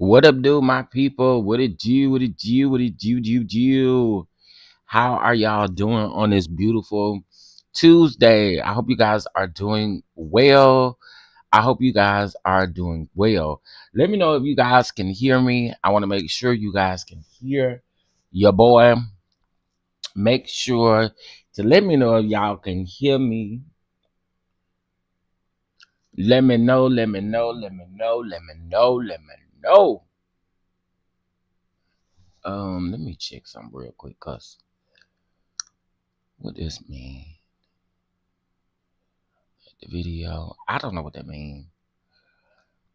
What up, do my people? What it do? What it do? What it do? How are y'all doing on this beautiful Tuesday? I hope you guys are doing well. I hope you guys are doing well. Let me know if you guys can hear me. I want to make sure you guys can hear your boy. Make sure to let me know if y'all can hear me. Let me know. Let me know. Let me know. Let me know. Let me know. Let me check something real quick, cause what this mean? The video. I don't know what that means.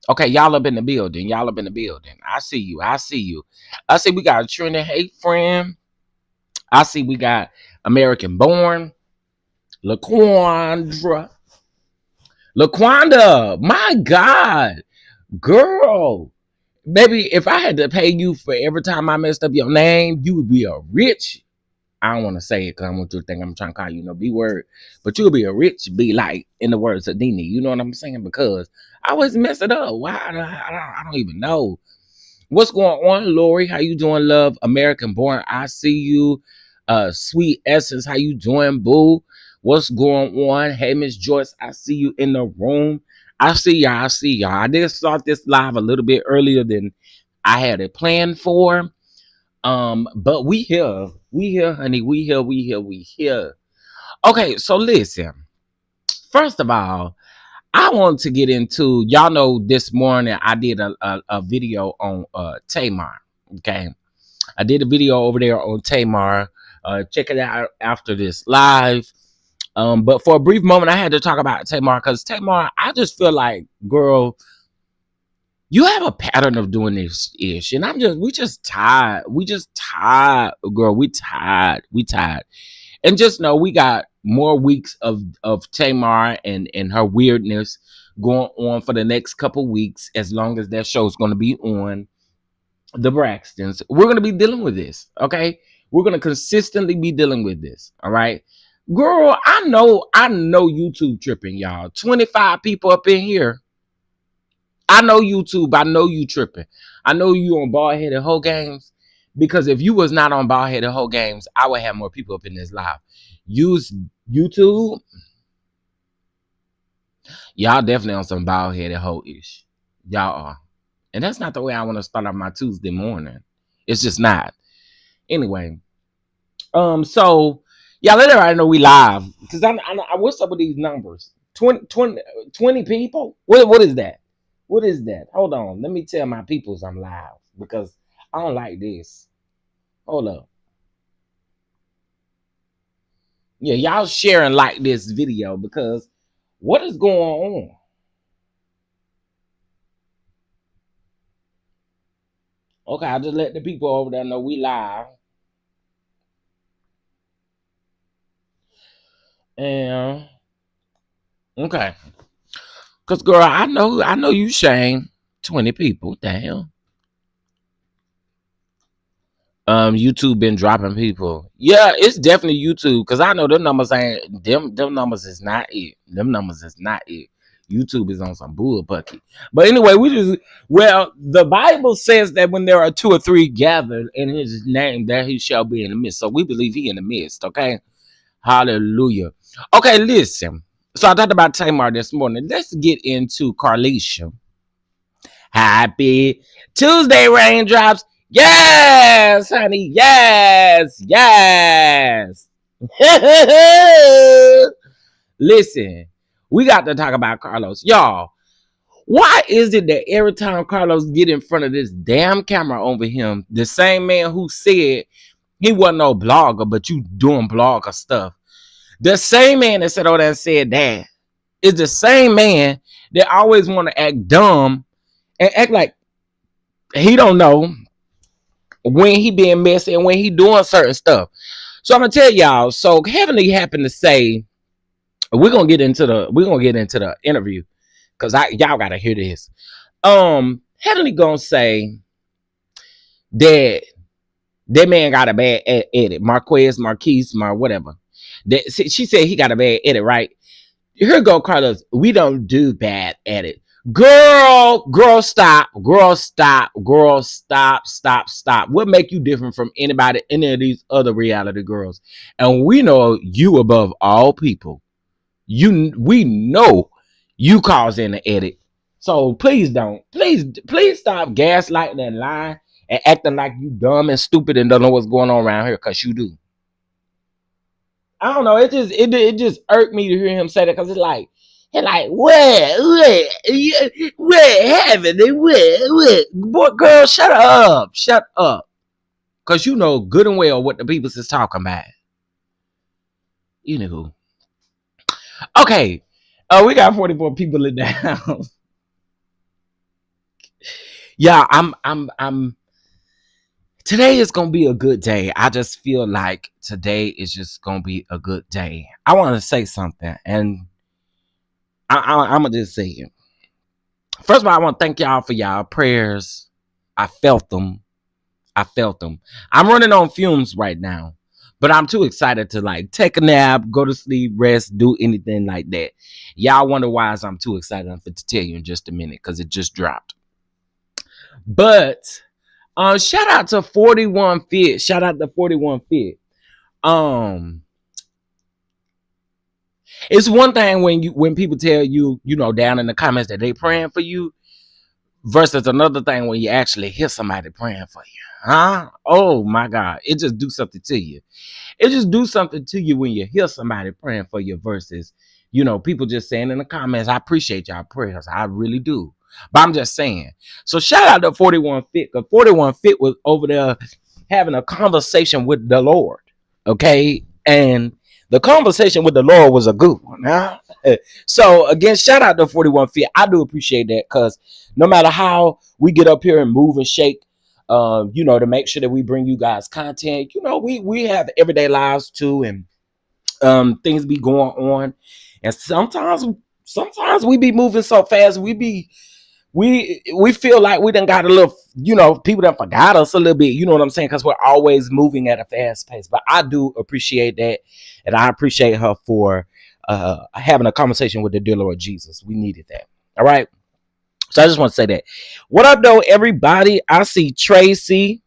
Okay, y'all up in the building. Y'all up in the building. I see you. I see you. I see we got a Trinity Hate friend. I see we got American Born. LaQuandra. LaQuanda. My God. Girl. Baby, if I had to pay you for every time I messed up your name, you would be a rich. I don't want to say it because I want you to think I'm trying to call you no B word, but you'll be a rich be like, in the words of Dini. You know what I'm saying? Because I always mess it up. Why? I don't even know. What's going on, Lori? How you doing, love? American Born, I see you. Sweet Essence, how you doing, boo? What's going on? Hey, Miss Joyce, I see you in the room. I see y'all. I see y'all. I did start this live a little bit earlier than I had it planned for. But we here, honey. We here. Okay, so listen. First of all, I want to get into, y'all know this morning I did a video on Tamar. Okay. I did a video over there on Tamar. Check it out after this live. But for a brief moment, I had to talk about Tamar because Tamar, I just feel like, girl, you have a pattern of doing this ish, and we just tired. We just tired, girl. We tired. And just know we got more weeks of Tamar and her weirdness going on for the next couple weeks, as long as that show's going to be on. The Braxtons, we're going to be dealing with this, okay? We're going to consistently be dealing with this, all right? Girl, I know YouTube tripping, y'all. 25 people up in here. I know YouTube. I know you tripping. I know you on Bald Headed Hoe Games, because if you was not on Bald Headed Hoe Games, I would have more people up in this live. Use YouTube. Y'all definitely on some Bald Headed Hoe ish. Y'all are. And that's not the way I want to start off my Tuesday morning. It's just not. Anyway. So y'all let everybody know we live. Because I what's up with these numbers? 20 people? What is that? What is that? Hold on. Let me tell my peoples I'm live, because I don't like this. Hold up. Yeah, y'all sharing like this video, because what is going on? Okay, I'll just let the people over there know we live. And okay. Cause girl, I know you Shane. 20 people. Damn. YouTube been dropping people. Yeah, it's definitely YouTube, because I know them numbers ain't them numbers is not it. Them numbers is not it. YouTube is on some bull bucket. But anyway, the Bible says that when there are 2 or 3 gathered in his name, there he shall be in the midst. So we believe he in the midst, okay? Hallelujah. Okay, listen. So I talked about Tamar this morning. Let's get into Carlisha. Happy Tuesday, raindrops. Yes, honey. Yes. Listen, we got to talk about Carlos. Y'all, why is it that every time Carlos get in front of this damn camera over him, the same man who said he wasn't no blogger, but you doing blogger stuff, the same man that said all that said that is the same man that always want to act dumb and act like he don't know when he being messy and when he doing certain stuff. So I'm gonna tell y'all. So Heavenly happened to say, we're gonna get into the interview, because y'all gotta hear this. Heavenly gonna say that man got a bad edit. Marquez, whatever. She said he got a bad edit, right? Here go Carlos. We don't do bad edit. Girl, stop. Stop. What make you different from anybody, any of these other reality girls? And we know you above all people. We know you causing the edit. So please don't. Please stop gaslighting and lying and acting like you dumb and stupid and don't know what's going on around here, because you do. I don't know. It just irked me to hear him say that, because it's like, what happened? What? Boy, girl, shut up, cause you know good and well what the people is talking about. You know. Okay, we got 44 people in the house. Yeah, I'm. Today is gonna be a good day. I just feel like today is just gonna be a good day. I want to say something, and I'm gonna just say it. First of all, I want to thank y'all for y'all prayers. I felt them. I'm running on fumes right now, but I'm too excited to like take a nap, go to sleep, rest, do anything like that. Y'all wonder why I'm too excited. I'm to tell you in just a minute, because it just dropped. But shout out to 41 Fit. Shout out to 41 Fit. It's one thing when people tell you, down in the comments that they praying for you, versus another thing when you actually hear somebody praying for you. Huh? Oh my God. It just do something to you. It just do something to you when you hear somebody praying for you versus, people just saying in the comments, I appreciate y'all prayers. I really do. But I'm just saying. So shout out to 41 Fit, because 41 Fit was over there having a conversation with the Lord. Okay? And the conversation with the Lord was a good one. Huh? So again, shout out to 41 Fit. I do appreciate that, because no matter how we get up here and move and shake, to make sure that we bring you guys content, we have everyday lives too, and things be going on, and sometimes we be moving so fast, we feel like we done got a little, people done forgot us a little bit, you know what I'm saying, because we're always moving at a fast pace. But I do appreciate that, and I appreciate her for having a conversation with the dear Lord Jesus. We needed that. All right. So I just want to say that. What up, though, everybody? I see Tracy.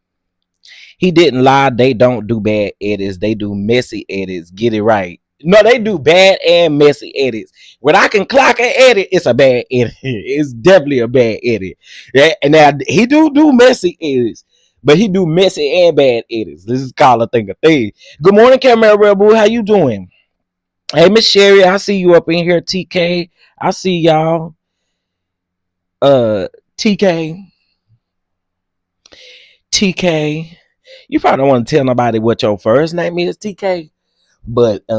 He didn't lie. They don't do bad edits. They do messy edits. Get it right. No, they do bad and messy edits. When I can clock an edit, it's a bad edit. It's definitely a bad edit. Yeah, and now he do messy edits, but he do messy and bad edits. This is called a thing of thing. Good morning, Camera Rebel. How you doing? Hey, Miss Sherry, I see you up in here. TK, I see y'all. TK, you probably don't want to tell nobody what your first name is, TK, but I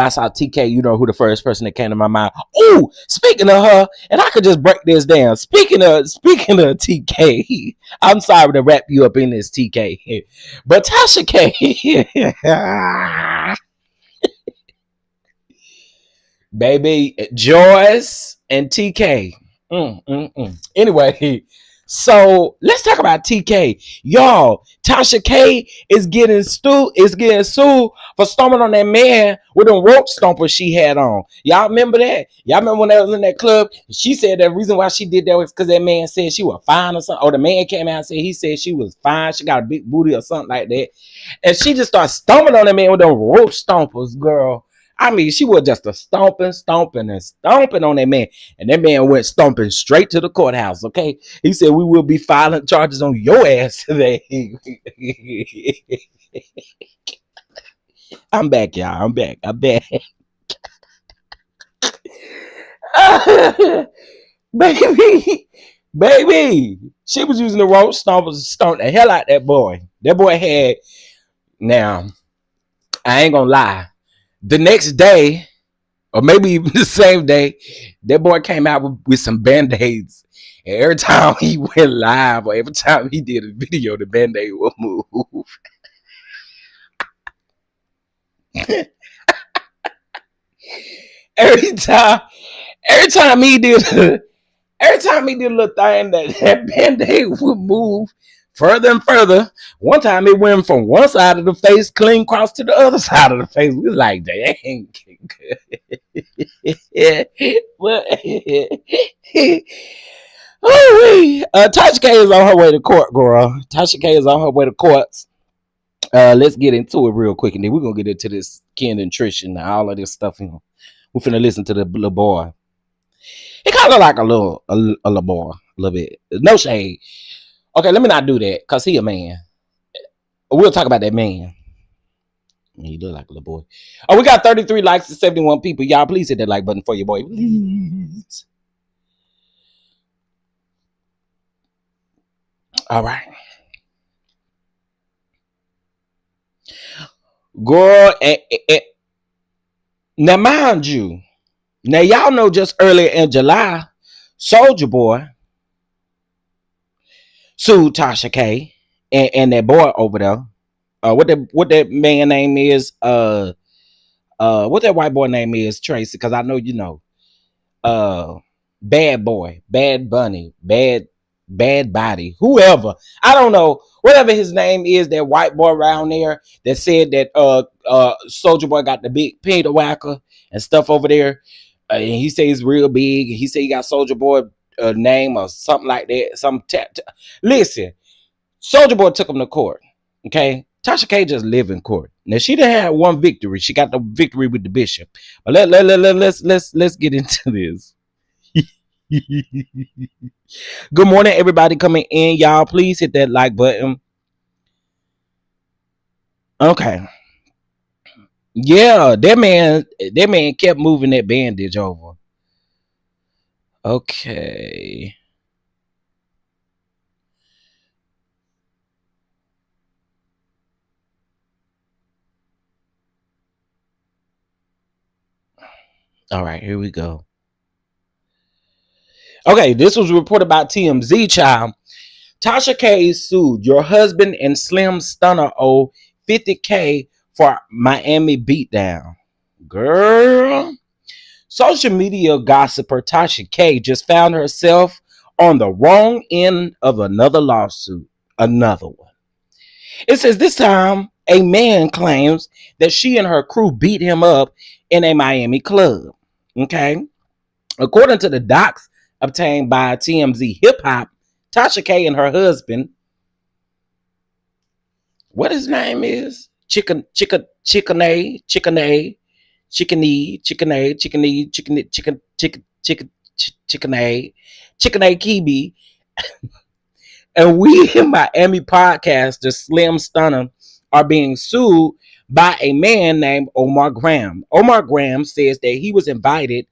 saw TK, who the first person that came to my mind. Oh, speaking of her, and I could just break this down. Speaking of TK, I'm sorry to wrap you up in this, TK, but Tasha K, baby, Joyce and TK. Anyway, so let's talk about TK. Y'all, Tasha K is getting sued for stomping on that man with them rope stompers she had on. Y'all remember that? Y'all remember when they was in that club? She said the reason why she did that was because that man said she was fine or something. Or the man came out and said he said she was fine. She got a big booty or something like that. And she just started stomping on that man with them rope stompers, girl. I mean, she was just a stomping on that man. And that man went stomping straight to the courthouse, okay? He said, we will be filing charges on your ass today. I'm back, y'all. I'm back. Baby. She was using the rope stompers to stomp the hell out that boy. That boy had, now, I ain't gonna lie. The next day, or maybe even the same day, that boy came out with some band-aids. And every time he went live or every time he did a video, the band-aid would move. every time he did a little thing, that band-aid would move further and further. One time it went from one side of the face clean across to the other side of the face. We was like, dang. Yeah, but oh, Tasha K is on her way to court, girl. Tasha K is on her way to court. Let's get into it real quick, and then we're gonna get into this Ken and Trish and all of this stuff. We're finna listen to the little boy. He kind of like a little boy, a little bit. No shade. Okay, let me not do that, cause he a man. We'll talk about that man. He look like a little boy. Oh, we got 33 likes and 71 people. Y'all, please hit that like button for your boy, please. All right, girl. Now, mind you, now y'all know just earlier in July, Soldier Boy sued Tasha K and that boy over there. What that man name is? What that white boy name is? Tracy, because I know you know. Uh, Bad Boy, Bad Bunny, Bad Body, whoever. I don't know. Whatever his name is, that white boy around there that said that Soldier Boy got the big painter whacker and stuff over there. And he says he's real big. He said he got Soldier Boy name or something like that. Listen, Soldier Boy took him to court. Okay. Tasha K just live in court. Now she done had one victory. She got the victory with the bishop. But let's get into this. Good morning, everybody coming in. Y'all, please hit that like button. Okay. Yeah, that man kept moving that bandage over. Okay. All right, here we go. Okay, this was reported by TMZ, child. Tasha K sued your husband and Slim Stunner owe 50K for Miami beatdown. Girl. Social media gossiper Tasha K just found herself on the wrong end of another lawsuit. Another one. It says this time a man claims that she and her crew beat him up in a Miami club. Okay. According to the docs obtained by TMZ Hip Hop, Tasha K and her husband, what his name is? Chicken, chicken, chicken, chicken, chickeny, chickeny, chickeny, chicken, chicken, chicken, chicken, chickeny, chickeny, kibi, and we in Miami podcaster Slim Stunner are being sued by a man named Omar Graham. Omar Graham says that he was an invited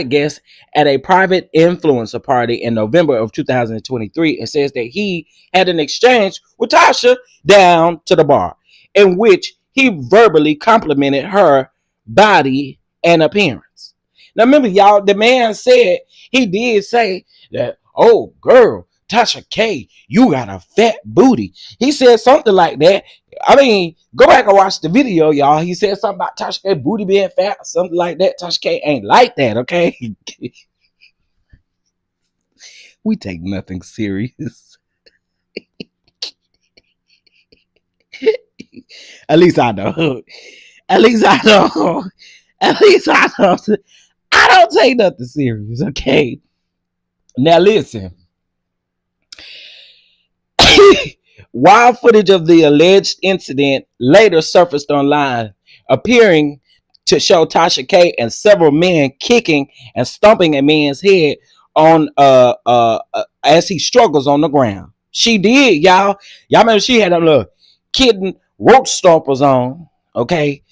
guest at a private influencer party in November of 2023 and says that he had an exchange with Tasha down to the bar in which he verbally complimented her body and appearance. Now remember, y'all, the man said he did say that, oh girl, Tasha K, you got a fat booty. He said something like that. I mean, go back and watch the video, y'all. He said something about Tasha K booty being fat, something like that. Tasha K ain't like that, okay? We take nothing serious. At least I know. At least I know. At least I know. I don't take nothing serious, okay? Now listen. Wild footage of the alleged incident later surfaced online, appearing to show Tasha K and several men kicking and stomping a man's head on as he struggles on the ground. She did, y'all. Y'all remember she had a little kitten roach stompers on. Okay.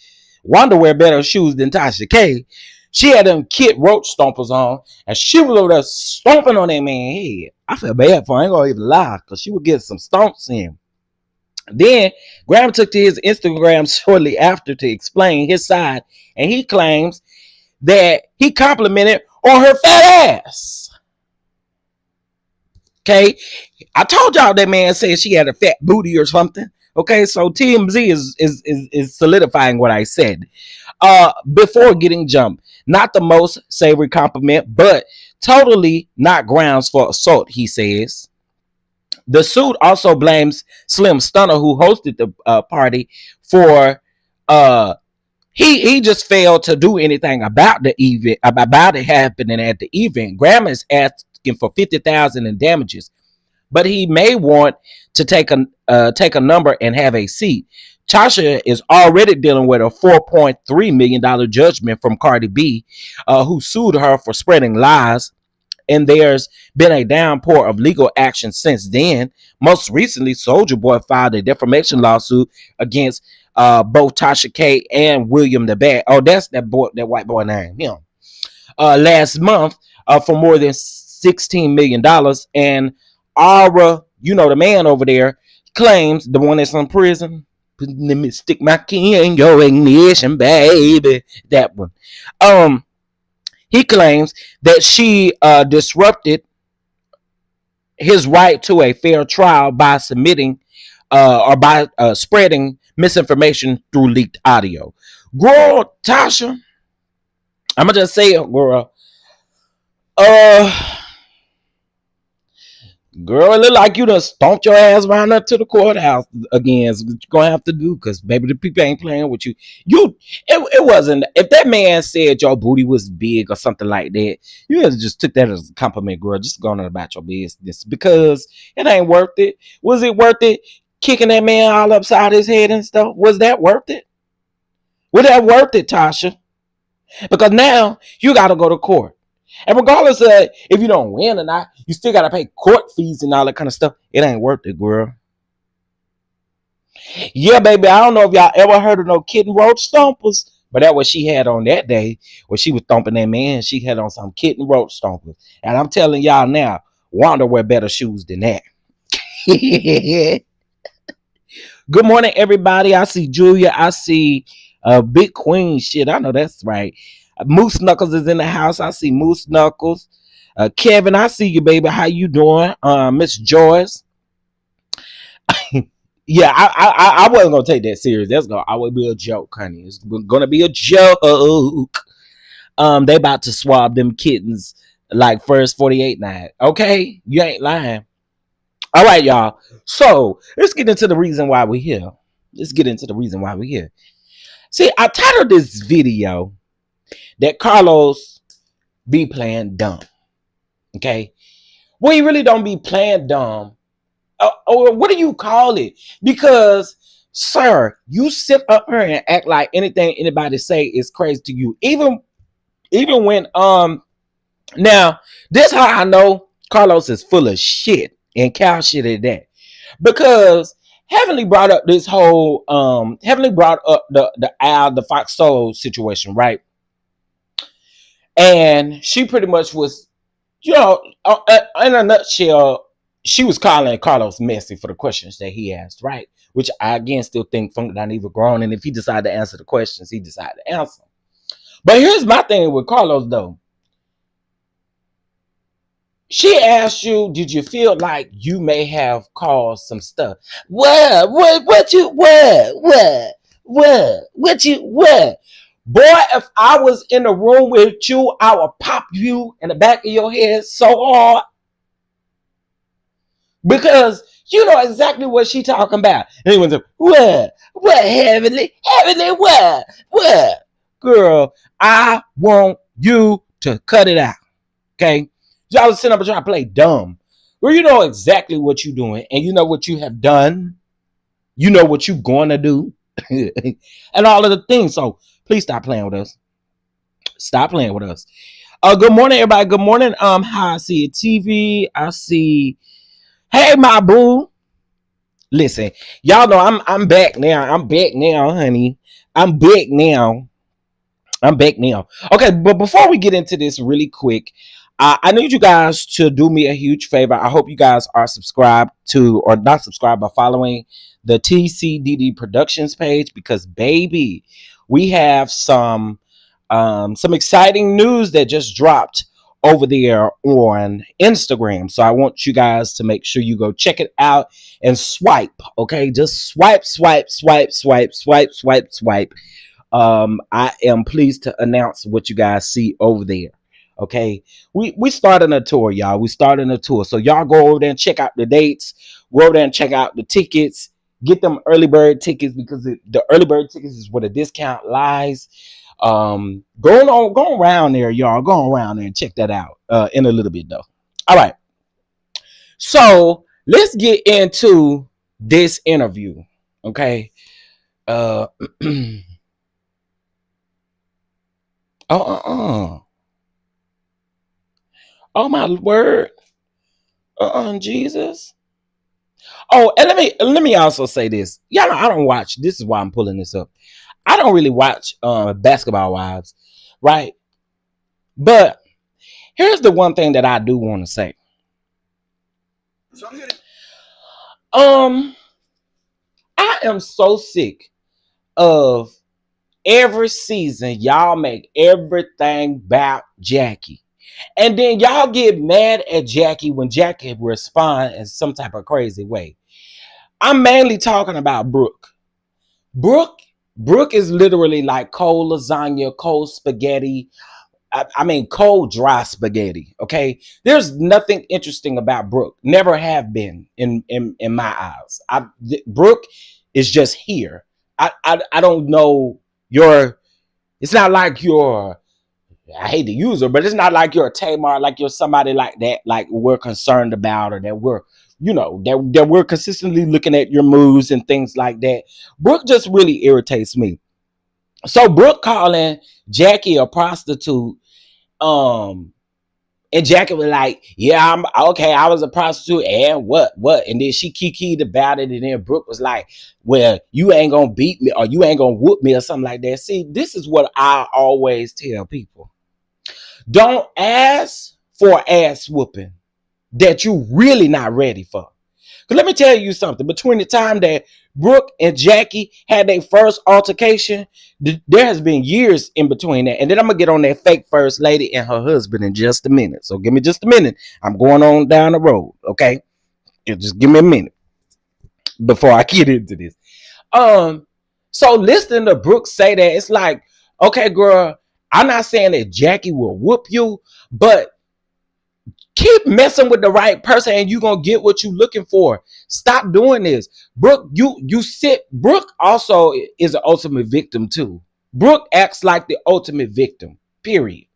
Wonder wear better shoes than Tasha K. She had them kid roach stompers on, and she was over there stomping on that man's head. I feel bad for her. I ain't gonna even lie, because she would get some stomps in. Then Graham took to his Instagram shortly after to explain his side, and he claims that he complimented on her fat ass. Okay, I told y'all that man said she had a fat booty or something. Okay, so TMZ is solidifying what I said. Before getting jumped, not the most savory compliment, but totally not grounds for assault, he says. The suit also blames Slim Stunner, who hosted the party, for He just failed to do anything about the event, about it happening at the event. Grandma is asking for 50,000 in damages, but he may want to take a number and have a seat. Tasha is already dealing with a $4.3 million judgment from Cardi B, who sued her for spreading lies. And there's been a downpour of legal action since then. Most recently, Soldier Boy filed a defamation lawsuit against both Tasha K and William the Bat. Oh, that's that white boy name, him. Last month for more than $16 million. And Aura, the man over there, claims, the one that's in prison, let me stick my key in your ignition, baby. That one. He claims that she disrupted his right to a fair trial by submitting or by spreading misinformation through leaked audio. Girl, Tasha, I'm gonna just say it, girl. Girl, it look like you done stomped your ass around up to the courthouse again. It's what you're gonna have to do, because baby, the people ain't playing with you. It wasn't. If that man said your booty was big or something like that, you just took that as a compliment, girl. Just going on about your business, because it ain't worth it. Was it worth it kicking that man all upside his head and stuff? Was that worth it? Was that worth it, Tasha? Because now you got to go to court. And regardless of if you don't win or not, you still got to pay court fees and all that kind of stuff. It ain't worth it, girl. Yeah, baby, I don't know if y'all ever heard of no kitten roach stompers, but that's what she had on that day when she was thumping that man. She had on some kitten roach stompers. And I'm telling y'all now, Wanda wear better shoes than that. Good morning, everybody. I see Julia. I see Big Queen. Shit, I know that's right. Moose Knuckles is in the house. I see Moose Knuckles. Kevin, I see you, baby. How you doing? Miss Joyce. Yeah, I wasn't gonna take that serious. That's gonna always be a joke, honey. It's gonna be a joke. They about to swab them kittens like first 48 night. Okay, you ain't lying. All right, y'all. So let's get into the reason why we're here. See, I titled this video that Carlos be playing dumb. Okay, well, he really don't be playing dumb. Or what do you call it? Because, sir, you sit up here and act like anything anybody say is crazy to you. Even when now this how I know Carlos is full of shit, and cow shit at that. Because Heavenly brought up this whole Heavenly brought up the Fox Soul situation, right? And she pretty much was, in a nutshell, she was calling Carlos messy for the questions that he asked, right? Which I again still think Funk not even grown, and if he decided to answer the questions, he decided to answer. But here's my thing with Carlos though. She asked you, did you feel like you may have caused some stuff? What you Boy, if I was in the room with you, I would pop you in the back of your head so hard. Because you know exactly what she talking about. And he went to, what, Heavenly, what? Girl, I want you to cut it out. Okay? Y'all was sitting up and trying to play dumb. Well, you know exactly what you're doing, and you know what you have done. You know what you're going to do. And all of the things. So please stop playing with us. Good morning, everybody. Good morning. How I see it TV. I see. Hey, my boo. Listen, y'all know I'm back now. Honey. I'm back now. Okay, but before we get into this really quick, I need you guys to do me a huge favor. I hope you guys are subscribed to, or not subscribed, but following the TCDD Productions page, because baby, we have some exciting news that just dropped over there on Instagram. So I want you guys to make sure you go check it out and swipe. Okay, just swipe. I am pleased to announce what you guys see over there. Okay, we starting a tour, y'all. So y'all go over there and check out the dates. Go over there and check out the tickets. Get them early bird tickets because the early bird tickets is where the discount lies. Go around there, y'all. Go around there and check that out in a little bit though. All right. So let's get into this interview. Okay. Uh oh oh my word. Jesus. Oh, and let me also say this. Y'all know I don't watch. This is why I'm pulling this up. I don't really watch Basketball Wives, right? But here's the one thing that I do want to say. Um, I am so sick of every season y'all make everything about Jackie. And then y'all get mad at Jackie when Jackie responds in some type of crazy way. I'm mainly talking about Brooke. Brooke Brooke is literally like cold lasagna, cold spaghetti. I mean, cold dry spaghetti. Okay, there's nothing interesting about Brooke. Never have been in my eyes. Brooke is just here. I don't know your. It's not like you're. I hate to use her, but it's not like you're a Tamar, like you're somebody like that, like we're concerned about, or that we're, that we're consistently looking at your moves and things like that. Brooke just really irritates me. So Brooke calling Jackie a prostitute, um, and Jackie was like, "Yeah, I'm okay. I was a prostitute, and what?" And then she kikied about it, and then Brooke was like, "Well, you ain't gonna beat me, or you ain't gonna whoop me, or something like that." See, this is what I always tell people. Don't ask for ass whooping that you really not ready for. Because let me tell you something. Between the time that Brooke and Jackie had their first altercation, there has been years in between that. And then I'm going to get on that fake first lady and her husband in just a minute. So give me just a minute. I'm going on down the road, okay? Just give me a minute before I get into this. So listening to Brooke say that, it's like, okay, girl, I'm not saying that Jackie will whoop you, but keep messing with the right person and you're gonna get what you're looking for. Stop doing this. Brooke, Brooke also is an ultimate victim too. Brooke acts like the ultimate victim, period.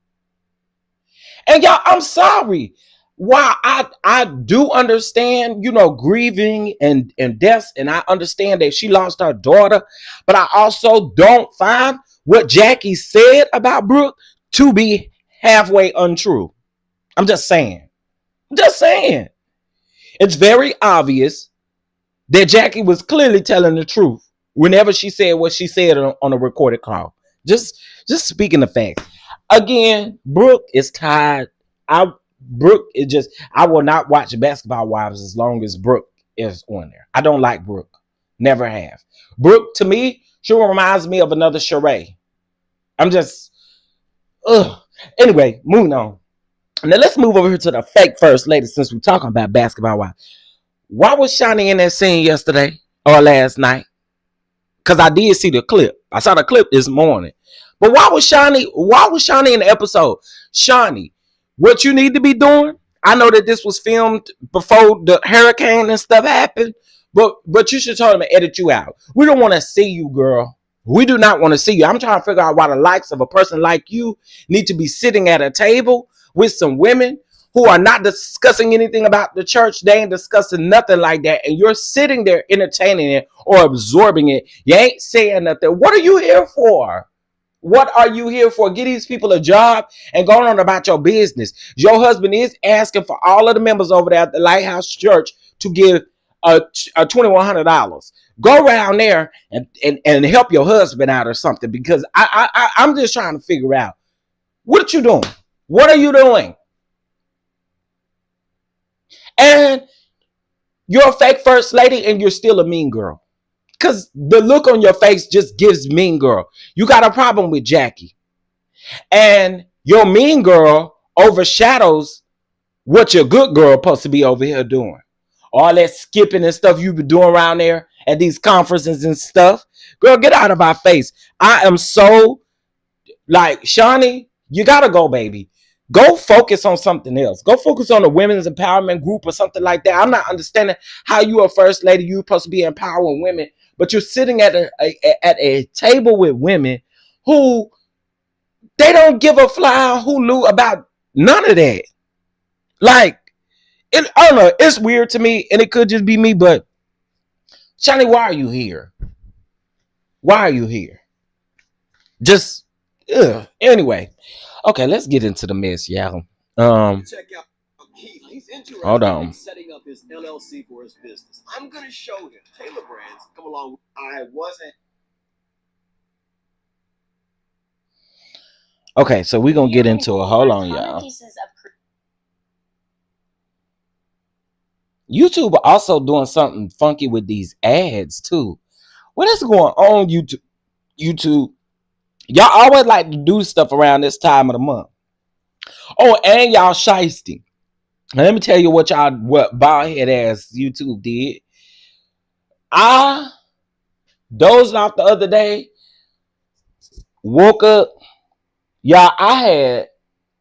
And y'all, I'm sorry. While I do understand, grieving and deaths, and I understand that she lost her daughter, but I also don't find what Jackie said about Brooke to be halfway untrue. I'm just saying. Just saying. It's very obvious that Jackie was clearly telling the truth whenever she said what she said on a recorded call. Just speaking the facts. Again, Brooke is tired. Brooke is just. I will not watch Basketball Wives as long as Brooke is on there. I don't like Brooke. Never have. Brooke, to me, she reminds me of another Sheree. I'm just. Ugh. Anyway, moving on. Now let's move over here to the fake first lady since we're talking about Basketball Wives. Why was Shawnee in that scene yesterday or last night? Because I did see the clip. I saw the clip this morning. But why was Shawnee in the episode? Shawnee, what you need to be doing, I know that this was filmed before the hurricane and stuff happened, but you should tell them to edit you out. We don't want to see you, girl. We do not want to see you. I'm trying to figure out why the likes of a person like you need to be sitting at a table with some women who are not discussing anything about the church. They ain't discussing nothing like that. And you're sitting there entertaining it or absorbing it. You ain't saying nothing. What are you here for? What are you here for? Get these people a job and go on about your business. Your husband is asking for all of the members over there at the Lighthouse Church to give a $2,100. Go around there and help your husband out or something, because I'm just trying to figure out what you doing. What are you doing? And you're a fake first lady and you're still a mean girl. Because the look on your face just gives mean girl. You got a problem with Jackie. And your mean girl overshadows what your good girl supposed to be over here doing. All that skipping and stuff you be doing around there at these conferences and stuff. Girl, get out of our face. I am so like, Shawnee, you gotta go, baby. Go focus on something else. Go focus on a women's empowerment group or something like that. I'm not understanding how you are first lady. You're supposed to be empowering women, but you're sitting at a table with women who they don't give a flying hulu about none of that. Like, I don't know. It's weird to me, and it could just be me. But Shani, why are you here? Why are you here? Just anyway. Okay, let's get into the mess, y'all. Check out Keith. He's interested hold on. In setting up his LLC for his business. I'm gonna show him. Taylor Brands come along. I wasn't. Okay, so we're gonna get into it. Hold on, y'all. YouTube also doing something funky with these ads too. What is going on, YouTube? Y'all always like to do stuff around this time of the month. Oh, and y'all shiesty. Now, let me tell you what bald head ass YouTube did. I dozed off the other day, woke up. Y'all, I had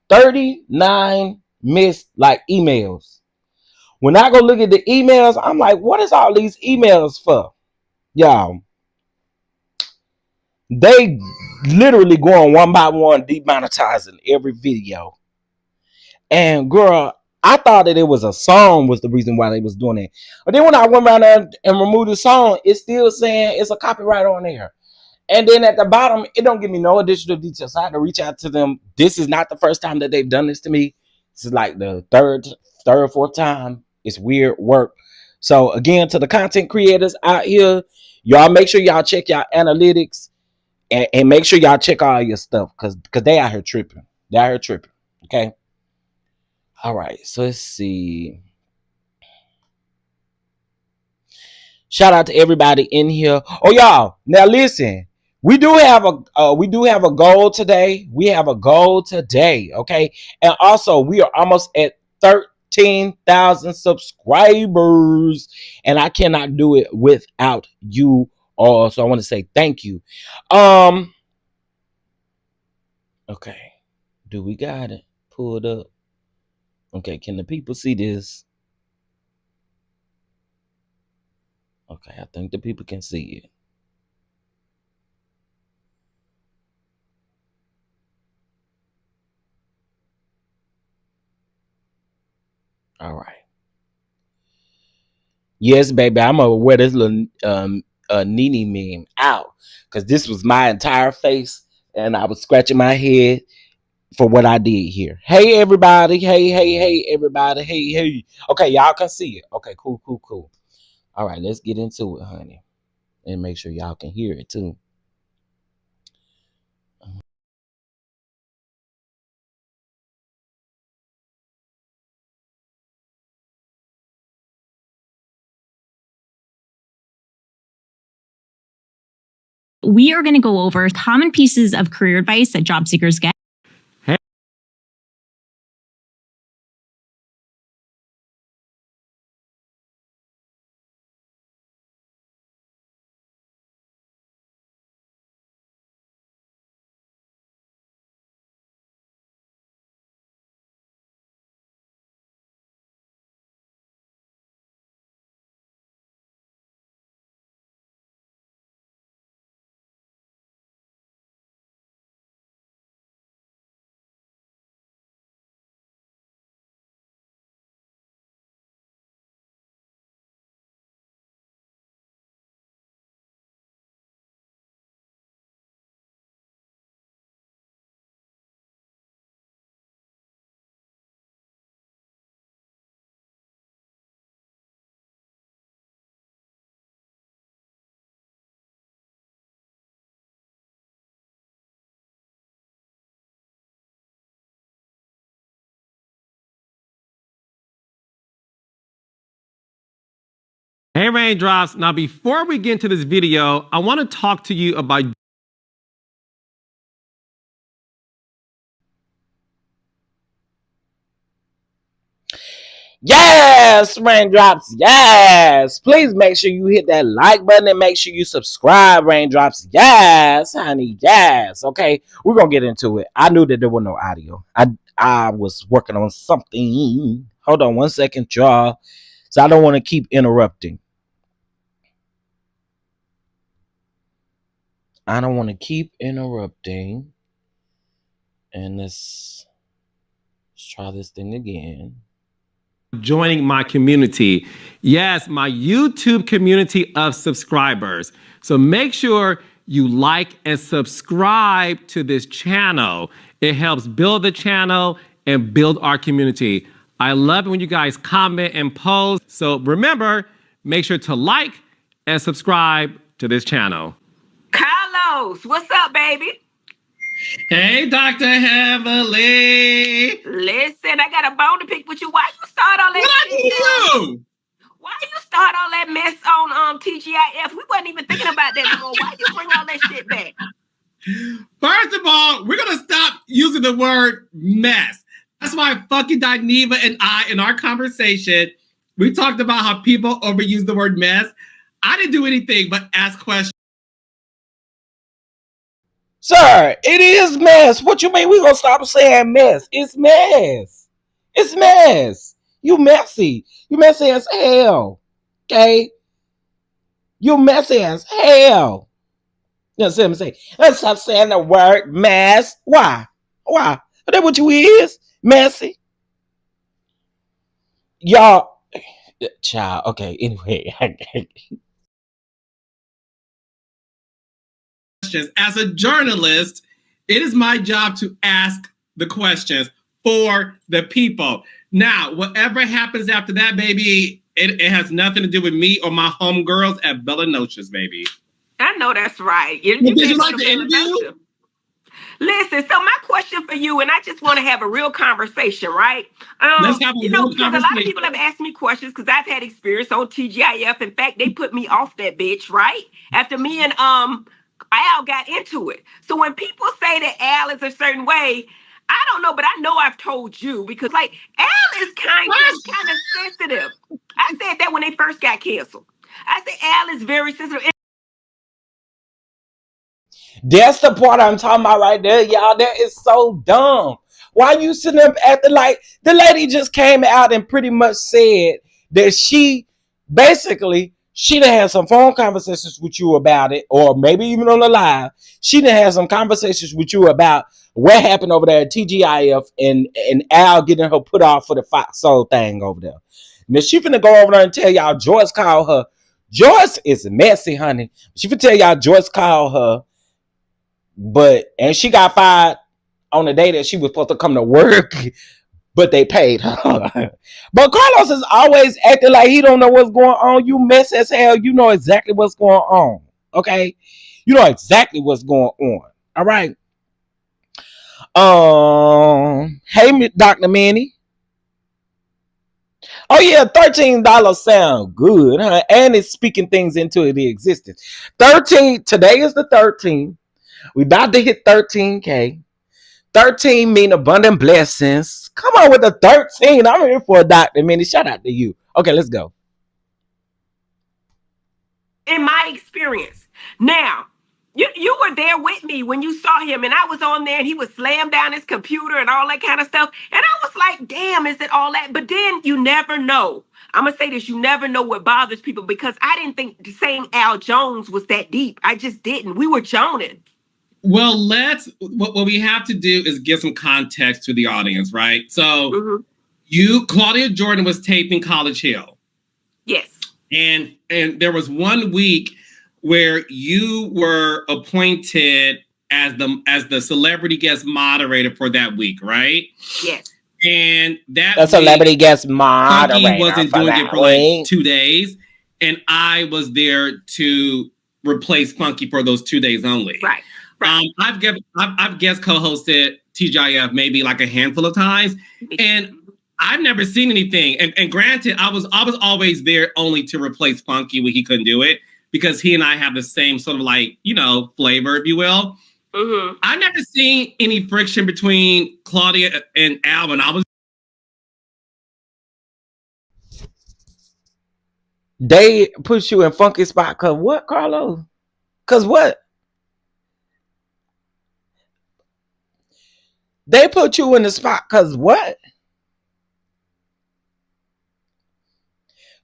39 missed emails. When I go look at the emails, I'm like, what is all these emails for? Y'all, they literally going one by one demonetizing every video. And girl, I thought that it was a song was the reason why they was doing it. But then when I went around there and removed the song, it's still saying it's a copyright on there. And then at the bottom, it don't give me no additional details. So I had to reach out to them. This is not the first time that they've done this to me. This is like the third or fourth time. It's weird work. So again, to the content creators out here, y'all make sure y'all check y'all analytics and make sure y'all check all your stuff because they out here tripping. They out here tripping. Okay. All right. So let's see. Shout out to everybody in here. Oh, y'all. Now listen. We do have a goal today. We have a goal today, okay? And also, we are almost at 13,000 subscribers, and I cannot do it without you all. So I want to say thank you. Okay. Do we got it pulled up? Okay, can the people see this? Okay, I think the people can see it. All right. Yes, baby, I'm gonna wear this little Nene meme out because this was my entire face, and I was scratching my head for what I did here. Hey, everybody! Hey, everybody! Hey. Okay, y'all can see it. Okay, cool. All right, let's get into it, honey, and make sure y'all can hear it too. We are going to go over common pieces of career advice that job seekers get. Hey Raindrops, now before we get into this video, I want to talk to you about Yes, Raindrops. Yes. Please make sure you hit that like button and make sure you subscribe, Raindrops. Yes, honey. Yes. Okay, we're gonna get into it. I knew that there was no audio. I was working on something. Hold on 1 second, y'all. So I don't want to keep interrupting. I don't want to keep interrupting. And let's try this thing again. Joining my community. Yes, my YouTube community of subscribers. So make sure you like and subscribe to this channel. It helps build the channel and build our community. I love it when you guys comment and post. So remember, make sure to like and subscribe to this channel. Carlos, what's up, baby? Hey, Dr. Heavenly. Listen, I got a bone to pick with you. Why you start all that What shit? you? Why you start all that mess on TGIF? We wasn't even thinking about that before. Why you bring all that shit back? First of all, we're gonna stop using the word mess. That's why fucking Dineva and I, in our conversation, we talked about how people overuse the word mess. I didn't do anything but ask questions. Sir, it is mess. What you mean we gonna stop saying mess? It's mess. It's mess. You messy. You messy as hell. Okay? You messy as hell. You know what I'm saying? Let's stop saying the word mess. Why? Why? That what you is? Messy. Y'all, child. Okay, anyway. As a journalist, it is my job to ask the questions for the people. Now, whatever happens after that, baby, it has nothing to do with me or my homegirls at Bella Noches, baby. I know that's right. Did you like the interview? Listen, so my question for you, and I just want to have a real conversation, right? Let's have a real because a lot of people have asked me questions because I've had experience on TGIF. In fact, they put me off that bitch, right? After me and Al got into it. So when people say that Al is a certain way, I don't know, but I know I've told you because like Al is kind of sensitive. I said that when they first got canceled. I said Al is very sensitive. That's the part I'm talking about right there, y'all. That is so dumb. Why you sitting up acting like the lady just came out and pretty much said that she basically she done had some phone conversations with you about it, or maybe even on the live. She done had some conversations with you about what happened over there at TGIF and Al getting her put off for the Fox Soul thing over there. Now she finna go over there and tell y'all Joyce called her. Joyce is messy, honey. She finna tell y'all Joyce called her. And she got fired on the day that she was supposed to come to work, but they paid her. But Carlos is always acting like he don't know what's going on. You mess as hell. You know exactly what's going on. Okay? You know exactly what's going on. All right. Hey, Dr. Manny. Oh yeah, $13 sound good, huh? And it's speaking things into the existence. 13. Today is the 13th. We about to hit 13K. 13 mean abundant blessings. Come on with the 13. I'm here for a Dr. Minnie. Shout out to you. Okay, let's go. In my experience. Now, you were there with me when you saw him, and I was on there and he would slam down his computer and all that kind of stuff. And I was like, damn, is it all that? But then you never know. I'm going to say this. You never know what bothers people because I didn't think saying Al Jones was that deep. I just didn't. We were joning. Well, what we have to do is give some context to the audience, right? So Claudia Jordan was taping College Hill. Yes. And there was 1 week where you were appointed as the celebrity guest moderator for that week, right? Yes. And the celebrity guest moderator Funky wasn't doing it for like 2 days, and I was there to replace Funky for those 2 days only. Right. I've guest co-hosted TGIF maybe like a handful of times, and I've never seen anything. And granted, I was always there only to replace Funky when he couldn't do it because he and I have the same sort of like, flavor, if you will. Mm-hmm. I've never seen any friction between Claudia and Al when I was They put you in funky spot cause what, Carlos? Cause what? They put you in the spot cause what?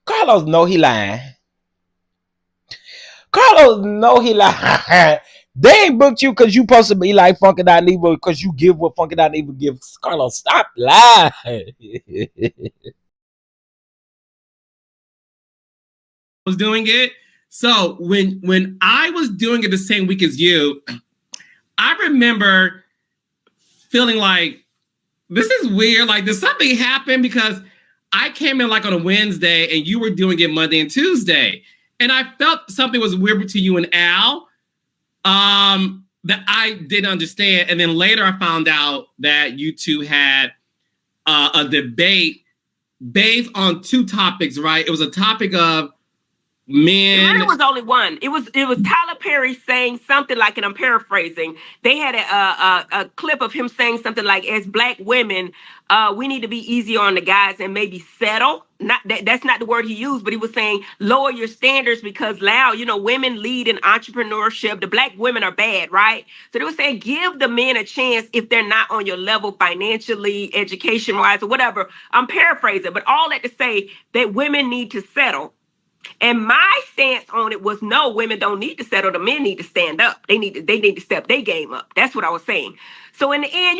Carlos know he lying. Carlos know he lying. They ain't booked you because you supposed to be like Funky.Evil because you give what Funky.Evil gives. Carlos, stop lying. Was doing it. So when I was doing it the same week as you, I remember feeling like this is weird. Like, did something happen? Because I came in like on a Wednesday and you were doing it Monday and Tuesday. And I felt something was weird between you and Al that I didn't understand. And then later I found out that you two had a debate based on two topics, right? It was a topic of men. It was only one. It was Tyler Perry saying something like, and I'm paraphrasing. They had a clip of him saying something like, "As Black women, we need to be easier on the guys and maybe settle." Not that's not the word he used, but he was saying lower your standards because now women lead in entrepreneurship. The Black women are bad, right? So they were saying give the men a chance if they're not on your level financially, education wise, or whatever. I'm paraphrasing, but all that to say that women need to settle. And my stance on it was no, women don't need to settle. The men need to stand up. They need to step their game up. That's what I was saying. So in the end,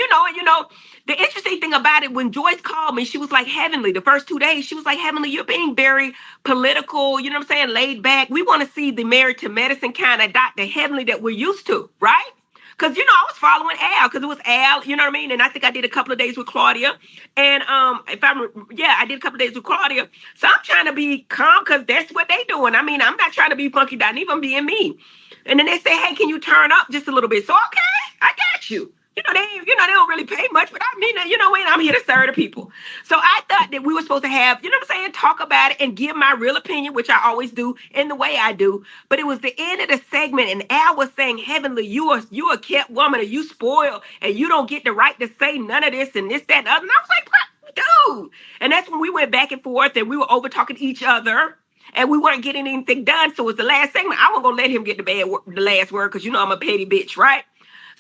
the interesting thing about it, when Joyce called me, she was like, Heavenly, the first 2 days, she was like, Heavenly, you're being very political, you know what I'm saying, laid back. We want to see the Married to Medicine kind of Dr. Heavenly that we're used to, right? Because, I was following Al because it was Al, you know what I mean? And I think I did a couple of days with Claudia. And I did a couple of days with Claudia. So I'm trying to be calm because that's what they doing. I mean, I'm not trying to be Funky.Evil, I'm being me. And then they say, hey, can you turn up just a little bit? So, okay, I got you. They don't really pay much, but I mean, I'm here to serve the people. So I thought that we were supposed to have, talk about it and give my real opinion, which I always do in the way I do. But it was the end of the segment, and Al was saying, Heavenly, you a kept woman, or you spoiled, and you don't get the right to say none of this and this, that, and the other. And I was like, what? Dude. And that's when we went back and forth, and we were over talking to each other. And we weren't getting anything done. So it was the last segment. I wasn't going to let him get the last word because I'm a petty bitch, right?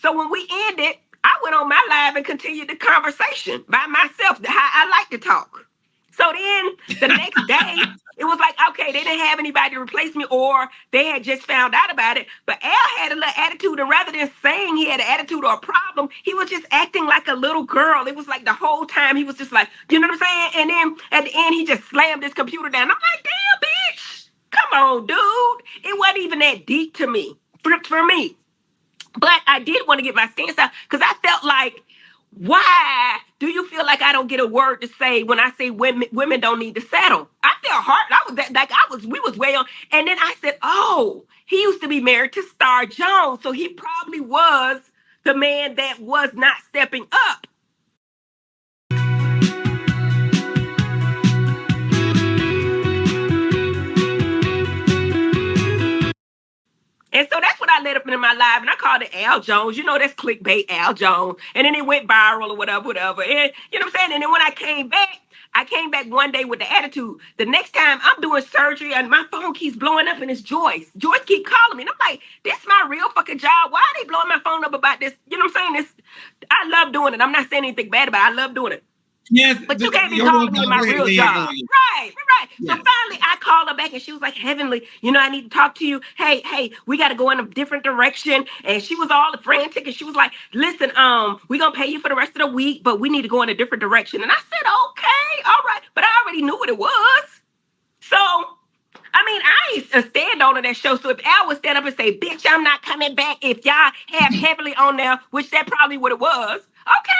So when we ended, I went on my live and continued the conversation by myself, how I like to talk. So then the next day, it was like, okay, they didn't have anybody to replace me, or they had just found out about it. But Al had a little attitude, and rather than saying he had an attitude or a problem, he was just acting like a little girl. It was like the whole time he was just like, you know what I'm saying? And then at the end, he just slammed his computer down. I'm like, damn, bitch, come on, dude. It wasn't even that deep to me, for me. But I did want to get my stance out because I felt like, why do you feel like I don't get a word to say when I say women don't need to settle? I felt hard. We was way on. And then I said, oh, he used to be married to Star Jones. So he probably was the man that was not stepping up. And so that's what I let up in my live, and I called it Al Jones. That's clickbait, Al Jones. And then it went viral or whatever. And you know what I'm saying? And then when I came back one day with the attitude. The next time I'm doing surgery and my phone keeps blowing up and it's Joyce. Joyce keep calling me. And I'm like, this is my real fucking job. Why are they blowing my phone up about this? You know what I'm saying? I love doing it. I'm not saying anything bad about it. I love doing it. Yes, but you can't be calling me my real job. Right. Yes. So finally I called her back and she was like, Heavenly, I need to talk to you. Hey, we got to go in a different direction. And she was all frantic and she was like, listen, we're going to pay you for the rest of the week, but we need to go in a different direction. And I said, okay, all right. But I already knew what it was. So, I mean, I ain't a stand on that show. So if Al would stand up and say, bitch, I'm not coming back if y'all have Heavenly on there, which that probably what it was. Okay.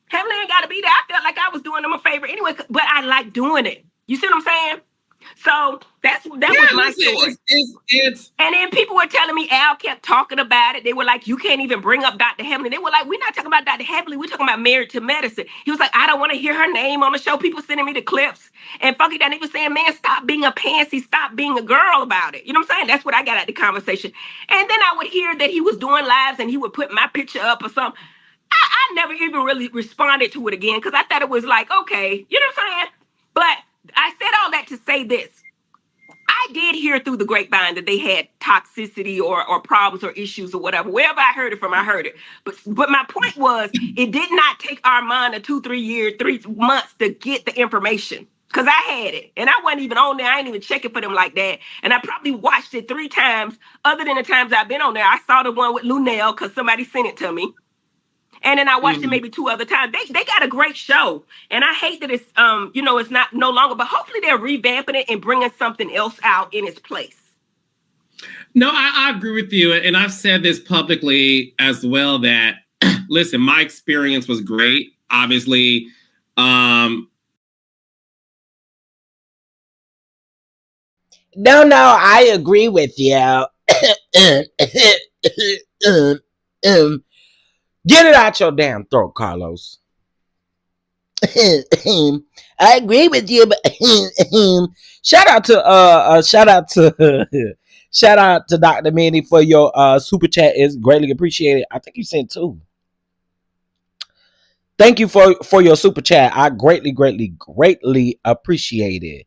Heavenly ain't got to be there. I felt like I was doing them a favor anyway, but I like doing it. You see what I'm saying? So that was my story. And then people were telling me Al kept talking about it. They were like, you can't even bring up Dr. Heavenly. They were like, we're not talking about Dr. Heavenly. We're talking about Married to Medicine. He was like, I don't want to hear her name on the show. People sending me the clips. And Funky.Evil saying, man, stop being a pansy. Stop being a girl about it. You know what I'm saying? That's what I got out of the conversation. And then I would hear that he was doing lives and he would put my picture up or something. I never even really responded to it again because I thought it was like, okay, you know what I'm saying? But I said all that to say this. I I did hear through the grapevine that they had toxicity or problems or issues or whatever. Wherever I heard it from, I heard it. But my point was, it did not take Armon 3 months to get the information. Because I had it. And I wasn't even on there. I ain't even checking for them like that. And I probably watched it 3 times. Other than the times I've been on there, I saw the one with Lunel because somebody sent it to me. And then I watched it maybe 2 other times. They got a great show. And I hate that it's it's not no longer, but hopefully they're revamping it and bringing something else out in its place. No, I agree with you. And I've said this publicly as well that, listen, my experience was great. Obviously, No, I agree with you. Get it out your damn throat, Carlos. I agree with you, but shout out to Dr. Manny for your super chat. Is greatly appreciated. I think you sent 2. Thank you for your super chat. I greatly appreciate it.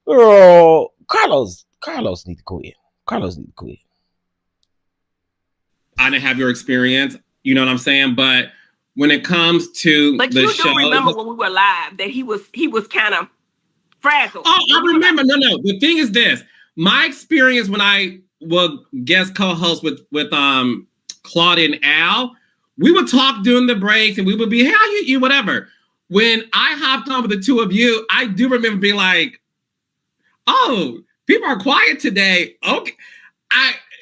Girl, Carlos need to quit. I didn't have your experience, you know what I'm saying? But when it comes to the show, do remember when we were live that he was kind of frazzled. Oh, I remember. No. The thing is this: my experience when I would guest co-host with Claudia and Al, we would talk during the breaks and we would be, hey, you whatever. When I hopped on with the 2 of you, I do remember being like, oh, people are quiet today. Okay,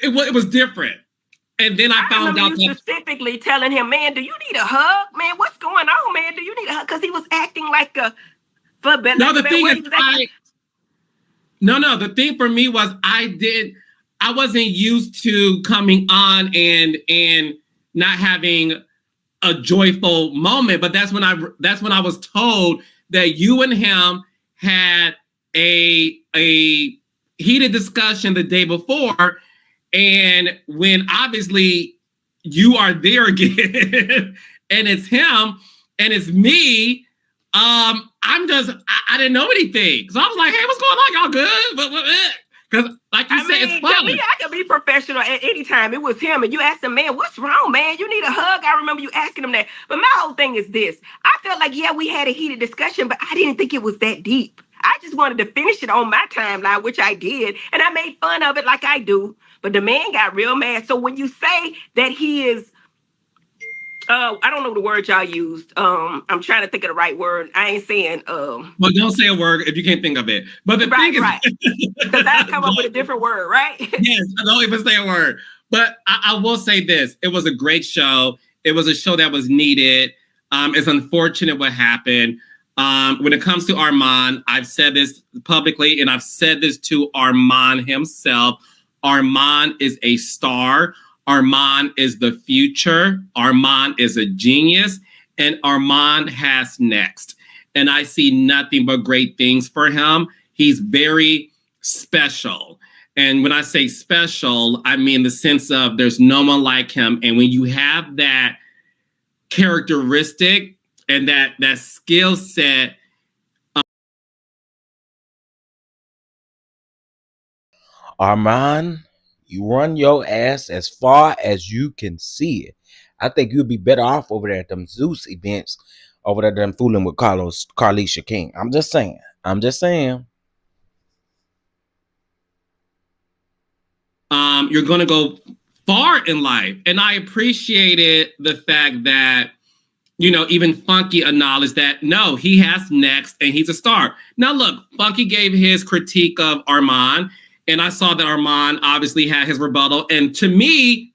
it was different. And then I found out you specifically telling him, man, do you need a hug? Man, what's going on, man? Do you need a hug? Because he was acting like a the thing for me was I wasn't used to coming on and not having a joyful moment. But that's when I was told that you and him had a heated discussion the day before. And when obviously you are there again and it's him and it's me, I didn't know anything. So I was like, hey, what's going on? Y'all good? Because like you said, it's fun. I could be professional at any time. It was him. And you asked him, man, what's wrong, man? You need a hug? I remember you asking him that. But my whole thing is this. I felt like, yeah, we had a heated discussion, but I didn't think it was that deep. I just wanted to finish it on my timeline, which I did. And I made fun of it like I do. But the man got real mad. So when you say that he is, I don't know the word y'all used. I'm trying to think of the right word. I ain't saying. Well, don't say a word if you can't think of it. But the thing is, because I come up with a different word, right? Yes, don't even say a word. But I will say this: it was a great show. It was a show that was needed. It's unfortunate what happened. When it comes to Armon, I've said this publicly, and I've said this to Armon himself. Armon is a star. Armon is the future. Armon is a genius. And Armon has next. And I see nothing but great things for him. He's very special. And when I say special, I mean the sense of there's no one like him. And when you have that characteristic and that skill set, Armon, you run your ass as far as you can see it. I think you'd be better off over there at them Zeus events, over there than fooling with Carlisha King. I'm just saying. You're going to go far in life. And I appreciated the fact that, even Funky acknowledged that, no, he has next and he's a star. Now, look, Funky gave his critique of Armon. And I saw that Armon obviously had his rebuttal. And to me,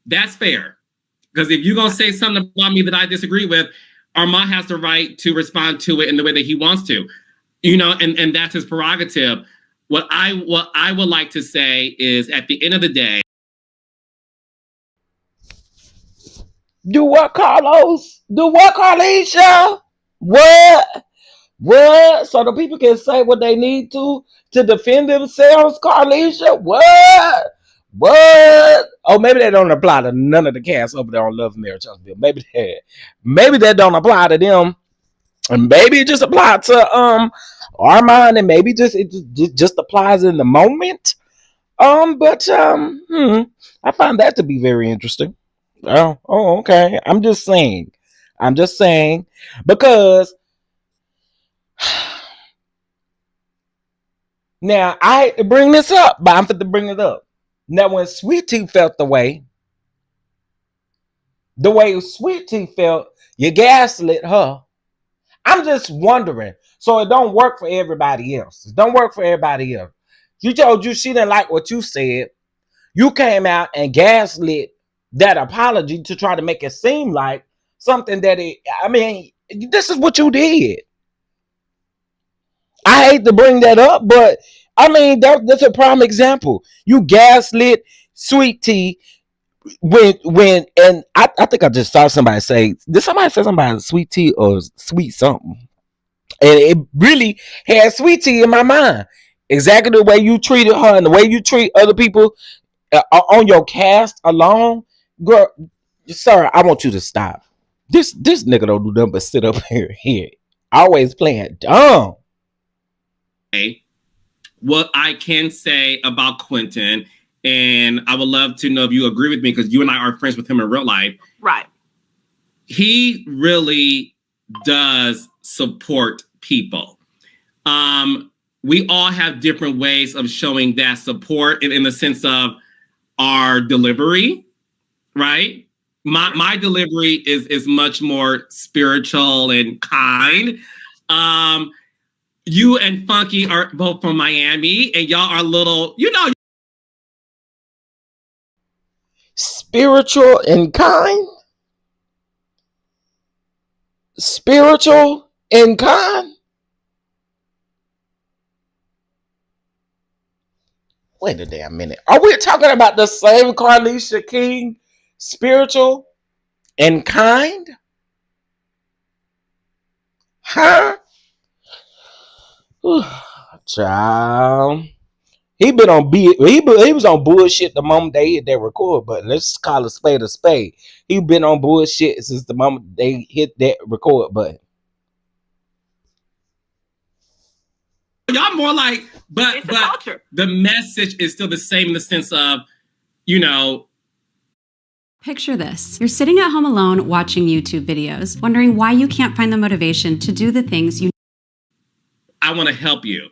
that's fair. Because if you're going to say something about me that I disagree with, Armon has the right to respond to it in the way that he wants to. And that's his prerogative. What I would like to say is at the end of the day. Do what, Carlos? Do what, Carlisha? What? So the people can say what they need to defend themselves, Carlisha? What? Oh, maybe that don't apply to none of the cast over there on Love Marriage Huntsville. Maybe that don't apply to them. And maybe it just applied to Armon, and maybe it just applies in the moment. But I find that to be very interesting. Okay. I'm just saying. Because now I hate to bring this up, but I'm fit to bring it up. Now, when Sweet Tea felt the way Sweet Tea felt, you gaslit her. I'm just wondering. So it don't work for everybody else. It don't work for everybody else. You told you she didn't like what you said. You came out and gaslit that apology to try to make it seem like something that this is what you did. I hate to bring that up, but that's a prime example. You gaslit Sweet Tea and I think I just saw somebody say, did somebody say something about Sweet Tea or sweet something? And it really had Sweet Tea in my mind. Exactly the way you treated her and the way you treat other people on your cast alone. Girl, sir, I want you to stop. This nigga don't do nothing but sit up here. Always playing dumb. What I can say about Quentin, and I would love to know if you agree with me, because you and I are friends with him in real life. Right. He really does support people. We all have different ways of showing that support in the sense of our delivery, right? My delivery is much more spiritual and kind. You and Funky are both from Miami, and y'all are little, spiritual and kind. Spiritual and kind. Wait a damn minute. Are we talking about the same Carlisha King? Spiritual and kind? Huh? Child. He been on he was on bullshit the moment they hit that record button. Let's call a spade a spade. He been on bullshit since the moment they hit that record button. Y'all more like, but culture. The message is still the same in the sense of, Picture this. You're sitting at home alone watching YouTube videos, wondering why you can't find the motivation to do the things you. I want to help you.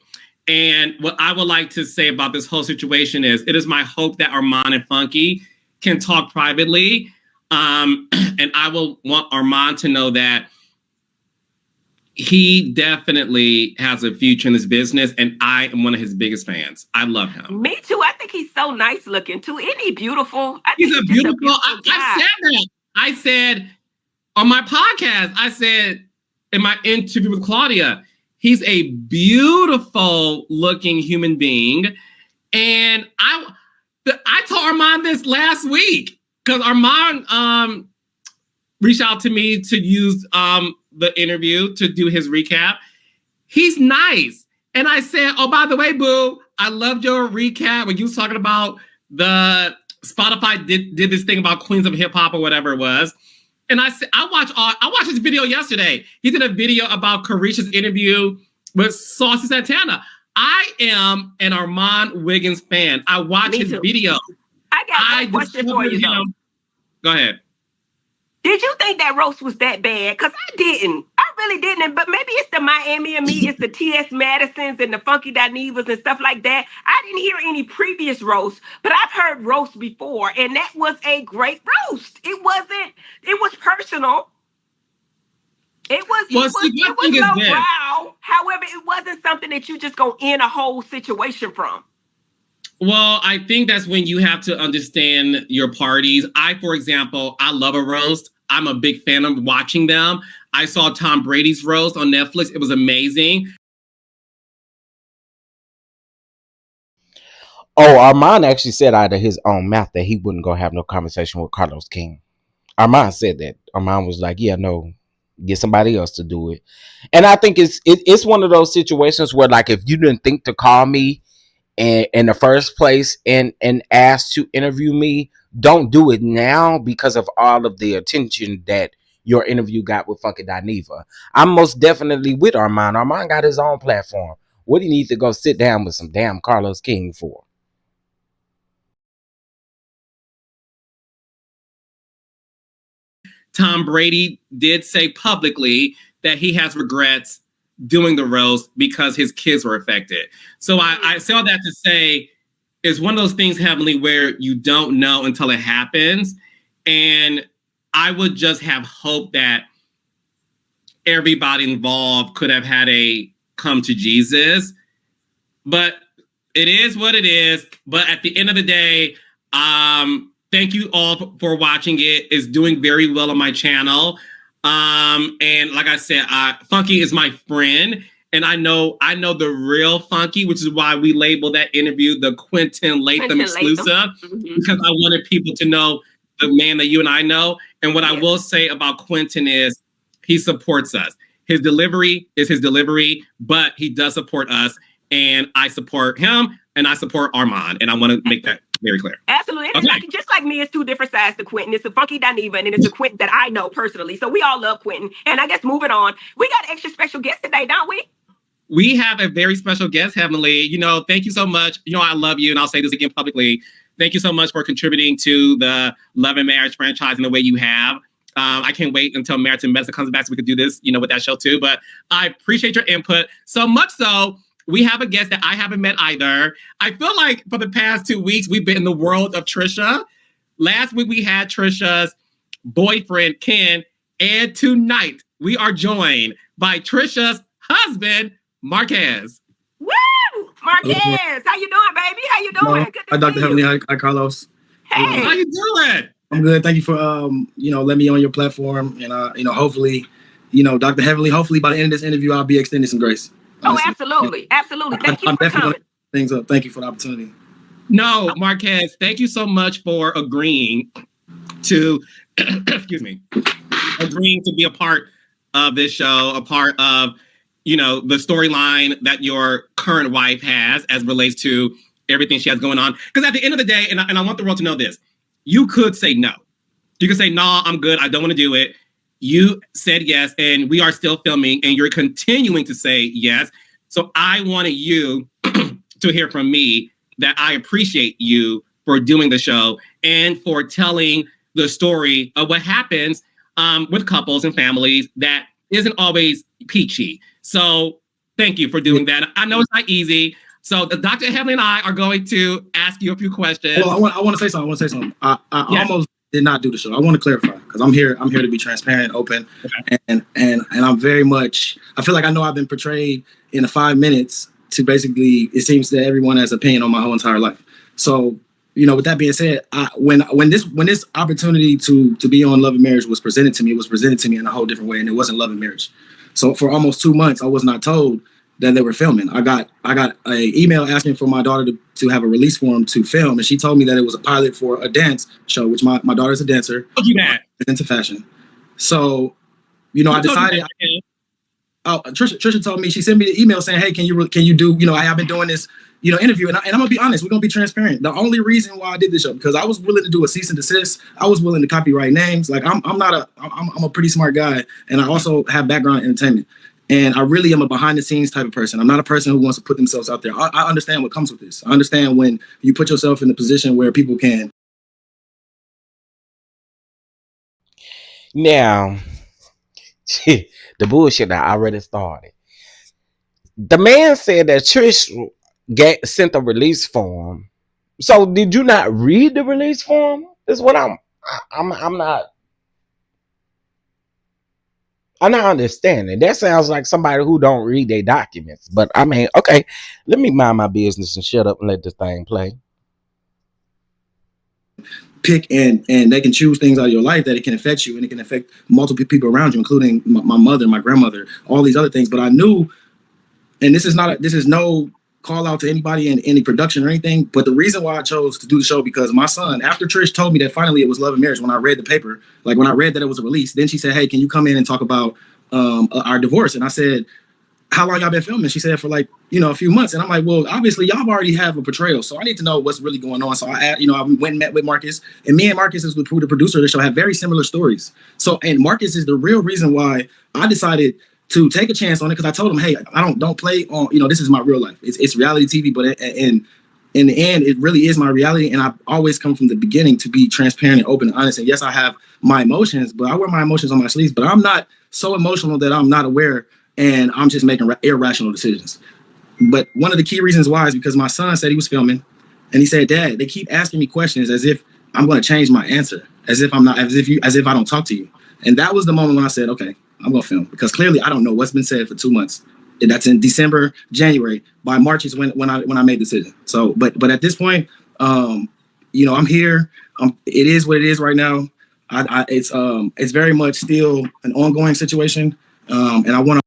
And what I would like to say about this whole situation is, it is my hope that Armon and Funky can talk privately. And I will want Armon to know that he definitely has a future in this business, and I am one of his biggest fans. I love him. Me too. I think he's so nice looking too. Isn't he beautiful? He's a beautiful guy. I said that. I said on my podcast, I said in my interview with Claudia, he's a beautiful looking human being. And I told Armon this last week, because Armon reached out to me to use the interview to do his recap. He's nice. And I said, oh, by the way, boo, I loved your recap when you was talking about the Spotify did this thing about Queens of Hip Hop or whatever it was. And I said, I watched his video yesterday. He did a video about Carisha's interview with Saucy Santana. I am an Armon Wiggins fan. I watch his video. I got a question for you, though. Go ahead. Did you think that roast was that bad? Because I didn't. I really didn't. But maybe it's the Miami and Me, it's the T.S. Madisons and the Funky Dinevas and stuff like that. I didn't hear any previous roasts, but I've heard roasts before, and that was a great roast. It was personal. It was lowbrow. However, it wasn't something that you just go in a whole situation from. Well, I think that's when you have to understand your parties. For example, I love a roast. I'm a big fan of watching them. I saw Tom Brady's roast on Netflix. It was amazing. Oh, Armon actually said out of his own mouth that he wouldn't go have no conversation with Carlos King. Armon said that. Armon was like, yeah, no, get somebody else to do it. And I think it's one of those situations where, like, if you didn't think to call me in the first place and ask to interview me, don't do it now because of all of the attention that your interview got with fucking Dineva. I'm most definitely with Armon. Armon got his own platform. What do you need to go sit down with some damn Carlos King for? Tom Brady did say publicly that he has regrets doing the roast because his kids were affected. So I say all that to say it's one of those things, Heavenly, where you don't know until it happens. And I would just have hope that everybody involved could have had a come to Jesus. But it is what it is. But at the end of the day, thank you all for watching it. It's doing very well on my channel. And like I said, Funky is my friend. And I know the real Funky, which is why we labeled that interview the Quentin Latham exclusive, because I wanted people to know the man that you and I know. And what I will say about Quentin is he supports us. His delivery is his delivery, but he does support us. And I support him and I support Armon. And I want to make that very clear. Absolutely. Okay. Like, just like me, it's two different sides to Quentin. It's a Funky Dineva and then it's a Quentin that I know personally. So we all love Quentin. And I guess moving on, we got an extra special guest today, don't we? We have a very special guest, Heavenly. You know, thank you so much. You know, I love you. And I'll say this again publicly. Thank you so much for contributing to the Love and Marriage franchise in the way you have. I can't wait until Marriage and Medicine comes back so we could do this, you know, with that show too. But I appreciate your input so much so. We have a guest that I haven't met either. I feel like for the past 2 weeks, we've been in the world of Trisha. Last week, we had Trisha's boyfriend, Ken. And tonight, we are joined by Trisha's husband, Marquez. Woo! Marquez, how you doing, baby? How you doing? Good to Hi, Dr. see Heavenly. you. Hi, Carlos. Hey. How you doing? I'm good. Thank you for, letting me on your platform. And, hopefully, Dr. Heavenly, hopefully by the end of this interview, I'll be extending some grace. Oh, absolutely. Absolutely. Thank you I'm for definitely coming. gonna things up. Thank you for the opportunity. No, Marquez, thank you so much for agreeing to, excuse me, agreeing to be a part of this show, a part of, the storyline that your current wife has as relates to everything she has going on. Because at the end of the day, and I want the world to know this, you could say no. You could say, no, I'm good. I don't want to do it. You said yes, and we are still filming, and you're continuing to say yes. So I wanted you to hear from me that I appreciate you for doing the show and for telling the story of what happens with couples and families that isn't always peachy. So thank you for doing that. I know it's not easy. So Dr. Heavenly and I are going to ask you a few questions. Well, I want to say something. I almost did not do the show. I want to clarify because I'm here to be transparent, open, and I'm very much. I feel like I know I've been portrayed in the 5 minutes to basically. It seems that everyone has opinion on my whole entire life. So with that being said, when this opportunity to be on Love and Marriage was presented to me, it was presented to me in a whole different way, and it wasn't Love and Marriage. So for almost 2 months, I was not told that they were filming. I got an email asking for my daughter to have a release form to film, and she told me that it was a pilot for a dance show, which my daughter's a dancer. Look at that. Into fashion. So, I decided. Trisha told me, she sent me the email saying, "Hey, can you do? I've been doing this, interview, and I'm gonna be honest. We're gonna be transparent. The only reason why I did this show because I was willing to do a cease and desist. I was willing to copyright names. Like I'm a pretty smart guy, and I also have background in entertainment. And I really am a behind the scenes type of person. I'm not a person who wants to put themselves out there. I understand what comes with this. I understand when you put yourself in a position where people can. Now, the bullshit that I already started. The man said that Trish sent a release form. So did you not read the release form? That's what I'm not understanding. That sounds like somebody who don't read their documents. But I mean, okay, let me mind my business and shut up and let this thing play. Pick and they can choose things out of your life that it can affect you and it can affect multiple people around you, including my mother, my grandmother, all these other things. But I knew, and this is no call out to anybody in any production or anything, but the reason why I chose to do the show because my son, after Trish told me that finally it was Love and Marriage, when I read the paper, like when I read that it was a release, then she said, "Hey, can you come in and talk about our divorce?" And I said, how long y'all been filming? She said for like, a few months. And I'm like, well, obviously y'all already have a portrayal. So I need to know what's really going on. So I went and met with Marcus, and me and Marcus, as the producer of the show, have very similar stories. So, and Marcus is the real reason why I decided to take a chance on it. Cause I told him, hey, I don't play on, this is my real life. It's reality TV, but in the end, it really is my reality. And I've always come from the beginning to be transparent and open and honest. And yes, I have my emotions, but I wear my emotions on my sleeves, but I'm not so emotional that I'm not aware and I'm just making irrational decisions. But one of the key reasons why is because my son said he was filming, and he said, Dad, they keep asking me questions as if I'm going to change my answer, as if I don't talk to you. And that was the moment when I said, okay, I'm going to film, because clearly I don't know what's been said for 2 months. And that's in December, January. By March is when I made the decision. So, but at this point, I'm here. It is what it is right now. It's very much still an ongoing situation, and I want to.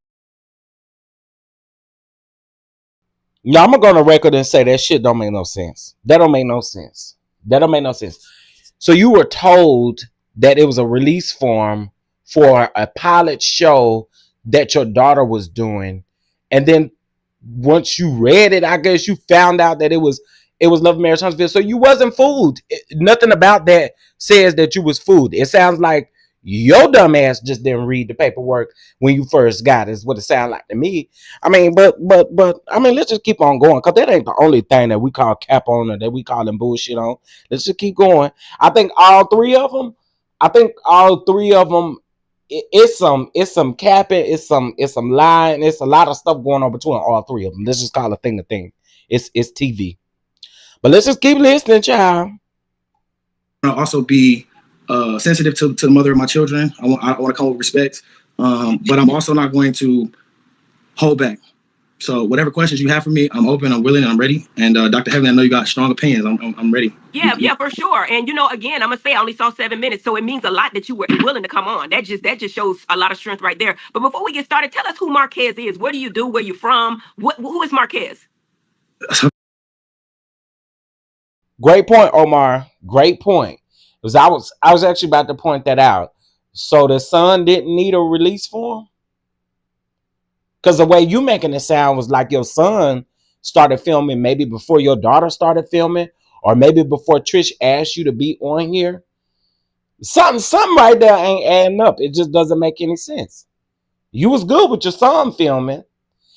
Yeah, I'm gonna go on the record and say that shit don't make no sense. That don't make no sense. So you were told that it was a release form for a pilot show that your daughter was doing, and then once you read it, I guess you found out that it was Love and Marriage Huntsville. So you wasn't fooled. Nothing about that says that you was fooled. It sounds like your dumb ass just didn't read the paperwork when you first got it, is what it sounded like to me. I mean, but I mean, let's just keep on going, because that ain't the only thing that we call cap on or that we call them bullshit on. Let's just keep going. I think all three of them, it's some capping, it's some lying, it's a lot of stuff going on between all three of them. Let's just call a thing. It's TV. But let's just keep listening, child. I'll also be sensitive to the mother of my children. I want to come with respect, but I'm also not going to hold back. So whatever questions you have for me, I'm open, I'm willing, and I'm ready. And Dr. Heavenly, I know you got strong opinions. I'm ready. Yeah, for sure. And again, I'm gonna say I only saw 7 minutes, so it means a lot that you were willing to come on. That just shows a lot of strength right there. But before we get started, tell us who Marquez is. What do you do? Where you from? Who is Marquez? Great point, Omar. Great point. Because I was actually about to point that out. So the son didn't need a release form? Because the way you making it sound was like your son started filming maybe before your daughter started filming, or maybe before Trish asked you to be on here. Something right there ain't adding up. It just doesn't make any sense. You was good with your son filming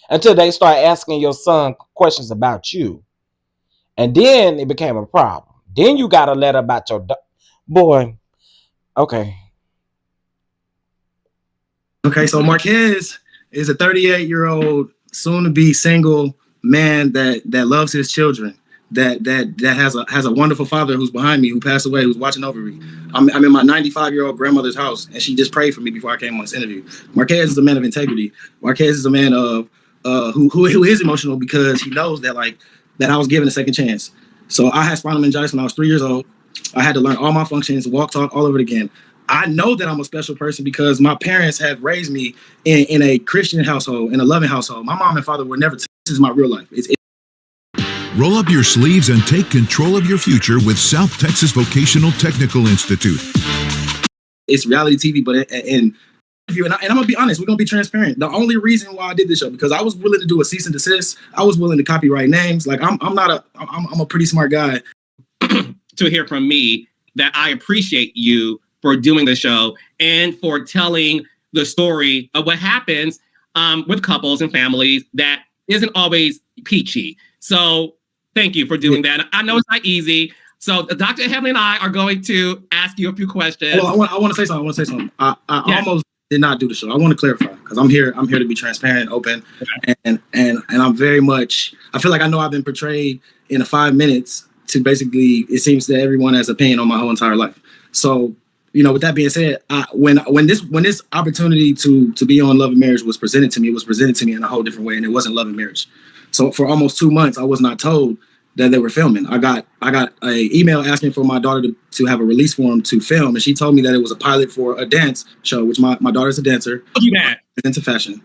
until they start asking your son questions about you. And then it became a problem. Then you got a letter about your boy. Okay. Okay, so Marquez is a 38-year-old, soon-to-be single man that loves his children, that has a wonderful father who's behind me, who passed away, who's watching over me. I'm in my 95-year-old grandmother's house, and she just prayed for me before I came on this interview. Marquez is a man of integrity. Marquez is a man of who is emotional because he knows that I was given a second chance. So I had spinal meningitis when I was 3 years old. I had to learn all my functions, walk, talk, all over it again. I know that I'm a special person because my parents have raised me in a Christian household, in a loving household. My mom and father were never. This is my real life. Roll up your sleeves and take control of your future with South Texas Vocational Technical Institute. It's reality TV, but and I'm gonna be honest. We're gonna be transparent. The only reason why I did this show because I was willing to do a cease and desist. I was willing to copyright names. Like I'm a pretty smart guy. To hear from me that I appreciate you for doing the show and for telling the story of what happens with couples and families that isn't always peachy. So thank you for doing that. I know it's not easy. So Dr. Heavenly and I are going to ask you a few questions. Well, I want to say something. I almost did not do the show. I want to clarify because I'm here to be transparent, open, and I'm very much. I feel like I know I've been portrayed in 5 minutes to basically. It seems that everyone has opinion on my whole entire life. So with that being said, when this opportunity to be on Love and Marriage was presented to me, it was presented to me in a whole different way, and it wasn't Love and Marriage. So for almost 2 months, I was not told that they were filming. I got an email asking for my daughter to have a release form to film, and she told me that it was a pilot for a dance show, which my daughter's a dancer. Into fashion.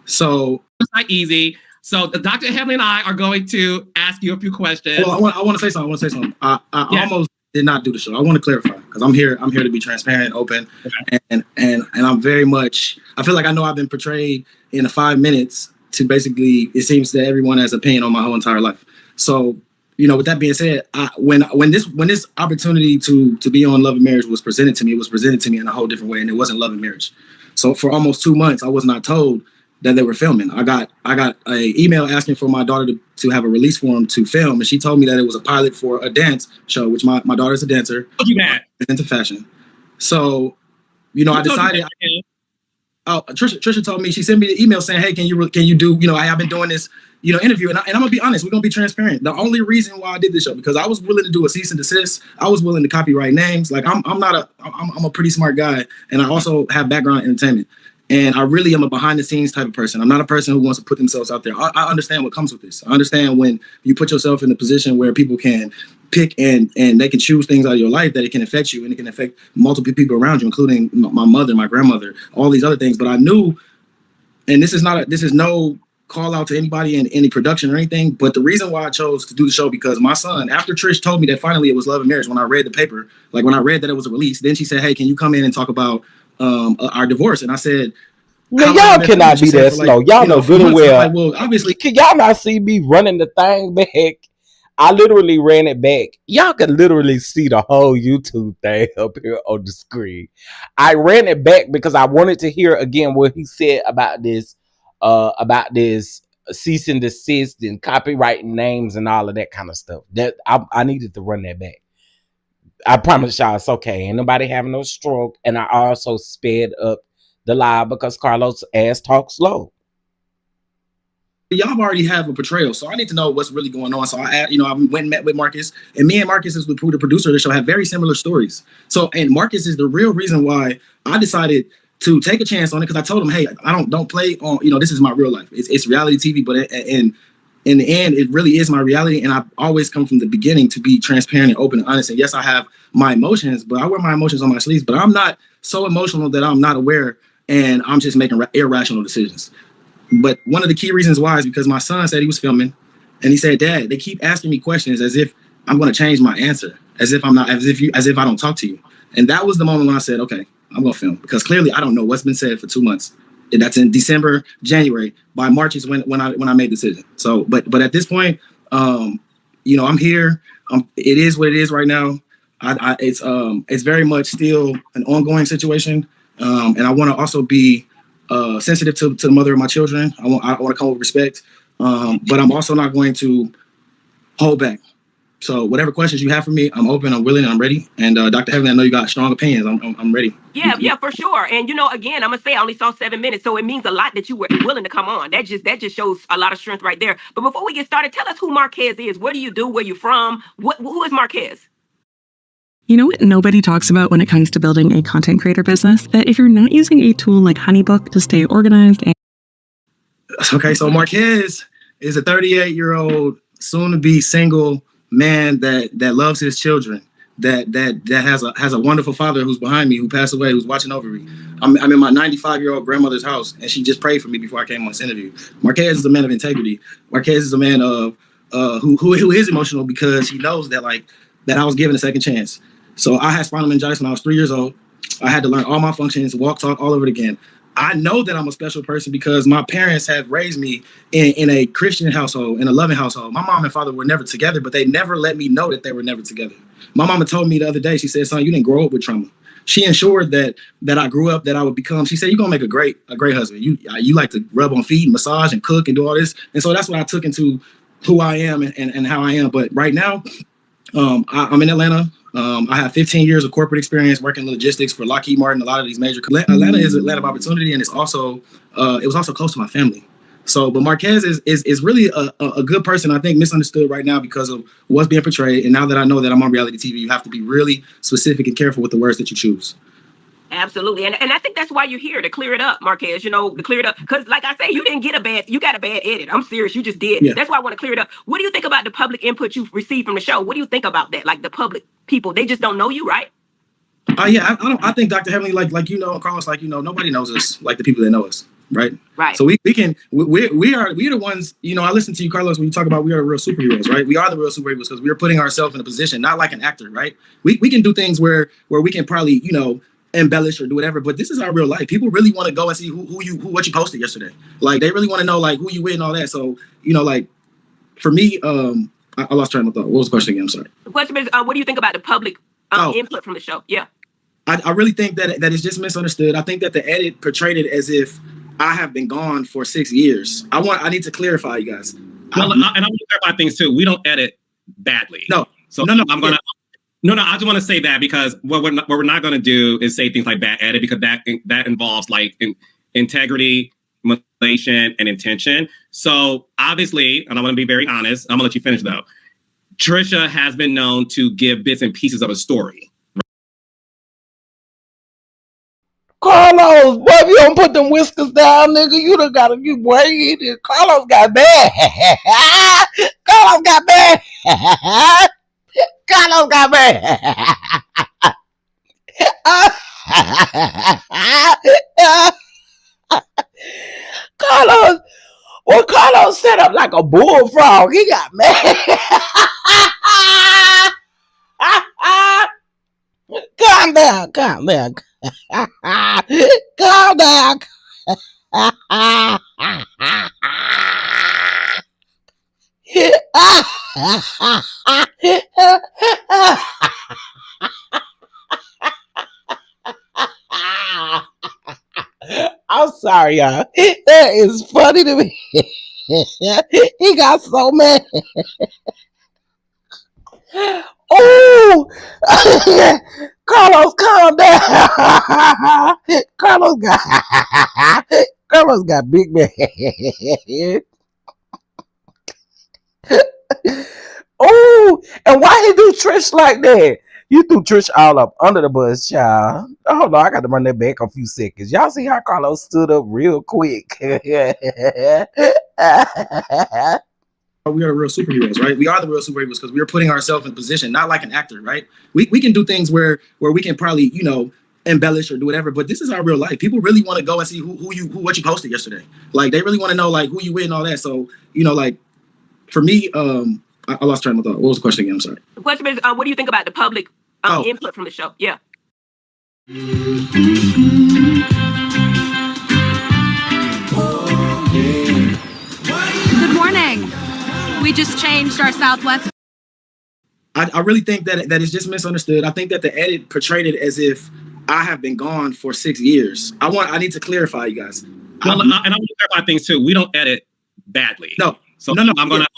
So it's not easy. So Dr. Heavenly and I are going to ask you a few questions. Well, I want to say something. I almost did not do the show. I want to clarify because I'm here to be transparent, open, and I'm very much. I feel like I know I've been portrayed in 5 minutes to basically, it seems that everyone has opinion on my whole entire life. So, with that being said, when this opportunity to be on Love and Marriage was presented to me, it was presented to me in a whole different way, and it wasn't Love and Marriage. So for almost 2 months, I was not told that they were filming. I got a email asking for my daughter to have a release form to film, and she told me that it was a pilot for a dance show, which my daughter's a dancer. Into fashion. So, I decided. Trisha told me, she sent me an email saying, hey, can you do, I've been doing this, interview. And I'm going to be honest, we're going to be transparent. The only reason why I did this show, because I was willing to do a cease and desist. I was willing to copyright names. Like I'm a pretty smart guy. And I also have background in entertainment. And I really am a behind the scenes type of person. I'm not a person who wants to put themselves out there. I understand what comes with this. I understand when you put yourself in a position where people can pick and they can choose things out of your life that it can affect you, and it can affect multiple people around you, including my mother, my grandmother, all these other things. But I knew, and this is no call out to anybody in any production or anything, but the reason why I chose to do the show, because my son, after Trish told me that finally it was Love and Marriage, when I read the paper, like when I read that it was a release, then she said, hey, can you come in and talk about our divorce? And I said, man, y'all cannot be that slow. Y'all know good and well. Like, well, obviously, can y'all not see me running the thing back? I literally ran it back. Y'all can literally see the whole YouTube thing up here on the screen. I ran it back because I wanted to hear again what he said about this cease and desist and copyrighting names and all of that kind of stuff. That I needed to run that back. I promise y'all it's okay. Ain't nobody having no stroke. And I also sped up the live because Carlos' ass talks slow. Y'all already have a portrayal, so I need to know what's really going on. So I went and met with Marcus, and me and Marcus, is the producer of the show, have very similar stories. So, and Marcus is the real reason why I decided to take a chance on it, because I told him, hey, I don't play on, this is my real life. It's reality TV, but in the end, it really is my reality. And I've always come from the beginning to be transparent and open and honest. And yes, I have my emotions, but I wear my emotions on my sleeves. But I'm not so emotional that I'm not aware, and I'm just making irrational decisions. But one of the key reasons why is because my son said he was filming, and he said, Dad, they keep asking me questions as if I'm going to change my answer, as if I don't talk to you. And that was the moment when I said, okay, I'm going to film, because clearly I don't know what's been said for 2 months. And that's in December, January. By March is when I made the decision. So, but at this point, I'm here. It is what it is right now. It's very much still an ongoing situation. And I want to also be sensitive to the mother of my children. I want to come with respect, but I'm also not going to hold back. So whatever questions you have for me, I'm open, I'm willing, and I'm ready. And Dr. Heavenly, I know you got strong opinions. I'm ready. Yeah, for sure. And again, I'm gonna say I only saw 7 minutes, so it means a lot that you were willing to come on. That just shows a lot of strength right there. But before we get started, tell us who Marquez is. What do you do? Where you from? Who is Marquez? You know what nobody talks about when it comes to building a content creator business? That if you're not using a tool like Honeybook to stay organized and... Okay, so Marquez is a 38-year-old, soon-to-be single man that loves his children, that has a wonderful father who's behind me, who passed away, who's watching over me. I'm in my 95-year-old grandmother's house, and she just prayed for me before I came on this interview. Marquez is a man of integrity. Marquez is a man of who is emotional, because he knows that I was given a second chance. So I had spinal meningitis when I was 3 years old. I had to learn all my functions, walk, talk, all over it again. I know that I'm a special person because my parents have raised me in a Christian household, in a loving household. My mom and father were never together, but they never let me know that they were never together. My mama told me the other day, she said, son, you didn't grow up with trauma. She ensured that I grew up, that I would become, she said, you're going to make a great husband. You like to rub on feet, massage, and cook and do all this. And so that's what I took into who I am and how I am. But right now, I'm in Atlanta. I have 15 years of corporate experience working in logistics for Lockheed Martin, a lot of these major. Atlanta is a land of opportunity, and it's also it was also close to my family. So, but Marquez is really a good person. I think misunderstood right now because of what's being portrayed. And now that I know that I'm on reality TV, you have to be really specific and careful with the words that you choose. Absolutely. And I think that's why you're here, to clear it up, Marquez, to clear it up. Because like I say, you got a bad edit. I'm serious. You just did. Yeah. That's why I want to clear it up. What do you think about the public input you've received from the show? What do you think about that? Like the public people, they just don't know you, right? Yeah, I think Dr. Heavenly, like Carlos, nobody knows us like the people that know us. Right. So we're the ones, I listen to you, Carlos, when you talk about we are the real superheroes, right? We are the real superheroes because we are putting ourselves in a position, not like an actor, right? We can do things where we can probably, embellish or do whatever, but this is our real life. People really want to go and see what you posted yesterday. Like they really want to know like who you with and all that. So like for me, I lost train of thought. What was the question again? I'm sorry. The question is, what do you think about the public input from the show? Yeah. I really think that it's just misunderstood. I think that the edit portrayed it as if I have been gone for 6 years. I need to clarify, you guys. Well, and I'm going to clarify things too. We don't edit badly. No. So I'm going to. No, I just want to say that because what we're not going to do is say things like bad edit, because that involves like integrity, manipulation, and intention. So obviously, and I'm going to be very honest, I'm going to let you finish though. Trisha has been known to give bits and pieces of a story. Carlos, boy, if you don't put them whiskers down, nigga, you done got you boy. Carlos got bad. Carlos got bad. Carlos got bad. Carlos set up like a bullfrog. He got mad. Calm down. Calm down. I'm sorry, y'all. That is funny to me. He got so mad. Oh, Carlos, calm down. Carlos got big man. Oh, and why he do Trish like that? You threw Trish all up under the bus, child. Hold on, I got to run that back a few seconds. Y'all see how Carlos stood up real quick. We are the real superheroes, right? We are the real superheroes because we are putting ourselves in position, not like an actor, right? We can do things where we can probably, embellish or do whatever, but this is our real life. People really want to go and see what you posted yesterday. Like they really want to know like who you with and all that. So, like for me, I lost train of thought. What was the question again? I'm sorry. The question is, what do you think about the public input from the show? Yeah. Good morning. We just changed our Southwest. I really think that it's just misunderstood. I think that the edit portrayed it as if I have been gone for 6 years. I need to clarify, you guys. Well, and I'm going to clarify things too. We don't edit badly. No. So I'm going to.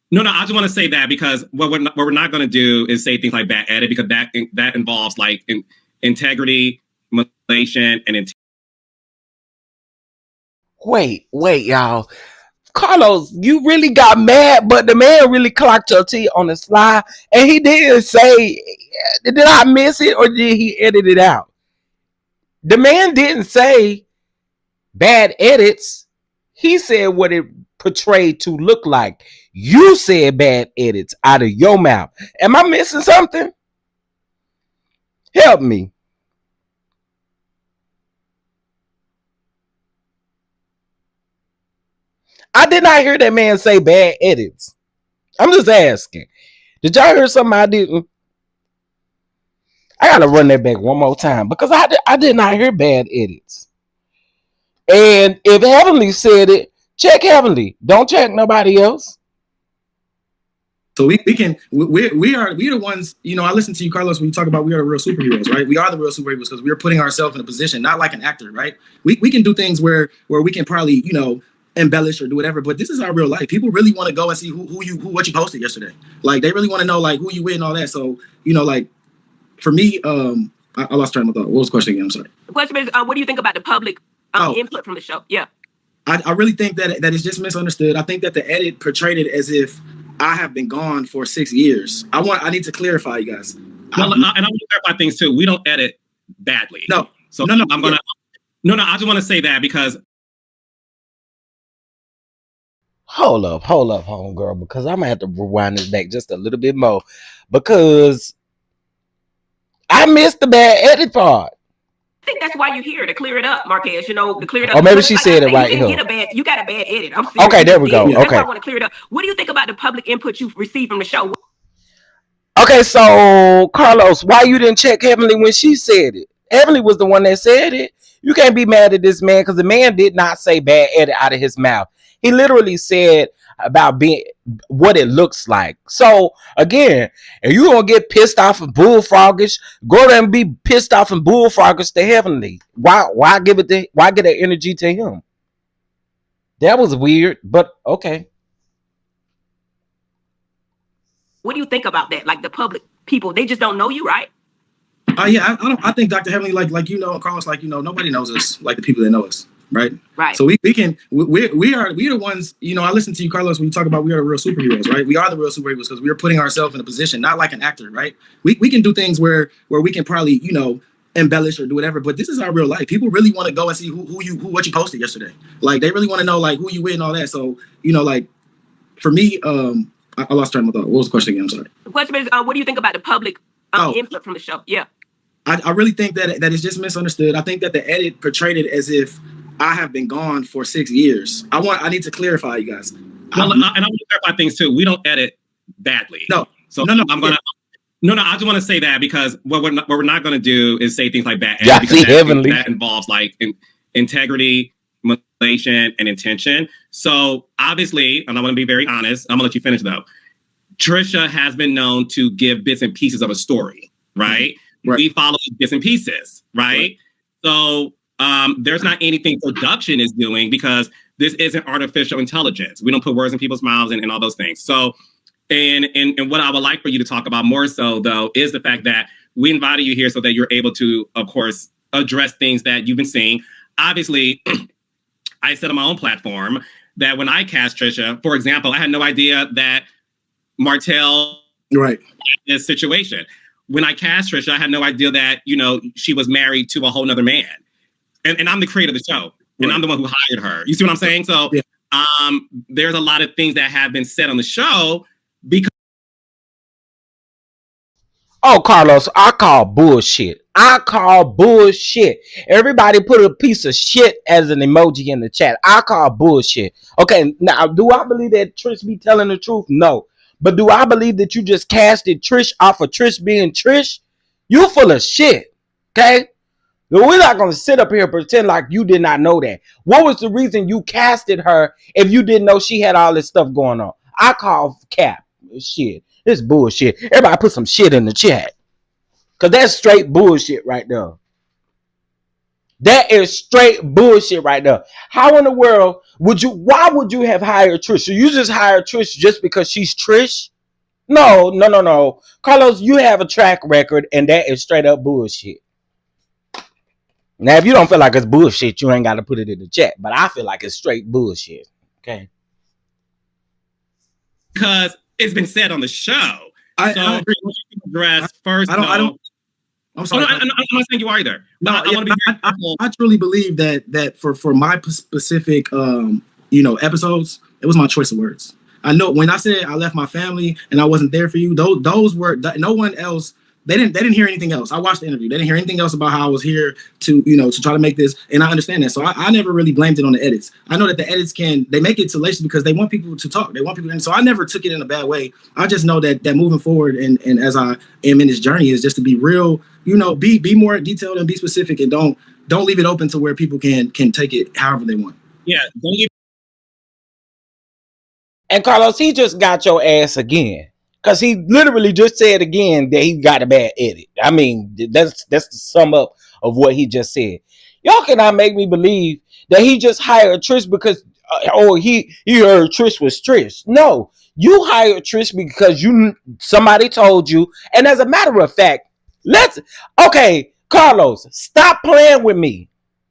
No, I just want to say that because what we're not going to do is say things like bad edit, because that involves like integrity, manipulation, and intent. Wait, y'all. Carlos, you really got mad, but the man really clocked your T on the slide, and he didn't say, did I miss it or did he edit it out? The man didn't say bad edits. He said what it portrayed to look like. You said bad edits out of your mouth. Am I missing something? Help me. I did not hear that man say bad edits. I'm just asking. Did y'all hear something I didn't? I gotta run that back one more time because I did not hear bad edits. And if Heavenly said it, check Heavenly. Don't check nobody else. So we're the ones, I listen to you, Carlos, when you talk about we are the real superheroes, right? We are the real superheroes because we are putting ourselves in a position, not like an actor, right? We can do things where we can probably, embellish or do whatever, but this is our real life. People really want to go and see what you posted yesterday. Like they really want to know like who you with and all that. So, like for me, I lost train of thought. What was the question again? I'm sorry. The question is, what do you think about the public input from the show? Yeah. I really think that it's just misunderstood. I think that the edit portrayed it as if I have been gone for 6 years. I need to clarify, you guys. Well, and I'm going to clarify things too. We don't edit badly. No. So I'm going to. No, I just want to say that because. Hold up, homegirl, because I'm gonna have to rewind this back just a little bit more because I missed the bad edit part. I think that's why you're here, to clear it up, Marquez. To clear it up. Or maybe she said it right here. You got a bad edit. I'm serious. Okay, there we go. That's Okay. why I want to clear it up. What do you think about the public input you've received from the show? Okay, so Carlos, why you didn't check Heavenly when she said it? Heavenly was the one that said it. You can't be mad at this man because the man did not say bad edit out of his mouth. He literally said about being what it looks like. So again, if you gonna get pissed off and bullfroggish, go there and be pissed off and bullfroggish to Heavenly. Why give that energy to him? That was weird, but okay. What do you think about that? Like the public people, they just don't know you, right? Yeah, I think Dr. Heavenly, like you know, Carlos, like, you know, nobody knows us like the people that know us, right? Right. So we are the ones, you know. I listen to you, Carlos, when you talk about we are the real superheroes, right? We are the real superheroes because we are putting ourselves in a position, not like an actor, right? We can do things where we can probably, you know, embellish or do whatever, but this is our real life. People really want to go and see what you posted yesterday. Like they really want to know like who you with and all that. So, you know, like for me, I lost track of thought. What was the question again? I'm sorry. The question is, what do you think about the public input from the show? Yeah. I really think that it's just misunderstood. I think that the edit portrayed it as if I have been gone for 6 years. I need to clarify, you guys. Well, and I want to clarify things too. We don't edit badly. No. So no. I just want to say that because what we're not going to do is say things like that. Yeah, because Heavenly. That involves like integrity, manipulation, and intention. So obviously, and I want to be very honest. I'm gonna let you finish though. Trisha has been known to give bits and pieces of a story, right? Mm-hmm. Right. We follow bits and pieces, right? So there's not anything production is doing because this isn't artificial intelligence. We don't put words in people's mouths and all those things. So, and what I would like for you to talk about more so, though, is the fact that we invited you here so that you're able to, of course, address things that you've been seeing. Obviously, I said on my own platform that when I cast Trisha, for example, I had no idea that Martell had this situation. When I cast Trisha, I had no idea that, you know, she was married to a whole nother man. And I'm the creator of the show. And I'm the one who hired her. You see what I'm saying? So there's a lot of things that have been said on the show because... Oh, Carlos, I call bullshit. Everybody put a piece of shit as an emoji in the chat. I call bullshit. Okay, now, do I believe that Trish be telling the truth? No. But do I believe that you just casted Trish off of Trish being Trish? You full of shit. Okay? We're not going to sit up here and pretend like you did not know that. What was the reason you casted her if you didn't know she had all this stuff going on? I call cap. Shit. This bullshit. Everybody put some shit in the chat. Because that's straight bullshit right there. That is straight bullshit right there. How in the world why would you have hired Trish? So you just hired Trish just because she's Trish? No. Carlos, you have a track record and that is straight up bullshit. Now, if you don't feel like it's bullshit, you ain't got to put it in the chat. But I feel like it's straight bullshit. Okay. Because it's been said on the show. I agree. Address first. I'm sorry. I'm not saying you either. No, I want to be very careful. I truly believe that for my specific episodes, it was my choice of words. I know when I said I left my family and I wasn't there for you, those were no one else. They didn't hear anything else. I watched the interview. They didn't hear anything else about how I was here to try to make this. And I understand that. So I never really blamed it on the edits. I know that the edits they make it salacious because they want people to talk. They want people. So I never took it in a bad way. I just know that moving forward and as I am in this journey is just to be real, be more detailed and be specific and don't leave it open to where people can take it however they want. Yeah. Don't leave. And Carlos, he just got your ass again. Because he literally just said again that he got a bad edit. I mean, that's the sum up of what he just said. Y'all cannot make me believe that he just hired Trish because he heard Trish was Trish. No, you hired Trish because somebody told you. And as a matter of fact, Carlos, stop playing with me.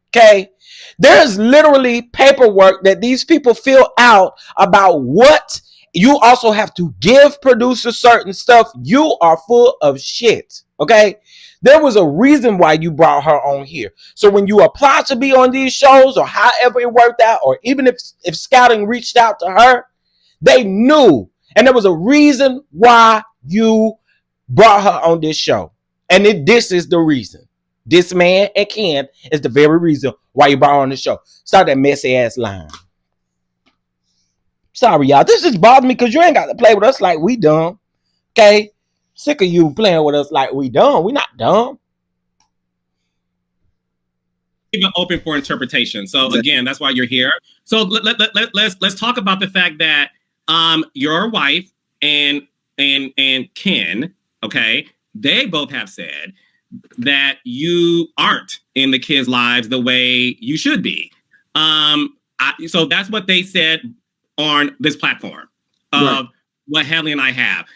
Okay? There's literally paperwork that these people fill out about what you also have to give producers certain stuff. You are full of shit. Okay? There was a reason why you brought her on here. So when you apply to be on these shows or however it worked out, or even if scouting reached out to her, they knew. And there was a reason why you brought her on this show. And this is the reason. This man and Ken is the very reason why you brought her on the show. Start that messy ass line. Sorry, y'all. This just bothers me because you ain't got to play with us like we dumb. Okay? Sick of you playing with us like we dumb. We not dumb. leave it open for interpretation. So again, that's why you're here. So let's talk about the fact that your wife and Ken, okay, they both have said that you aren't in the kids' lives the way you should be. So that's what they said on this platform of what Haley and I have,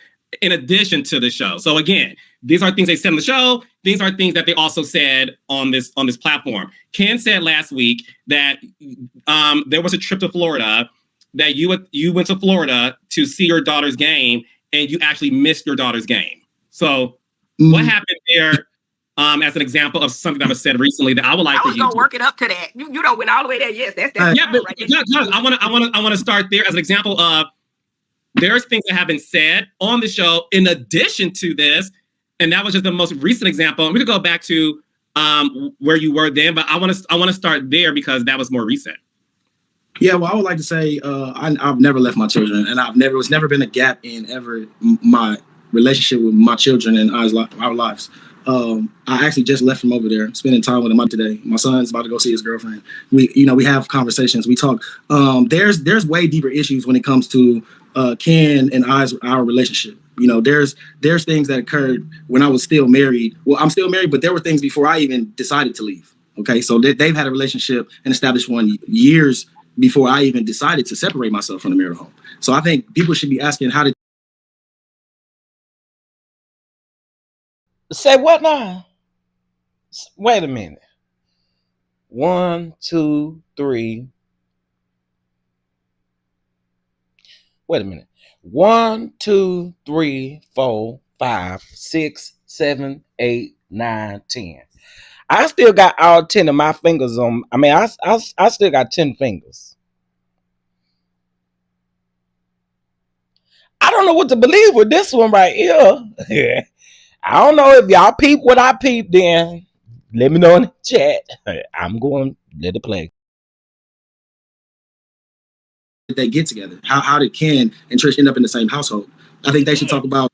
in addition to the show. So again, these are things they said on the show. These are things that they also said on this platform. Ken said last week that there was a trip to Florida, that you went to Florida to see your daughter's game, and you actually missed your daughter's game. So what happened there? As an example of something that was said recently that I would like for you. I was gonna work it up to that. You don't went all the way there. Yes, that's yeah. But I want to start there as an example of there's things that have been said on the show in addition to this, and that was just the most recent example. And we could go back to where you were then, but I want to start there because that was more recent. Yeah, well, I would like to say I've never left my children, and it's never been a gap in ever my relationship with my children and our lives. I actually just left from over there, spending time with him today. My son's about to go see his girlfriend. We have conversations, we talk. There's way deeper issues when it comes to Ken and our relationship. There's things that occurred when I was still married. Well, I'm still married, but there were things before I even decided to leave. Okay, so they've had a relationship and established one years before I even decided to separate myself from the marital home. So I think people should be asking, how did Say what now? Wait a minute. 1, 2, 3. Wait a minute. 1, 2, 3, 4, 5, 6, 7, 8, 9, 10. I still got all 10 of my fingers on. I still got 10 fingers. I don't know what to believe with this one right here. I don't know if y'all peep what I peep, then let me know in the chat. I'm going to let it play. They get together? How did Ken and Trish end up in the same household? I think they should talk about.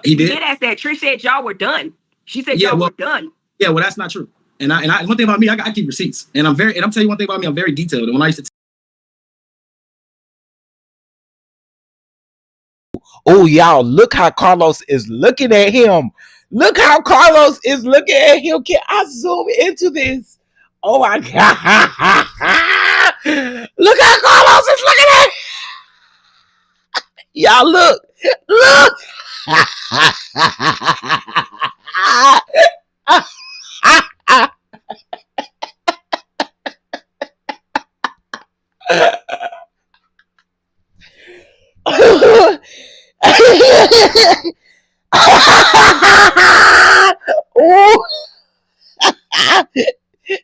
He did. He did ask that. Trish said y'all were done. She said y'all were done. Yeah, well, that's not true. And I one thing about me, I keep receipts, and I'm telling you one thing about me, I'm very detailed. And when I used to. Oh, y'all, look how Carlos is looking at him. Look how Carlos is looking at him. Can I zoom into this? Oh, my God. Look how Carlos is looking at him. Y'all, look. Look.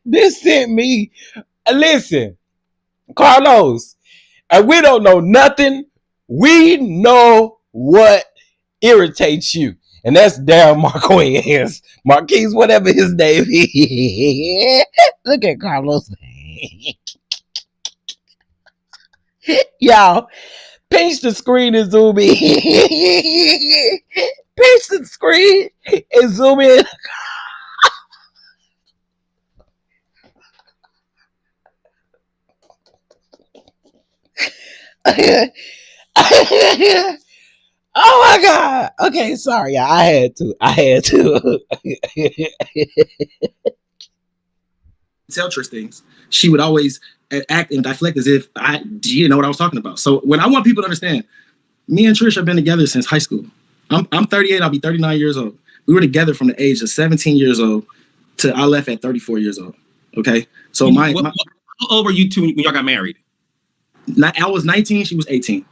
This sent me. Listen, Carlos, and we don't know nothing. We know what irritates you, and that's damn Marquez, Marquise, whatever his name is. Look at Carlos. Y'all, pinch the screen and zoom in. Pinch the screen and zoom in. Oh my God. Okay, sorry. I had to. Tell Trish things. She would always act and deflect as if she didn't know what I was talking about. So when I want people to understand, me and Trish have been together since high school. I'm 38. I'll be 39 years old. We were together from the age of 17 years old to I left at 34 years old. Okay. So how old were you two when y'all got married? I was 19. She was 18.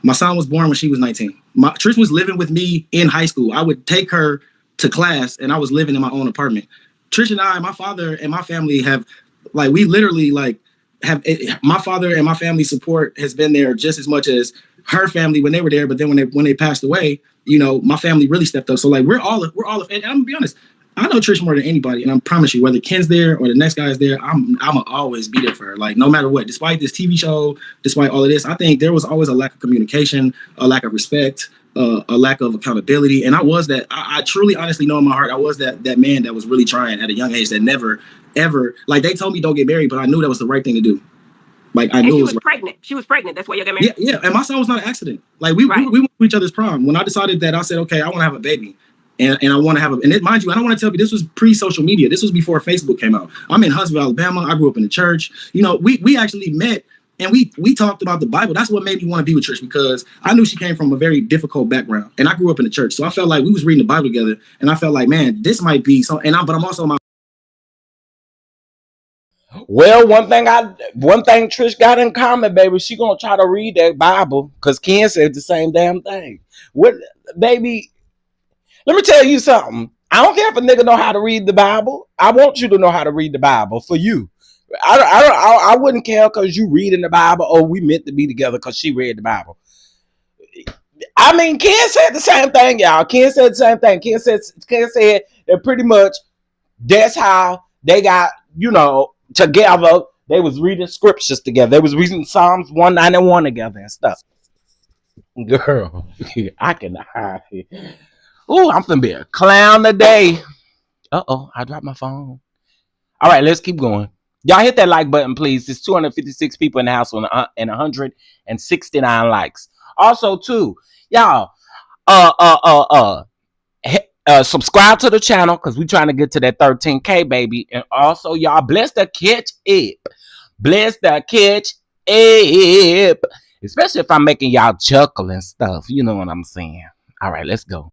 My son was born when she was 19. Trish was living with me in high school. I would take her to class and I was living in my own apartment. Trish and I, my father and my family have, my father and my family support has been there just as much as her family when they were there. But then when they passed away, my family really stepped up. So we're all, and I'm gonna be honest, I know Trish more than anybody, and I promise you, whether Ken's there or the next guy is there, I'm gonna always be there for her. No matter what, despite this TV show, despite all of this, I think there was always a lack of communication, a lack of respect, a lack of accountability. And I was that. I truly, honestly know in my heart, I was that man that was really trying at a young age that never ever, like they told me don't get married, but I knew that was the right thing to do. Like I And knew she it was was pregnant. She was pregnant. That's why you got married. yeah. And my son was not an accident. Like we went to each other's prom. When I decided that, I said, okay, I want to have a baby. And I want to have mind you, I don't want to tell you, this was pre-social media. This was before Facebook came out. I'm in Huntsville, Alabama. I grew up in the church. You know, we actually met and we talked about the Bible. That's what made me want to be with Trish, because I knew she came from a very difficult background. And I grew up in the church. So I felt like we was reading the Bible together. And I felt like, man, this might be so. But I'm also Well, one thing Trish got in common, baby, she gonna try to read that Bible, because Ken said the same damn thing. What, baby? Let me tell you something. I don't care if a nigga know how to read the Bible. I want you to know how to read the Bible for you. I wouldn't care because you reading the Bible or we meant to be together because she read the Bible. I mean, Ken said the same thing, y'all. Ken said the same thing. Ken said that pretty much that's how they got, you know, together. They was reading scriptures together. They was reading Psalms 191 together and stuff. Girl, I can hide it. Oh, I'm finna be a clown today. Uh-oh, I dropped my phone. All right, let's keep going. Y'all hit that like button, please. There's 256 people in the house and 169 likes. Also, too, y'all, subscribe to the channel because we're trying to get to that 13K, baby. And also, y'all, bless the catch app. Bless the catch app. Especially if I'm making y'all chuckle and stuff. You know what I'm saying? All right, let's go.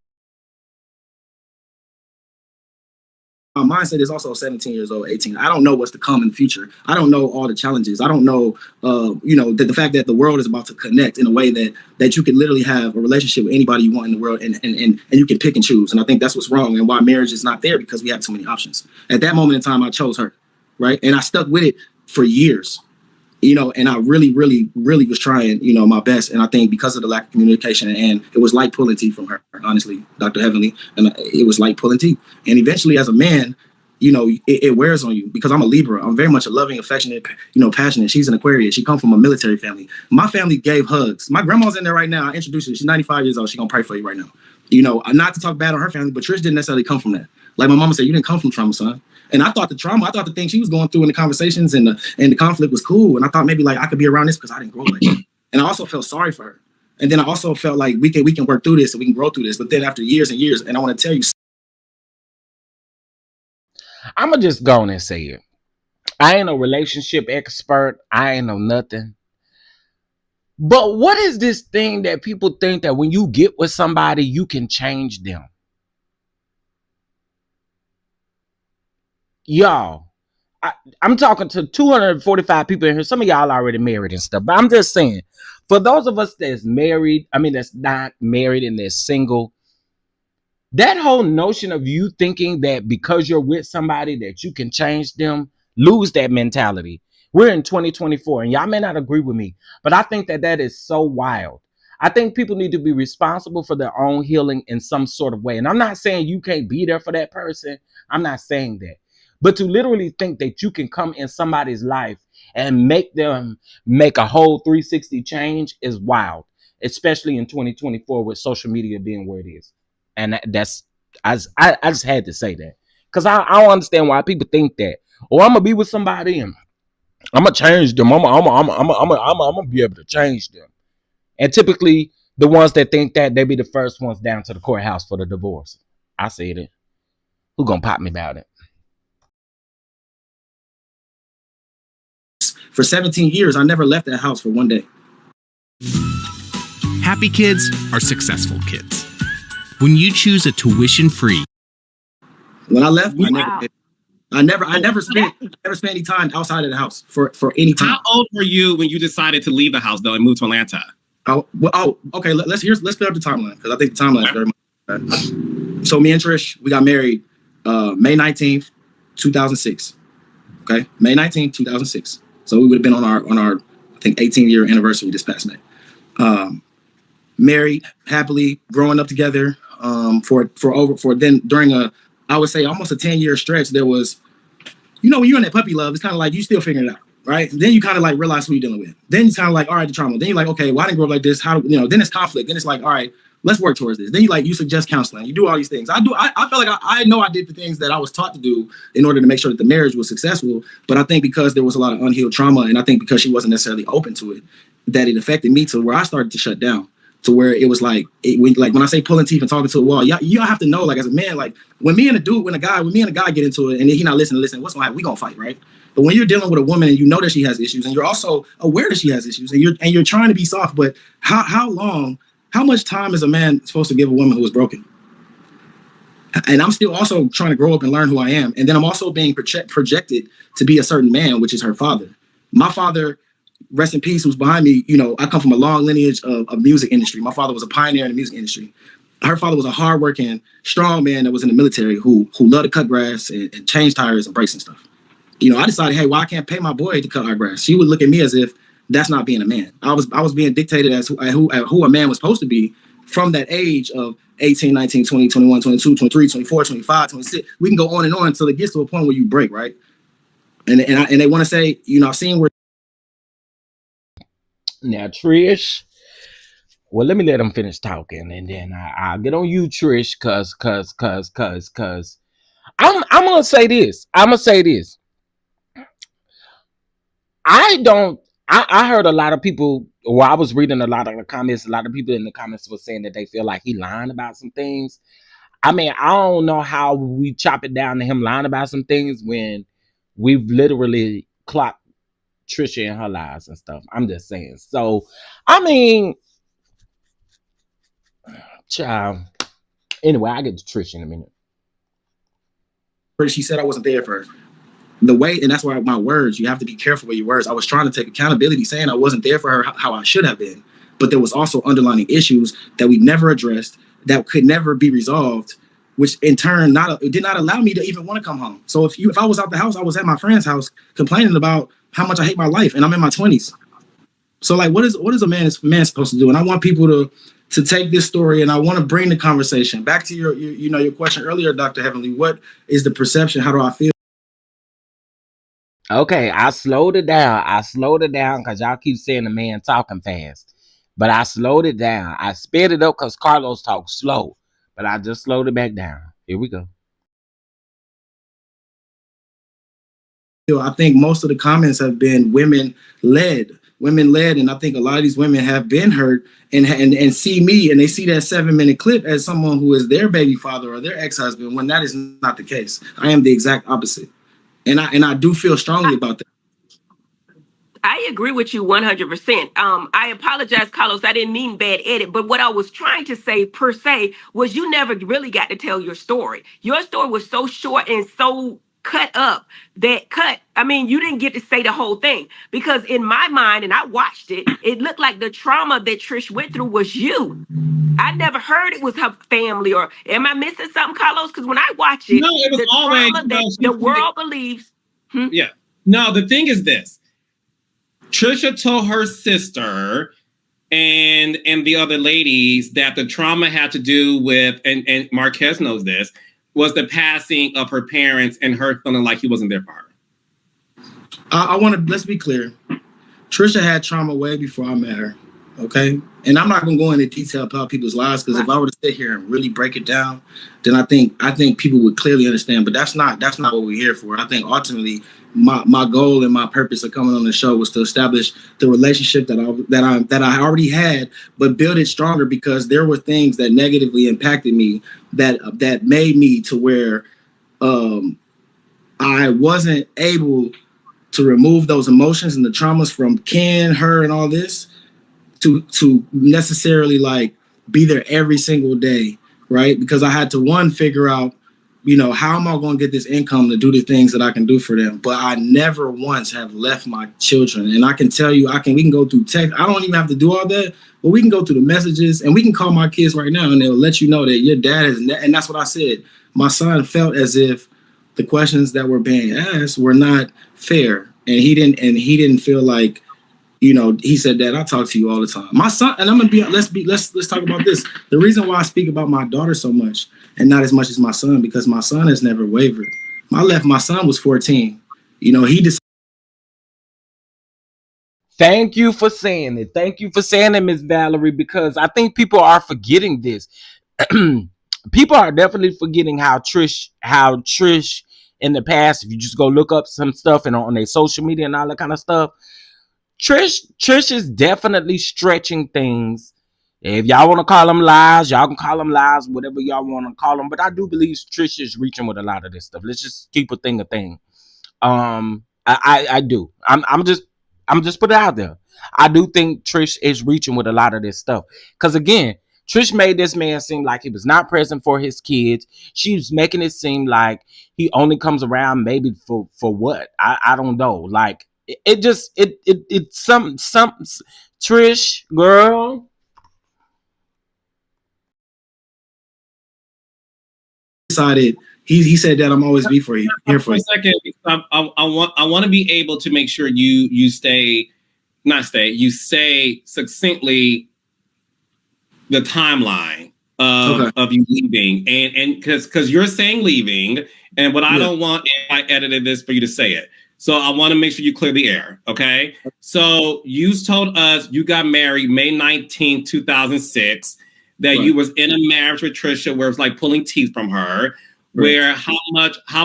My mindset is also 17 years old, 18. I don't know what's to come in the future. I don't know all the challenges. I don't know, you know, the fact that the world is about to connect in a way that you can literally have a relationship with anybody you want in the world, and you can pick and choose. And I think that's what's wrong and why marriage is not there, because we have too many options. At that moment in time, I chose her, right? And I stuck with it for years, you know, and I really, really, really was trying, you know, my best. And I think because of the lack of communication, and it was like pulling teeth from her, honestly, Dr. Heavenly, and it was like pulling teeth. And eventually as a man, you know, it wears on you, because I'm a Libra. I'm very much a loving, affectionate, you know, passionate. She's an Aquarius. She comes from a military family. My family gave hugs. My grandma's in there right now. I introduced her. She's 95 years old. She's going to pray for you right now. You know, not to talk bad on her family, but Trish didn't necessarily come from that. Like my mama said, you didn't come from trauma, son. And I thought the thing she was going through in the conversations and the conflict was cool. And I thought maybe like I could be around this because I didn't grow like that. And I also felt sorry for her. And then I also felt like we can work through this and we can grow through this. But then after years and years, and I want to tell you, I'm going to just go on and say it. I ain't no relationship expert. I ain't no nothing. But what is this thing that people think that when you get with somebody, you can change them? Y'all, I'm talking to 245 people in here. Some of y'all already married and stuff. But I'm just saying, for those of us that's married, that's not married and that's single, that whole notion of you thinking that because you're with somebody that you can change them, lose that mentality. We're in 2024 and y'all may not agree with me, but I think that is so wild. I think people need to be responsible for their own healing in some sort of way. And I'm not saying you can't be there for that person. I'm not saying that. But to literally think that you can come in somebody's life and make them make a whole 360 change is wild, especially in 2024 with social media being where it is. And I just had to say that, because I don't understand why people think that. Oh, I'm gonna be with somebody and I'm gonna change them. I'm gonna be able to change them. And typically, the ones that think that, they be the first ones down to the courthouse for the divorce. I said it. Who gonna pop me about it? For 17 years, I never left that house for one day. Happy kids are successful kids. When you choose a tuition-free. When I left, I never spent any time outside of the house for any time. How old were you when you decided to leave the house though and move to Atlanta? Okay. Let's clear up the timeline, because I think the timeline is very much. So me and Trish, we got married May 19th, 2006. Okay, May 19th, 2006. So we would have been on our I think 18-year anniversary this past May. Married happily, growing up together. During I would say almost a 10-year stretch, there was, you know, when you're in that puppy love, it's kind of like you still figuring it out, right? And then you kind of like realize who you're dealing with. Then you kind of like, all right, the trauma. Then you're like, okay, well, I didn't grow up like this. How, you know? Then it's conflict. Then it's like, all right, let's work towards this. Then you suggest counseling. You do all these things. I feel like I know I did the things that I was taught to do in order to make sure that the marriage was successful. But I think because there was a lot of unhealed trauma, and I think because she wasn't necessarily open to it, that it affected me to where I started to shut down. To where it was like when I say pulling teeth and talking to a wall, y'all have to know, like, as a man, like when me and a guy get into it and he not listening, what's gonna happen? We gonna fight, right? But when you're dealing with a woman and you know that she has issues, and you're also aware that she has issues, and you're trying to be soft, but how much time is a man supposed to give a woman who is broken? And I'm still also trying to grow up and learn who I am, and then I'm also being projected to be a certain man, which is her father. My father, rest in peace, who's behind me, I come from a long lineage of music industry. My father was a pioneer in the music industry. Her father was a hardworking, strong man that was in the military who loved to cut grass and change tires and brakes and stuff. I decided, hey, I can't pay my boy to cut our grass. She would look at me as if that's not being a man. I was being dictated as who a man was supposed to be from that age of 18, 19, 20, 21, 22, 23, 24, 25, 26. We can go on and on until it gets to a point where you break, right? And they want to say, I've seen where. Now, Trish, well, let me let them finish talking, and then I'll get on you, Trish, cause I'm gonna say this. I heard a lot of people, I was reading a lot of the comments. A lot of people in the comments were saying that they feel like he lying about some things. I mean, I don't know how we chop it down to him lying about some things when we've literally clocked Trisha and her lies and stuff. I'm just saying. So, I mean, child. Anyway, I'll get to Trisha in a minute. She said I wasn't there for her. The way, and that's why my words, you have to be careful with your words. I was trying to take accountability, saying I wasn't there for her how I should have been. But there was also underlying issues that we never addressed, that could never be resolved, which in turn did not allow me to even want to come home. So if I was out the house, I was at my friend's house complaining about how much I hate my life, and I'm in my 20s. So like, what is a man supposed to do? And I want people to take this story, and I want to bring the conversation back to your question earlier, Dr. Heavenly. What is the perception? How do I feel? Okay, I slowed it down because y'all keep saying the man talking fast. But I slowed it down. I sped it up because Carlos talks slow. But I just slowed it back down. Here we go. I think most of the comments have been women-led. And I think a lot of these women have been hurt and see me, and they see that 7-minute clip as someone who is their baby father or their ex-husband, when that is not the case. I am the exact opposite. And I do feel strongly about that. I agree with you 100%. I apologize, Carlos. I didn't mean bad edit, but what I was trying to say per se was you never really got to tell your story. Your story was so short and so cut up you didn't get to say the whole thing, because in my mind, and I watched it, it looked like the trauma that Trish went through was you. I never heard it was her family. Or am I missing something, Carlos? Because when I watch it, no, it was the always trauma that the world believes. Yeah. No, the thing is this. Trisha told her sister and the other ladies that the trauma had to do with, and Marquez knows this, was the passing of her parents and her feeling like he wasn't there for her. Let's be clear. Trisha had trauma way before I met her. Okay. And I'm not going to go into detail about people's lives, because if I were to sit here and really break it down, then I think people would clearly understand. But that's not what we're here for. I think ultimately my goal and my purpose of coming on the show was to establish the relationship that I already had, but build it stronger, because there were things that negatively impacted me that made me to where I wasn't able to remove those emotions and the traumas from Ken, her, and all this to necessarily like be there every single day, right? Because I had to figure out, how am I going to get this income to do the things that I can do for them? But I never once have left my children. And I can tell you, we can go through text. I don't even have to do all that, but we can go through the messages, and we can call my kids right now, and they'll let you know that your dad is, and that's what I said. My son felt as if the questions that were being asked were not fair. And he didn't feel like, he said, Dad, I talk to you all the time. My son, and I'm gonna be, let's talk about this. The reason why I speak about my daughter so much and not as much as my son, because my son has never wavered. My son was 14. He decided. Thank you for saying it. Thank you for saying it, Miss Valerie, because I think people are forgetting this. People are definitely forgetting how Trish in the past, if you just go look up some stuff and on their social media and all that kind of stuff, Trish is definitely stretching things. If y'all want to call them lies, y'all can call them lies, whatever y'all want to call them. But I do believe Trish is reaching with a lot of this stuff. Let's just keep a thing. I do. I'm just put it out there. I do think Trish is reaching with a lot of this stuff. Cause again, Trish made this man seem like he was not present for his kids. She was making it seem like he only comes around maybe for what? I don't know. Like it's some Trish girl. Decided he said that I'm always be for you, here for For a you. second, I want to be able to make sure you say succinctly the timeline of you leaving, and because you're saying leaving, and what I don't want if I edited this for you to say it. So I want to make sure you clear the air, okay? So you told us you got married May 19th, 2006, that you was in a marriage with Trisha where it was like pulling teeth from her, where how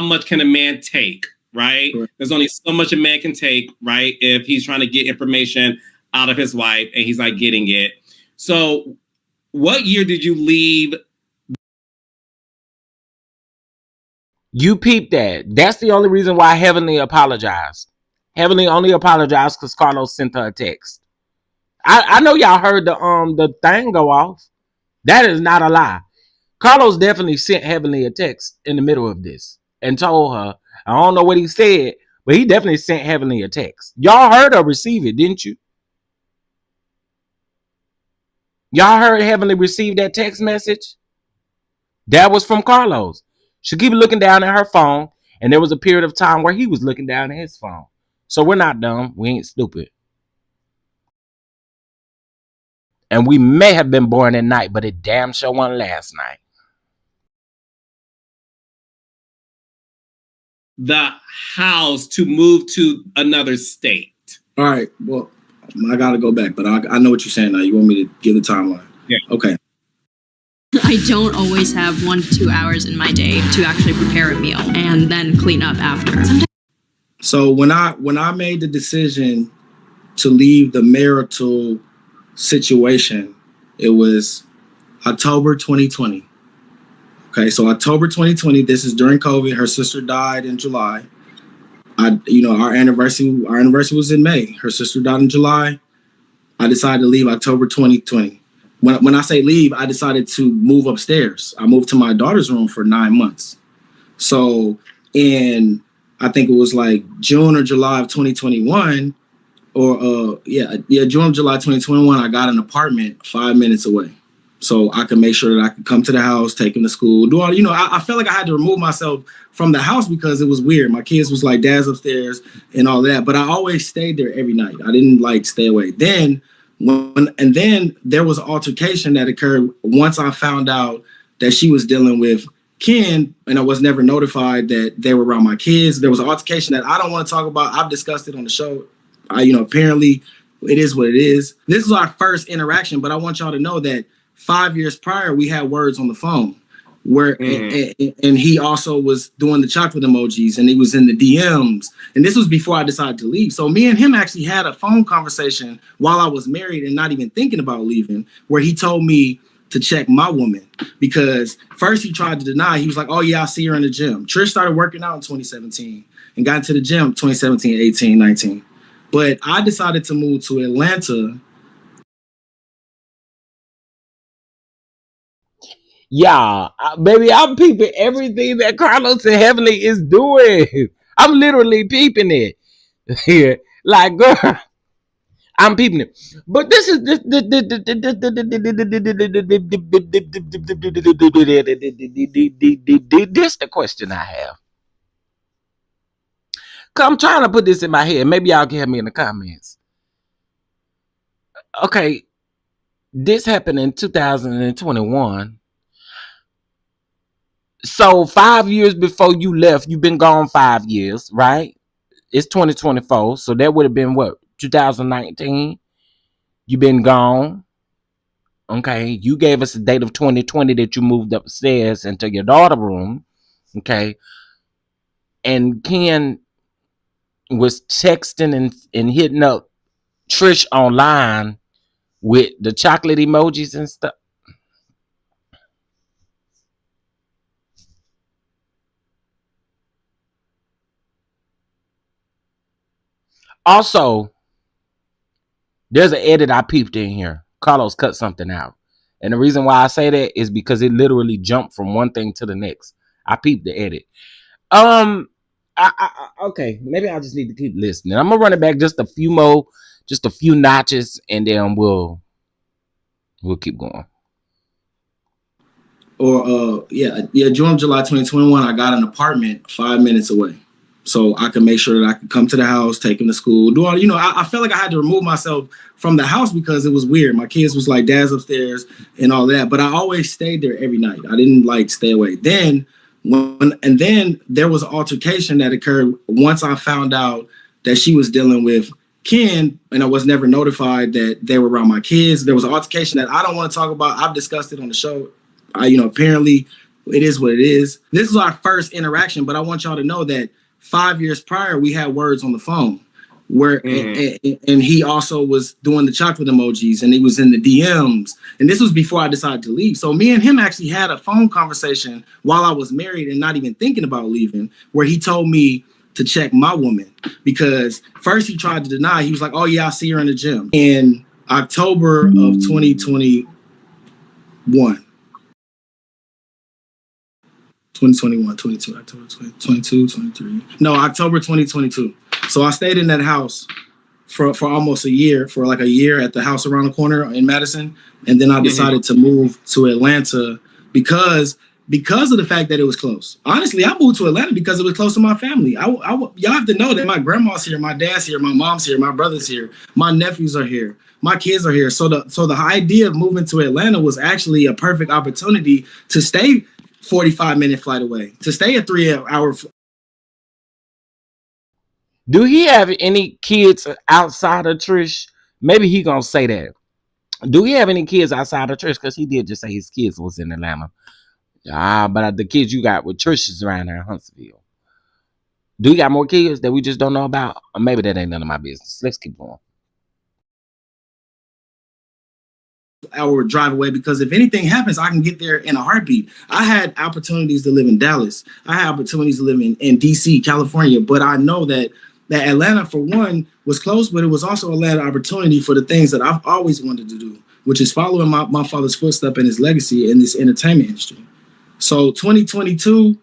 much can a man take, right? There's only so much a man can take, right? If he's trying to get information out of his wife and he's not getting it. So what year did you leave? You peeped that. That's the only reason why Heavenly apologized. Heavenly only apologized because Carlos sent her a text. I know y'all heard the thing go off. That is not a lie. Carlos definitely sent Heavenly a text in the middle of this and told her, I don't know what he said, but he definitely sent Heavenly a text. Y'all heard her receive it, didn't you? Y'all heard Heavenly receive that text message? That was from Carlos. She keep looking down at her phone, and there was a period of time where he was looking down at his phone. So we're not dumb. We ain't stupid. And we may have been born at night, but it damn sure wasn't last night. The house to move to another state. All right. Well, I got to go back, but I know what you're saying now. You want me to give the timeline? Yeah. Okay. I don't always have 1 to 2 hours in my day to actually prepare a meal and then clean up after. So when I made the decision to leave the marital situation, it was October 2020. Okay, so October 2020, this is during COVID. Her sister died in July. Our anniversary was in May. Her sister died in July. I decided to leave October 2020. When I say leave, I decided to move upstairs. I moved to my daughter's room for 9 months. So I think it was like June or July of 2021, or June or July 2021, I got an apartment 5 minutes away. So I could make sure that I could come to the house, take him to school, do all, I felt like I had to remove myself from the house because it was weird. My kids was like, Dad's upstairs and all that. But I always stayed there every night. I didn't stay away. Then there was an altercation that occurred once I found out that she was dealing with Ken, and I was never notified that they were around my kids. There was an altercation that I don't want to talk about. I've discussed it on the show. Apparently it is what it is. This is our first interaction, but I want y'all to know that 5 years prior, we had words on the phone where, and he also was doing the chocolate emojis and he was in the DMs. And this was before I decided to leave. So me and him actually had a phone conversation while I was married and not even thinking about leaving, where he told me to check my woman, because first he tried to deny. He was like, oh yeah, I see her in the gym. Trish started working out in 2017 and got into the gym 2017, 18, 19. But I decided to move to Atlanta. Yeah, baby, I'm peeping everything that Carlos and Heavenly is doing. I'm literally peeping it. Like, girl, I'm peeping it. But this is this the question I have. I'm trying to put this in my head. Maybe y'all can help me in the comments. Okay, this happened in 2021. So 5 years before you left, you've been gone 5 years, right? It's 2024, so that would have been what, 2019. You've been gone. Okay. You gave us a date of 2020 that you moved upstairs into your daughter's room. Okay. And Ken was texting and hitting up Trish online with the chocolate emojis and stuff. Also, there's an edit I peeped in here. Carlos cut something out. And the reason why I say that is because it literally jumped from one thing to the next. I peeped the edit. Okay, maybe I just need to keep listening. I'm gonna run it back just a few more, just a few notches, and then we'll keep going. Or June, July 2021, I got an apartment 5 minutes away. So I could make sure that I could come to the house, take him to school, do all, I felt like I had to remove myself from the house because it was weird. My kids was like, Dad's upstairs and all that. But I always stayed there every night. I didn't like stay away. Then there was an altercation that occurred once I found out that she was dealing with Ken, and I was never notified that they were around my kids. There was an altercation that I don't want to talk about. I've discussed it on the show. Apparently it is what it is. This is our first interaction, but I want y'all to know that 5 years prior, we had words on the phone where, and he also was doing the chocolate emojis and he was in the DMs. And this was before I decided to leave. So me and him actually had a phone conversation while I was married and not even thinking about leaving, where he told me to check my woman, because first he tried to deny. He was like, oh yeah, I see her in the gym. In October of 2021. 2021, 22, October 22, 23. No, October 2022. So I stayed in that house for almost a year, for like a year at the house around the corner in Madison. And then I decided to move to Atlanta because of the fact that it was close. Honestly, I moved to Atlanta because it was close to my family. Y'all have to know that my grandma's here, my dad's here, my mom's here, my brother's here, my nephews are here, my kids are here. So the idea of moving to Atlanta was actually a perfect opportunity to stay 45-minute flight away, to stay a 3-hour. Do he have any kids outside of Trish? Maybe he gonna say that. Do he have any kids outside of Trish? Because he did just say his kids was in Atlanta. But the kids you got with Trish is around there in Huntsville. Do you got more kids that we just don't know about? Or maybe that ain't none of my business. Let's keep going. Hour drive away, because if anything happens, I can get there in a heartbeat. I had opportunities to live in Dallas. I had opportunities to live in DC, California, but I know that Atlanta, for one, was close, but it was also a lot of opportunity for the things that I've always wanted to do, which is following my father's footstep and his legacy in this entertainment industry. So 2022,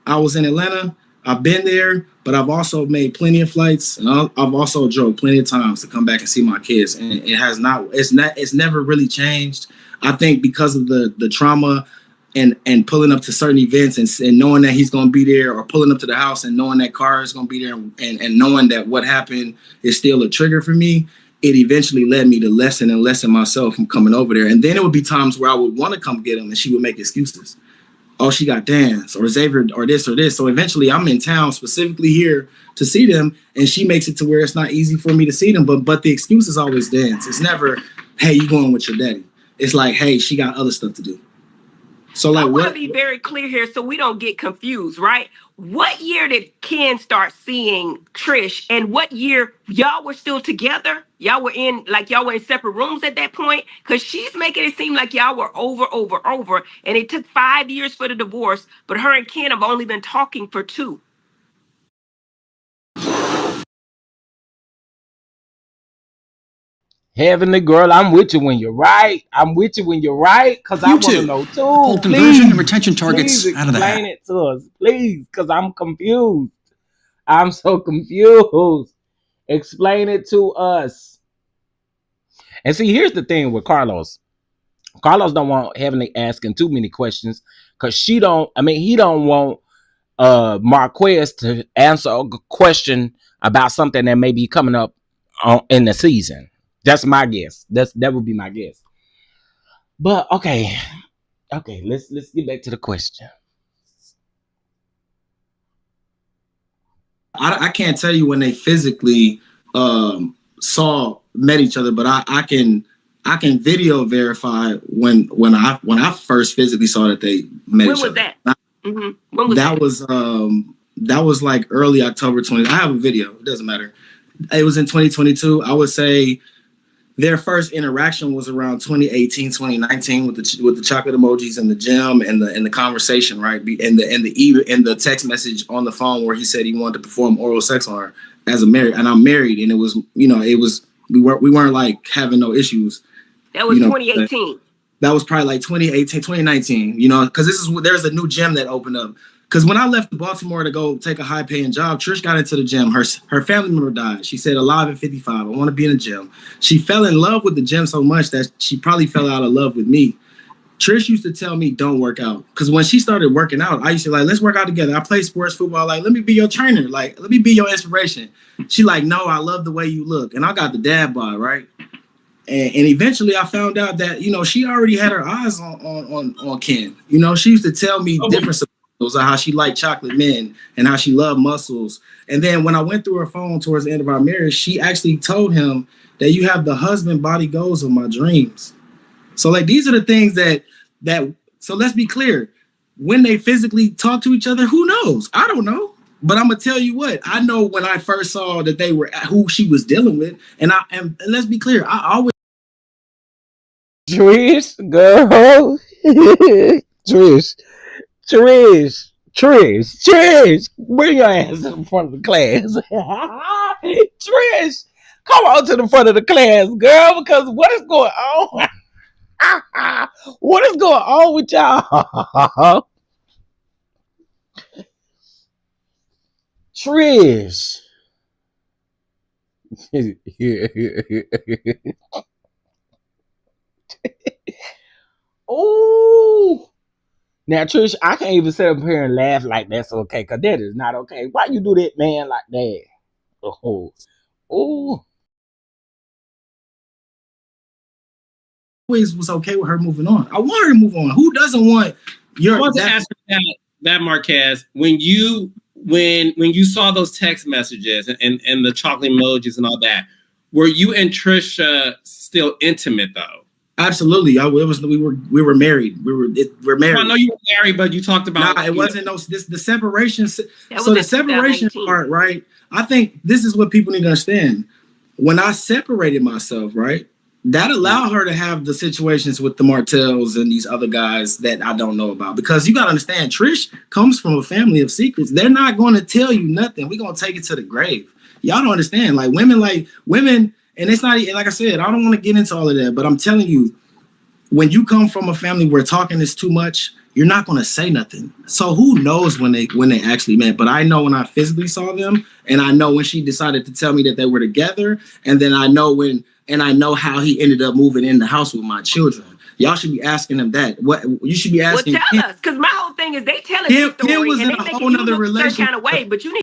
I was in Atlanta. I've been there, but I've also made plenty of flights, and I've also drove plenty of times to come back and see my kids. And it's never really changed. I think because of the trauma and pulling up to certain events and knowing that he's going to be there, or pulling up to the house and knowing that car is going to be there, and knowing that what happened is still a trigger for me, it eventually led me to lessen myself from coming over there. And then it would be times where I would want to come get him and she would make excuses. Oh, she got dance, or Xavier, or this or this. So eventually I'm in town specifically here to see them, and she makes it to where it's not easy for me to see them. But the excuse is always dance. It's never, hey, you going with your daddy. It's like, hey, she got other stuff to do. So like, I want to be very clear here so we don't get confused, right? What year did Ken start seeing Trish, and what year y'all were still together? Y'all were in separate rooms at that point? Because she's making it seem like y'all were over, and it took 5 years for the divorce, but her and Ken have only been talking for 2. Heavenly girl, I'm with you when you're right. Because I want to know too. Pull conversion and retention targets out of that. Explain it to us, please, because I'm confused. I'm so confused. Explain it to us. And see, here's the thing with Carlos. Carlos don't want Heavenly asking too many questions, because he don't want Marquez to answer a question about something that may be coming up in the season. That's my guess. That would be my guess. But okay, let's get back to the question. I can't tell you when they physically met each other, but I can video verify when I first physically saw that they met each other. When was that? That was like early October 20. I have a video. It doesn't matter. It was in 2022. I would say their first interaction was around 2018, 2019 with the chocolate emojis in the gym and the conversation, right? And the text message on the phone where he said he wanted to perform oral sex on her as a married, and I'm married, and it was we weren't like having no issues. That was 2018. That was probably like 2018, 2019, because there's a new gym that opened up. Because when I left Baltimore to go take a high-paying job, Trish got into the gym. Her family member died. She said, alive at 55, I want to be in the gym. She fell in love with the gym so much that she probably fell out of love with me. Trish used to tell me, don't work out. Because when she started working out, I used to let's work out together. I play sports football. Let me be your trainer. Let me be your inspiration. She no, I love the way you look. And I got the dad bod, right? And eventually I found out that, she already had her eyes on Ken. She used to tell me different signals of how she liked chocolate men and how she loved muscles. And then when I went through her phone towards the end of our marriage, she actually told him that you have the husband body goals of my dreams. So these are the things that so let's be clear. When they physically talk to each other, who knows? I don't know. But I'm gonna tell you what, I know when I first saw that they were who she was dealing with, and let's be clear, I always Trish, girl. Trish, bring your ass to the front of the class. Trish, come on to the front of the class, girl, because what is going on? What is going on with y'all? Trish. Oh, now Trish, I can't even sit up here and laugh like that's okay, because that is not okay. Why you do that, man, like that? Oh, always was okay with her moving on. I want her to move on. Who doesn't want your? I want to ask that Marquez, when you saw those text messages and the chocolate emojis and all that, were you and Trisha still intimate though? Absolutely. We were married. We're married. I know you were married, but you talked about it wasn't the separation. So the separation part, right? I think this is what people need to understand. When I separated myself, right, that allowed her to have the situations with the Martells and these other guys that I don't know about. Because you gotta understand, Trish comes from a family of secrets. They're not going to tell you nothing. We're gonna take it to the grave. Y'all don't understand. Women. And it's not, like I said, I don't want to get into all of that, but I'm telling you, when you come from a family where talking is too much, you're not going to say nothing. So who knows when they actually met? But I know when I physically saw them, and I know when she decided to tell me that they were together, and then I know how he ended up moving in the house with my children. Y'all should be asking him that. What you should be asking. Well, tell us, because my whole thing is they telling this story and they making you look a certain kind of way, but you need.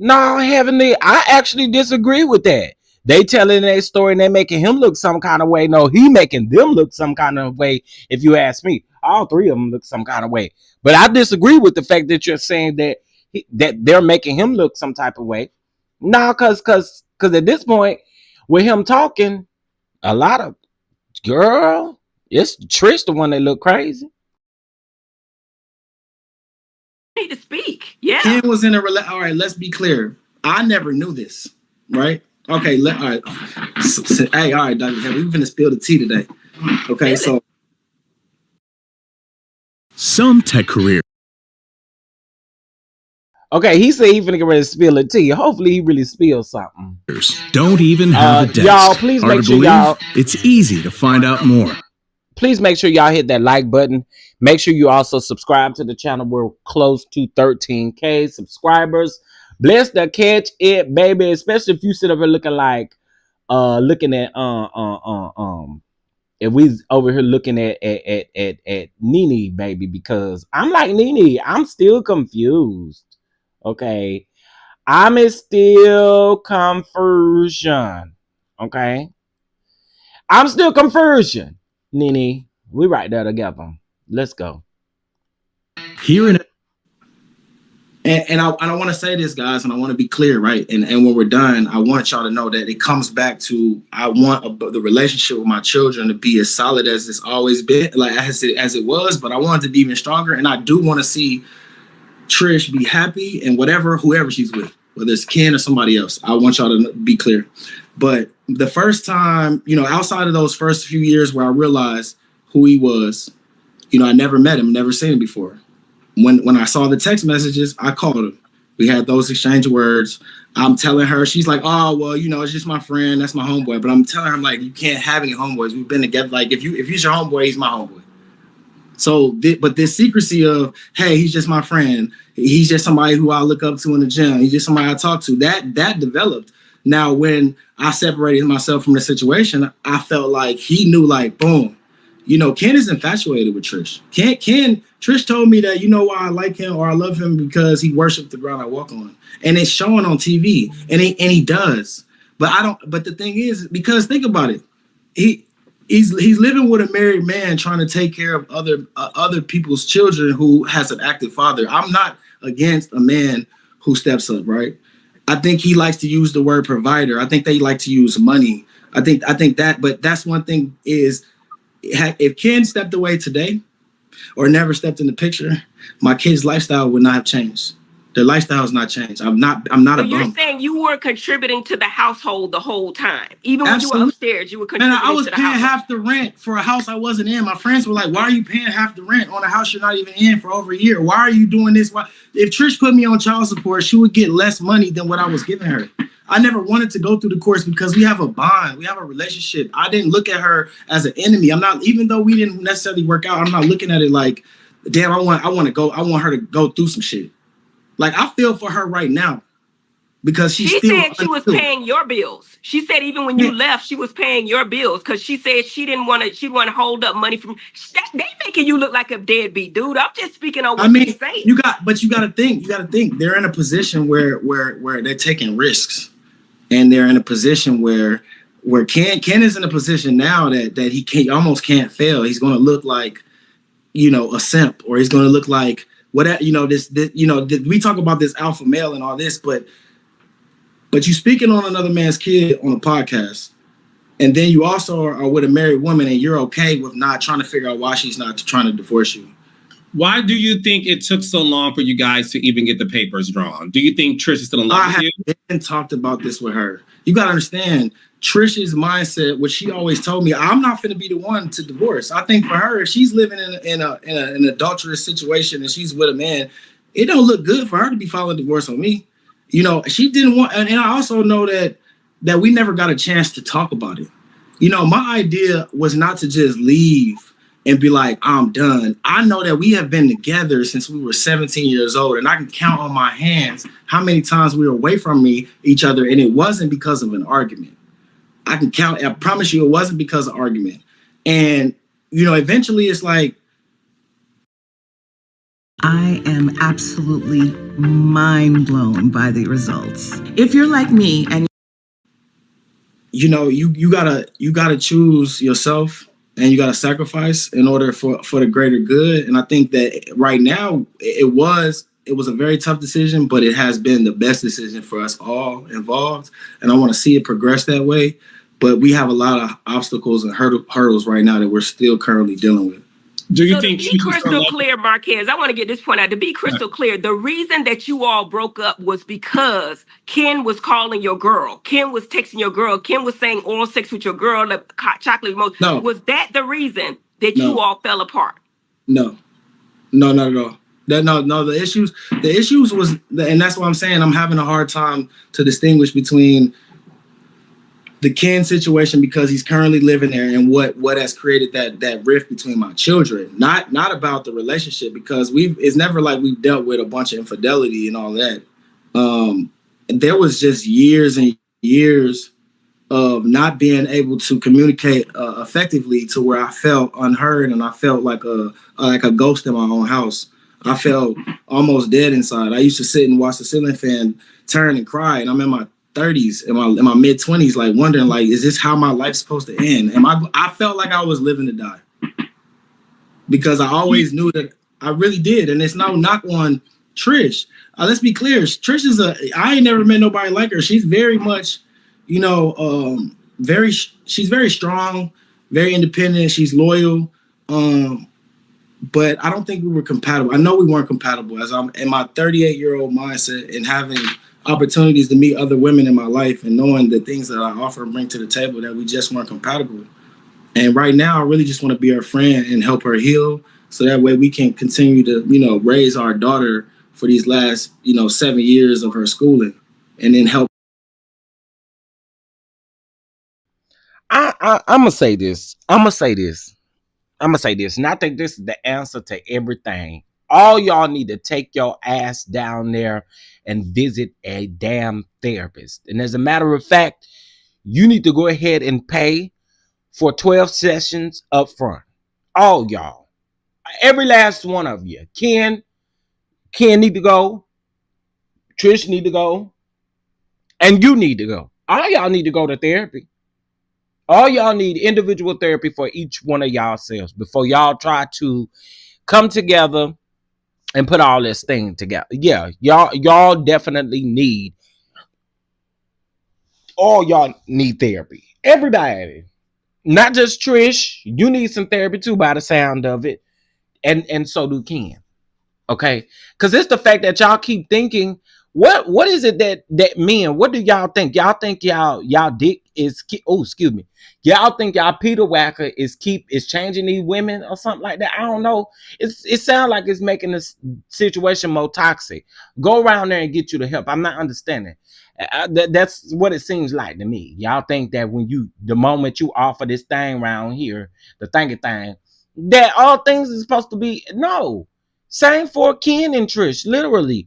No, Heavenly, I actually disagree with that. They telling that story and they making him look some kind of way. No, he making them look some kind of way. If you ask me, all three of them look some kind of way. But I disagree with the fact that you're saying that they're making him look some type of way. No, because at this point, with him talking, a lot of girl, it's Trish the one that look crazy. Need to speak. Yeah. Ken was in a all right, let's be clear. I never knew this, right? Okay, all right. Hey, all right, Dr. We're gonna spill the tea today. Okay, really? So some tech career. Okay, he said he's finna get ready to spill the tea. Hopefully he really spills something. Don't even have a desk. Y'all, please make sure y'all. It's easy to find out more. Please make sure y'all hit that like button. Make sure you also subscribe to the channel. We're close to 13K subscribers. Bless the catch it, baby. Especially if you sit over here looking like, looking at if we over here looking at Nene, baby, because I'm like Nene. I'm still confused. Okay, I'm still confusion. Okay, I'm still confusion. Nene, we right there together. Let's go. Here in And I want to say this, guys, and I want to be clear, right? And when we're done, I want y'all to know that it comes back to I want the relationship with my children to be as solid as it's always been, like as it was, but I want it to be even stronger. And I do want to see Trish be happy and whoever she's with, whether it's Ken or somebody else. I want y'all to be clear. But the first time, outside of those first few years where I realized who he was, I never met him, never seen him before. When I saw the text messages, I called him. We had those exchange words. I'm telling her, she's like, oh, well, it's just my friend. That's my homeboy. But I'm telling her, I'm like, you can't have any homeboys. We've been together. Like, if he's your homeboy, he's my homeboy. So, but this secrecy of, hey, he's just my friend. He's just somebody who I look up to in the gym. He's just somebody I talk to. That developed. Now, when I separated myself from the situation, I felt like he knew, like, boom. Ken is infatuated with Trish. Trish told me that, why I like him or I love him because he worshipped the ground I walk on. And it's showing on TV. And he does. But the thing is, because think about it. He's living with a married man trying to take care of other people's children who has an active father. I'm not against a man who steps up, right? I think he likes to use the word provider. I think they like to use money. I think that, but that's one thing is, if Ken stepped away today or never stepped in the picture, my kids' lifestyle would not have changed. Their lifestyle has not changed. I'm not a bum. You're saying you were contributing to the household the whole time. Even when you were upstairs, you were contributing to the household. And I was paying half the rent for a house I wasn't in. My friends were like, why are you paying half the rent on a house you're not even in for over a year? Why are you doing this? If Trish put me on child support, she would get less money than what I was giving her. I never wanted to go through the course because we have a bond. We have a relationship. I didn't look at her as an enemy. Even though we didn't necessarily work out, I'm not looking at it like, damn, I want her to go through some shit. Like, I feel for her right now because she said she was paying your bills. She said even when you left, she was paying your bills because she said she didn't want to hold up money from. They making you look like a deadbeat, dude. I'm just speaking on what you're saying. You got to think. They're in a position where they're taking risks. And they're in a position where Ken is in a position now that he almost can't fail. He's going to look like, a simp, or he's going to look like whatever. We talk about this alpha male and all this, but you speaking on another man's kid on a podcast, and then you also are with a married woman, and you're okay with not trying to figure out why she's not trying to divorce you. Why do you think it took so long for you guys to even get the papers drawn? Do you think Trish is still in love with you? I haven't talked about this with her. You got to understand Trish's mindset, which she always told me, I'm not going to be the one to divorce. I think for her, if she's living in an adulterous situation and she's with a man, it don't look good for her to be filing divorce on me. She didn't want, and I also know that we never got a chance to talk about it. My idea was not to just leave and be like, I'm done. I know that we have been together since we were 17 years old, and I can count on my hands how many times we were away from each other, and it wasn't because of an argument. I promise you it wasn't because of argument. And, eventually it's like, I am absolutely mind blown by the results. If you're like me and you gotta choose yourself. And you got to sacrifice in order for the greater good. And I think that right now it was a very tough decision, but it has been the best decision for us all involved. And I want to see it progress that way. But we have a lot of obstacles and hurdles right now that we're still currently dealing with. Do you think to be crystal clear, Marquez, I want to get this point out. To be crystal clear, the reason that you all broke up was because Ken was calling your girl. Ken was texting your girl. Ken was saying oral sex with your girl, the chocolate emoji. No. Was that the reason that you all fell apart? No, not at all. No. The issues was, and that's why I'm saying I'm having a hard time to distinguish between the Ken situation because he's currently living there and what has created that rift between my children. Not about the relationship because it's never like we've dealt with a bunch of infidelity and all that. There was just years and years of not being able to communicate effectively to where I felt unheard and I felt like a ghost in my own house. I felt almost dead inside. I used to sit and watch the ceiling fan turn and cry, and I'm in my 30s, in my mid 20s, like wondering, like, is this how my life's supposed to end? I felt like I was living to die because I always knew that I really did. And it's no knock on Trish. Let's be clear. Trish is I ain't never met nobody like her. She's very much, she's very strong, very independent. She's loyal. But I don't think we were compatible. I know we weren't compatible as I'm in my 38-year-old mindset and having opportunities to meet other women in my life and knowing the things that I offer and bring to the table that we just weren't compatible. And right now, I really just want to be her friend and help her heal so that way we can continue to, raise our daughter for these last, 7 years of her schooling and then help. I'm gonna say this. And I think this is the answer to everything. All y'all need to take your ass down there and visit a damn therapist. And as a matter of fact, you need to go ahead and pay for 12 sessions up front. All y'all. Every last one of you. Ken need to go. Trish need to go. And you need to go. All y'all need to go to therapy. All y'all need individual therapy for each one of y'all selves before y'all try to come together and put all this thing together. Yeah, y'all definitely need. All y'all need therapy. Everybody. Not just Trish. You need some therapy too by the sound of it. And so do Ken. Okay? Because it's the fact that y'all keep thinking, what is it that men, what do y'all think? Y'all think y'all dick is excuse me. Y'all think y'all Peter Whacker is changing these women or something like that? I don't know. It sounds like it's making this situation more toxic. Go around there and get you the help. I'm not understanding. That's what it seems like to me. Y'all think that the moment you offer this thing around here, the thingy thing, that all things is supposed to be no. Same for Ken and Trish. Literally,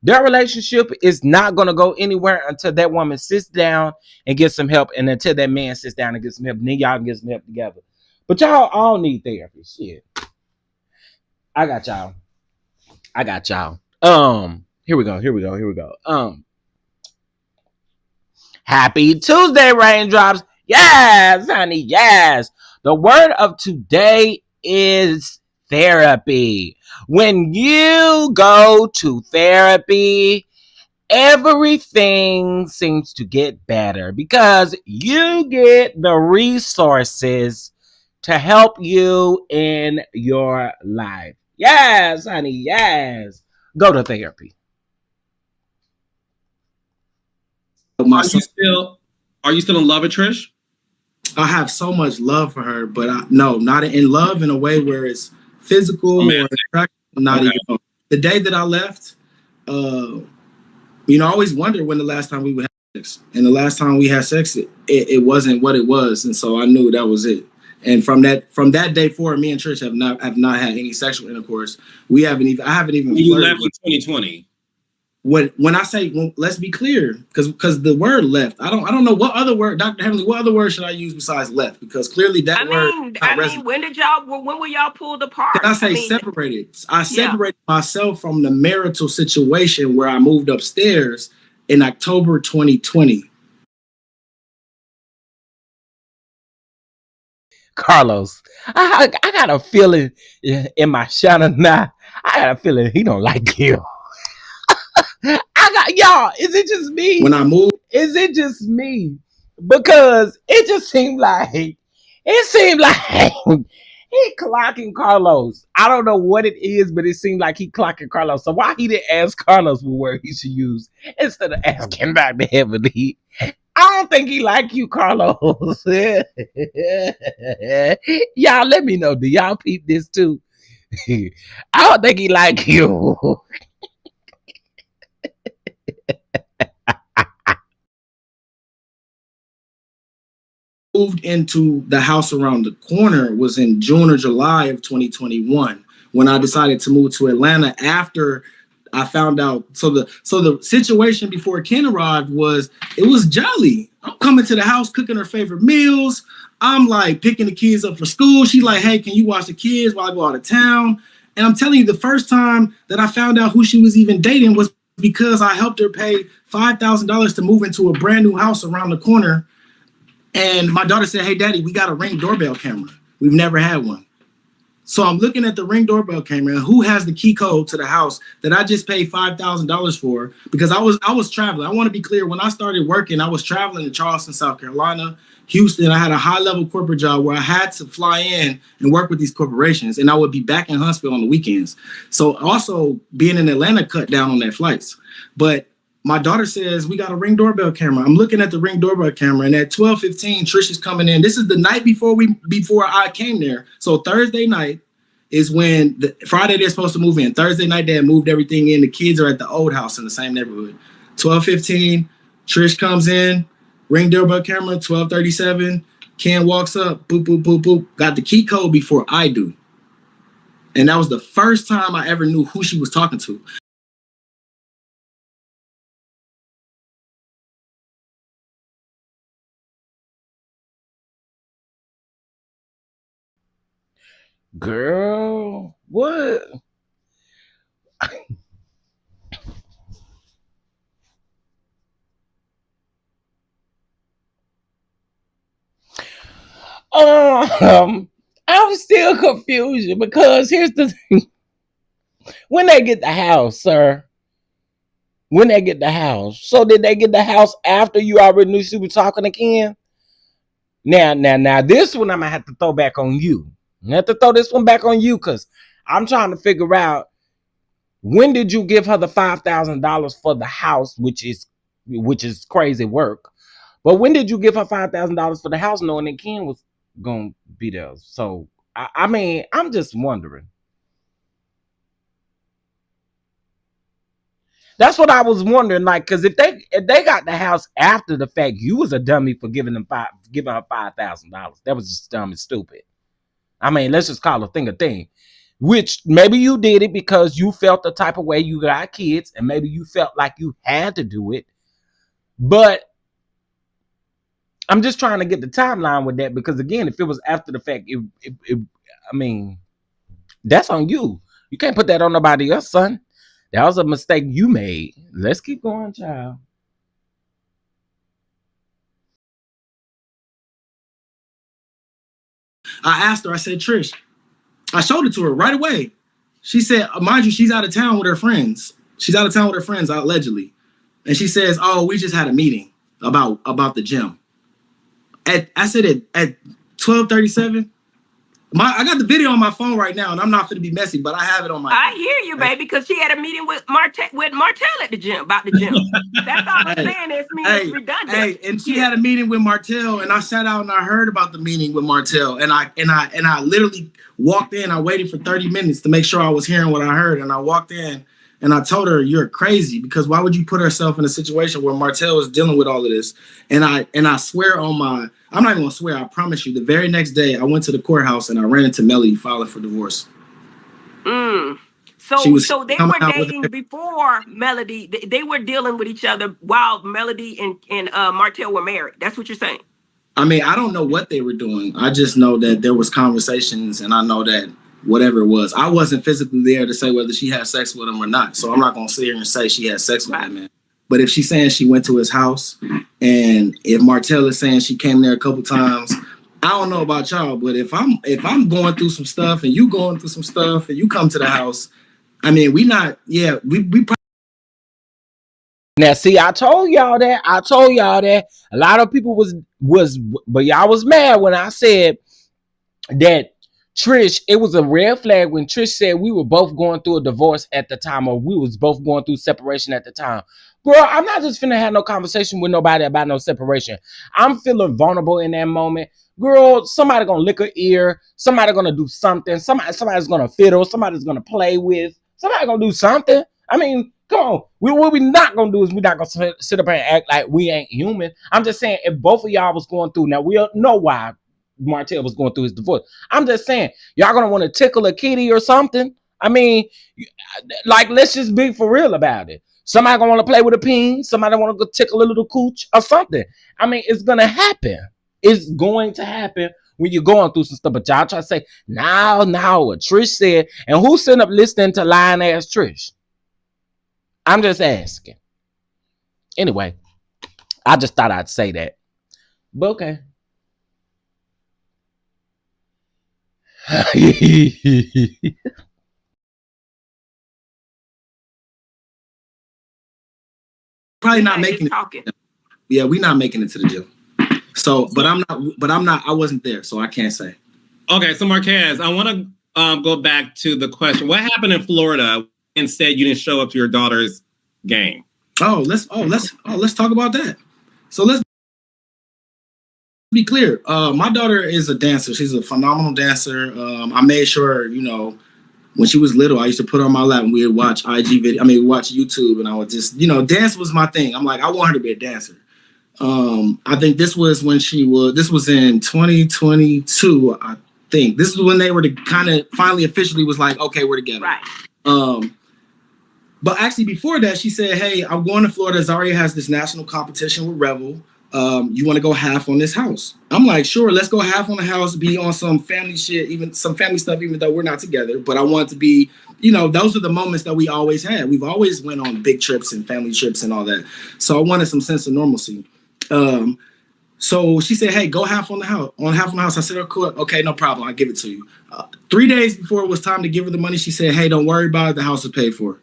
their relationship is not going to go anywhere until that woman sits down and gets some help, and until that man sits down and gets some help, and then y'all can get some help together. But y'all all need therapy. Shit. I got y'all. Here we go. Happy Tuesday, raindrops. Yes, honey, yes. The word of today is therapy. When you go to therapy, everything seems to get better because you get the resources to help you in your life. Yes, honey, yes. Go to therapy. Are you still in love with Trish? I have so much love for her, but not in love in a way where it's physical or attractive. Not even. The day that I left, I always wondered when the last time we would have sex, and the last time we had sex, it wasn't what it was, and so I knew that was it. And from that day forward, me and Trish have not had any sexual intercourse. I haven't even. You left in 2020. When I say, let's be clear, because the word left, I don't know what other word, Dr. Heavenly, what other word should I use besides left? Because clearly that word. When were y'all pulled apart? Did I say separated? I separated myself from the marital situation where I moved upstairs in October 2020. Carlos, I got a feeling in my shadow now. I got a feeling he don't like you. Y'all, is it just me? When I moved, is it just me? Because it just seemed like he clocking Carlos. I don't know what it is, but it seemed like he clocking Carlos. So why he didn't ask Carlos what word he should use instead of asking Dr. Heavenly? I don't think he like you, Carlos. Y'all, let me know. Do y'all peep this too? I don't think he like you. Moved into the house around the corner was in June or July of 2021 when I decided to move to Atlanta after I found out. So the situation before Ken arrived was jolly. I'm coming to the house, cooking her favorite meals. I'm like picking the kids up for school. She's like, hey, can you watch the kids while I go out of town? And I'm telling you, the first time that I found out who she was even dating was because I helped her pay $5,000 to move into a brand new house around the corner. And my daughter said, hey, Daddy, we got a Ring doorbell camera. We've never had one. So I'm looking at the Ring doorbell camera. Who has the key code to the house that I just paid $5,000 for? Because I was traveling. I want to be clear. When I started working, I was traveling to Charleston, South Carolina, Houston. I had a high-level corporate job where I had to fly in and work with these corporations, and I would be back in Huntsville on the weekends. So also being in Atlanta cut down on their flights. But my daughter says, we got a Ring doorbell camera. I'm looking at the Ring doorbell camera, and at 12:15, Trish is coming in. This is the night before I came there. So Thursday night is when Friday they're supposed to move in. Thursday night they had moved everything in. The kids are at the old house in the same neighborhood. 12:15, Trish comes in, Ring doorbell camera. 12:37, Ken walks up, boop, boop, boop, boop. Got the key code before I do. And that was the first time I ever knew who she was talking to. Girl, what? I'm still confused because here's the thing. When they get the house, sir, when they get the house, so did they get the house after you already knew she was talking to Ken? Now, this one I'm gonna have to throw back on you. I have to throw this one back on you because I'm trying to figure out, when did you give her the $5,000 for the house, which is crazy work. But when did you give her $5,000 for the house, knowing that Ken was gonna be there? So I mean, I'm just wondering. That's what I was wondering, like, because if they got the house after the fact, you was a dummy for giving her $5,000. That was just dumb and stupid. I mean, let's just call a thing. Which maybe you did it because you felt the type of way, you got kids, and maybe you felt like you had to do it. But I'm just trying to get the timeline with that, because again, if it was after the fact, I mean, that's on you. You can't put that on nobody else, son. That was a mistake you made. Let's keep going, child. I asked her, I said, Trish, I showed it to her right away. She said, mind you, she's out of town with her friends. She's out of town with her friends, allegedly. And she says, oh, we just had a meeting about the gym. I said at 12:37, I got the video on my phone right now, and I'm not going to be messy, but I have it on my phone. I hear you, baby, because she had a meeting with Martell at the gym about the gym. That's all I'm saying. It's redundant. Hey, and she had a meeting with Martell, and I sat out and I heard about the meeting with Martell, and I literally walked in. I waited for 30 minutes to make sure I was hearing what I heard, and I walked in and I told her, you're crazy, because why would you put herself in a situation where Martell is dealing with all of this? And I swear on my, I'm not even gonna swear, I promise you, the very next day I went to the courthouse and I ran into Melody filing for divorce. So they were dating before Melody. They were dealing with each other while Melody and Martell were married. That's what you're saying? I mean, I don't know what they were doing. I just know that there was conversations, and I know that whatever it was, I wasn't physically there to say whether she had sex with him or not. So I'm not gonna sit here and say she had sex with him, man. But if she's saying she went to his house, and if Martell is saying she came there a couple times, I don't know about y'all, but if I'm going through some stuff and you going through some stuff and you come to the house, I mean, we now see, I told y'all that. A lot of people was but y'all was mad when I said that Trish, it was a red flag when Trish said we were both going through a divorce at the time, or we was both going through separation at the time. Girl, I'm not just finna have no conversation with nobody about no separation. I'm feeling vulnerable in that moment. Girl, somebody gonna lick her ear. Somebody gonna do something. Somebody's gonna fiddle. Somebody's gonna play with. Somebody gonna do something. I mean, come on. What we not gonna do is we're not gonna sit up and act like we ain't human. I'm just saying, if both of y'all was going through, now we know why Martell was going through his divorce. I'm just saying, y'all gonna want to tickle a kitty or something. I mean, like, let's just be for real about it. Somebody gonna want to play with a peen. Somebody want to go tickle a little cooch or something. I mean, it's gonna happen. It's going to happen when you're going through some stuff. But y'all try to say, now, what Trish said, and who's sitting up listening to lying ass Trish? I'm just asking. Anyway, I just thought I'd say that. But okay. Probably not making it. Talking. Yeah, we're not making it to the gym. So, but I'm not. I wasn't there, so I can't say. Okay, so Marquez, I want to go back to the question. What happened in Florida and said you didn't show up to your daughter's game? Let's talk about that. So let's be clear. My daughter is a dancer. She's a phenomenal dancer. I made sure, when she was little, I used to put her on my lap and we would watch watch YouTube, and I would just, dance was my thing. I'm like, I want her to be a dancer. I think this was in 2022, I think. This is when they were kind of finally officially was like, okay, we're together. Right. But actually before that, she said, hey, I'm going to Florida. Zaria has this national competition with Rebel. You want to go half on this house? I'm like, sure, let's go half on the house, be on some family shit, even some family stuff, even though we're not together. But I want to be, those are the moments that we always had. We've always went on big trips and family trips and all that. So I wanted some sense of normalcy. So she said, hey, go half on the house. I said, okay, no problem. I'll give it to you. 3 days before it was time to give her the money, she said, hey, don't worry about it. The house is paid for.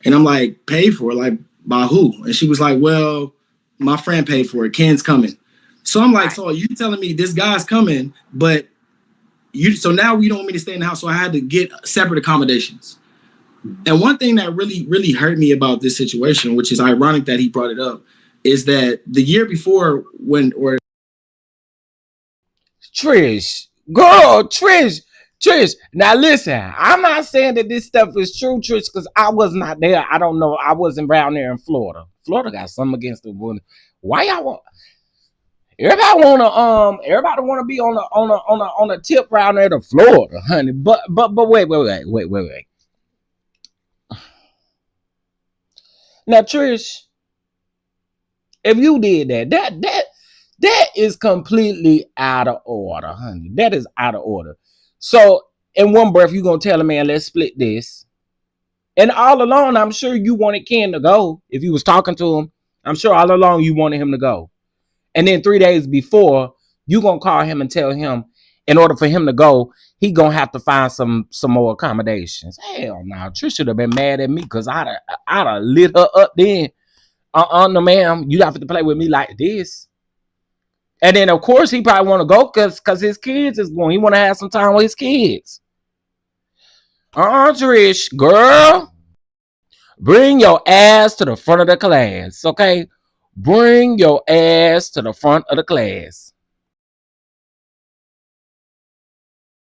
And I'm like, paid for? Like, by who? And she was like, well, my friend paid for it. Ken's coming. So I'm like, so you telling me this guy's coming, but so now we don't want me to stay in the house. So I had to get separate accommodations. And one thing that really, really hurt me about this situation, which is ironic that he brought it up, is that the year before Trish, now listen, I'm not saying that this stuff is true, Trish, because I was not there. I don't know. I wasn't around there in Florida. Florida got something against the woman. Why y'all want? Everybody wanna be on a tip around there to Florida, honey. But wait. Now, Trish, if you did that is completely out of order, honey. That is out of order. So in one breath, you're gonna tell a man, let's split this. And all along, I'm sure you wanted Ken to go. If you was talking to him, I'm sure all along you wanted him to go. And then 3 days before, you gonna call him and tell him, in order for him to go, he gonna have to find some more accommodations. Hell no, Trish should have been mad at me because I'd have lit her up then. No ma'am, you have to play with me like this. And then of course he probably want to go because his kids is going. He want to have some time with his kids. Trish, girl, bring your ass to the front of the class, okay? Bring your ass to the front of the class.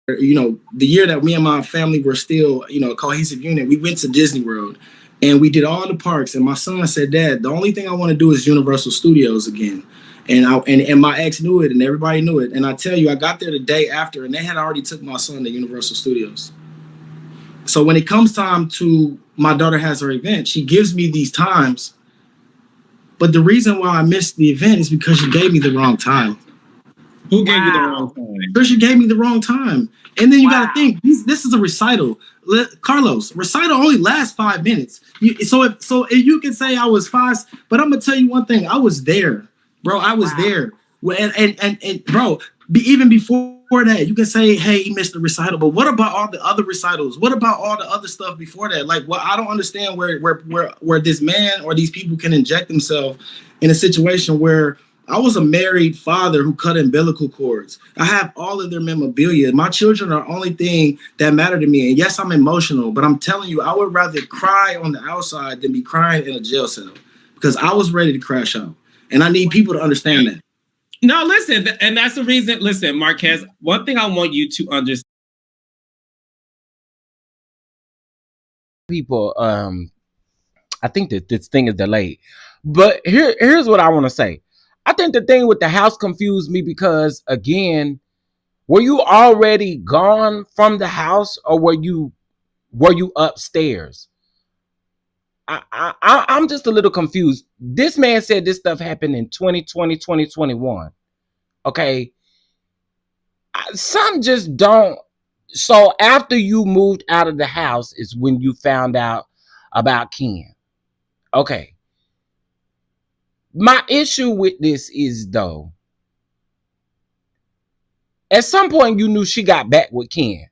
The year that me and my family were still, a cohesive unit, we went to Disney World and we did all the parks. And my son said, Dad, the only thing I want to do is Universal Studios again. And my ex knew it and everybody knew it. And I tell you, I got there the day after and they had already took my son to Universal Studios. So when it comes time to my daughter has her event, she gives me these times. But the reason why I missed the event is because she gave me the wrong time. Who gave you the wrong time? Trisha gave me the wrong time. And then you got to think, this is a recital. Carlos, recital only lasts 5 minutes. So you can say I was fast, but I'm going to tell you one thing. I was there, bro. I was there. And bro, even before that, you can say, hey, he missed the recital. But what about all the other recitals? What about all the other stuff before that? Like, I don't understand where this man or these people can inject themselves in a situation where I was a married father who cut umbilical cords. I have all of their memorabilia. My children are the only thing that matter to me. And yes, I'm emotional, but I'm telling you, I would rather cry on the outside than be crying in a jail cell because I was ready to crash out. And I need people to understand that. No, listen, and that's the reason. Listen, Marquez, one thing I want you to understand. People, I think that this thing is delayed. But here's what I want to say. I think the thing with the house confused me because, again, were you already gone from the house or were you upstairs? I'm just a little confused. This man said this stuff happened in 2020, 2021. Okay. Some just don't. So after you moved out of the house is when you found out about Ken. Okay. My issue with this is, though, at some point you knew she got back with Ken.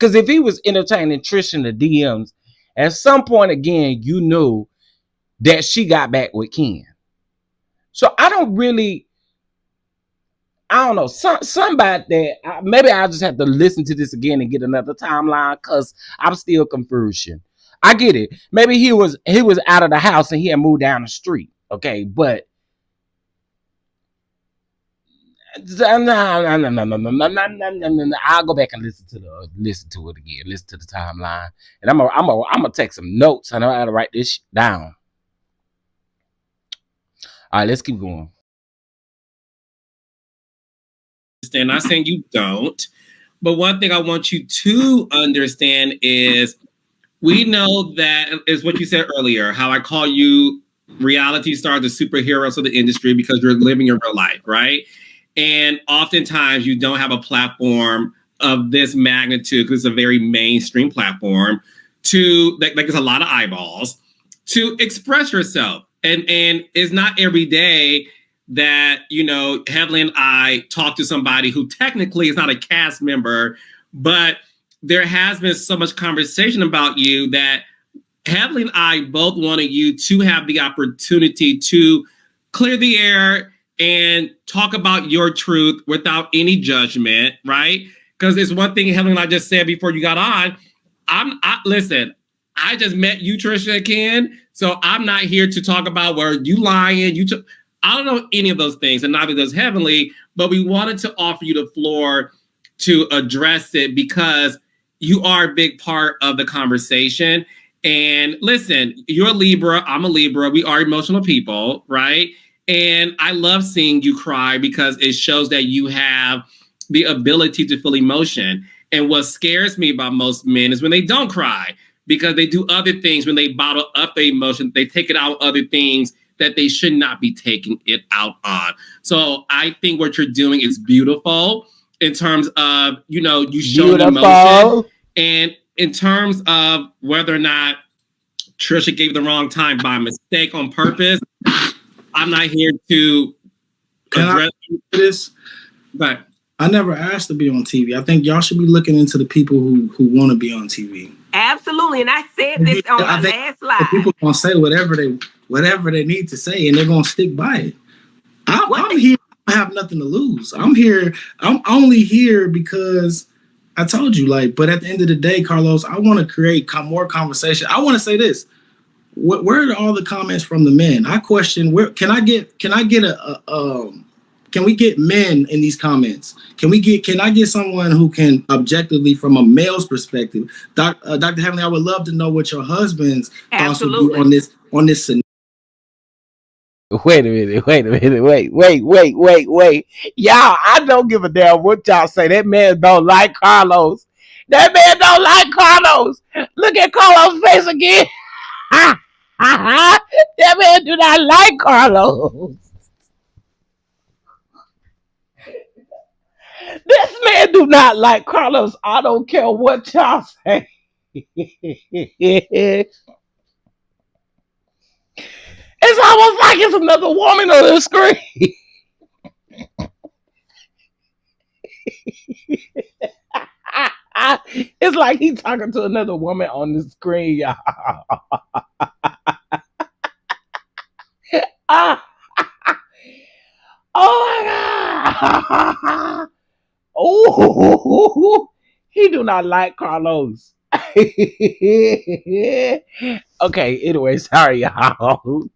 Because if he was entertaining Trish in the DMs, at some point again, you knew that she got back with Ken. So I don't know. Somebody that maybe I'll just have to listen to this again and get another timeline because I'm still confusion. I get it. Maybe he was out of the house and he had moved down the street. Okay, but no. I'll go back and listen to it again. Listen to the timeline, and I'm gonna take some notes. I know how to write this down. All right, let's keep going. I'm not saying you don't, but one thing I want you to understand is we know that is what you said earlier, how I call you reality stars, the superheroes of the industry because you're living your real life, right? And oftentimes you don't have a platform of this magnitude because it's a very mainstream platform to like it's a lot of eyeballs to express yourself. And it's not every day that, you know, Heavenly and I talk to somebody who technically is not a cast member, but there has been so much conversation about you that Heavenly and I both wanted you to have the opportunity to clear the air and talk about your truth without any judgment, right? Because there's one thing Heavenly and I just said before you got on. Listen, I just met you, Trisha and Ken, so I'm not here to talk about where you lying. I don't know any of those things, and neither does Heavenly, but we wanted to offer you the floor to address it because you are a big part of the conversation. And listen, you're a Libra, I'm a Libra. We are emotional people, right? And I love seeing you cry because it shows that you have the ability to feel emotion. And what scares me about most men is when they don't cry because they do other things. When they bottle up their emotion, they take it out on other things that they should not be taking it out on. So I think what you're doing is beautiful in terms of, you know, you show emotion. And in terms of whether or not Trisha gave the wrong time by mistake on purpose, I'm not here to address this. But I never asked to be on TV. I think y'all should be looking into the people who want to be on TV. Absolutely, and I said this on my last live. People gonna say whatever they need to say, and they're gonna stick by it. I'm here. I have nothing to lose. I'm here. I'm only here because I told you. But at the end of the day, Carlos, I want to create more conversation. I want to say this. Where are all the comments from the men? I question. Where can I get can we get men in these comments? Can I get someone who can objectively, from a male's perspective, Dr. Heavenly, I would love to know what your husband's thoughts would be on this scenario. Wait a minute. Y'all, I don't give a damn what y'all say. That man don't like Carlos. That man don't like Carlos. Look at Carlos' face again. That man do not like Carlos. This man do not like Carlos. I don't care what y'all say. It's almost like it's another woman on the screen. It's like he's talking to another woman on the screen, y'all. Oh my God. Oh, he do not like Carlos. Okay, anyway, sorry, y'all.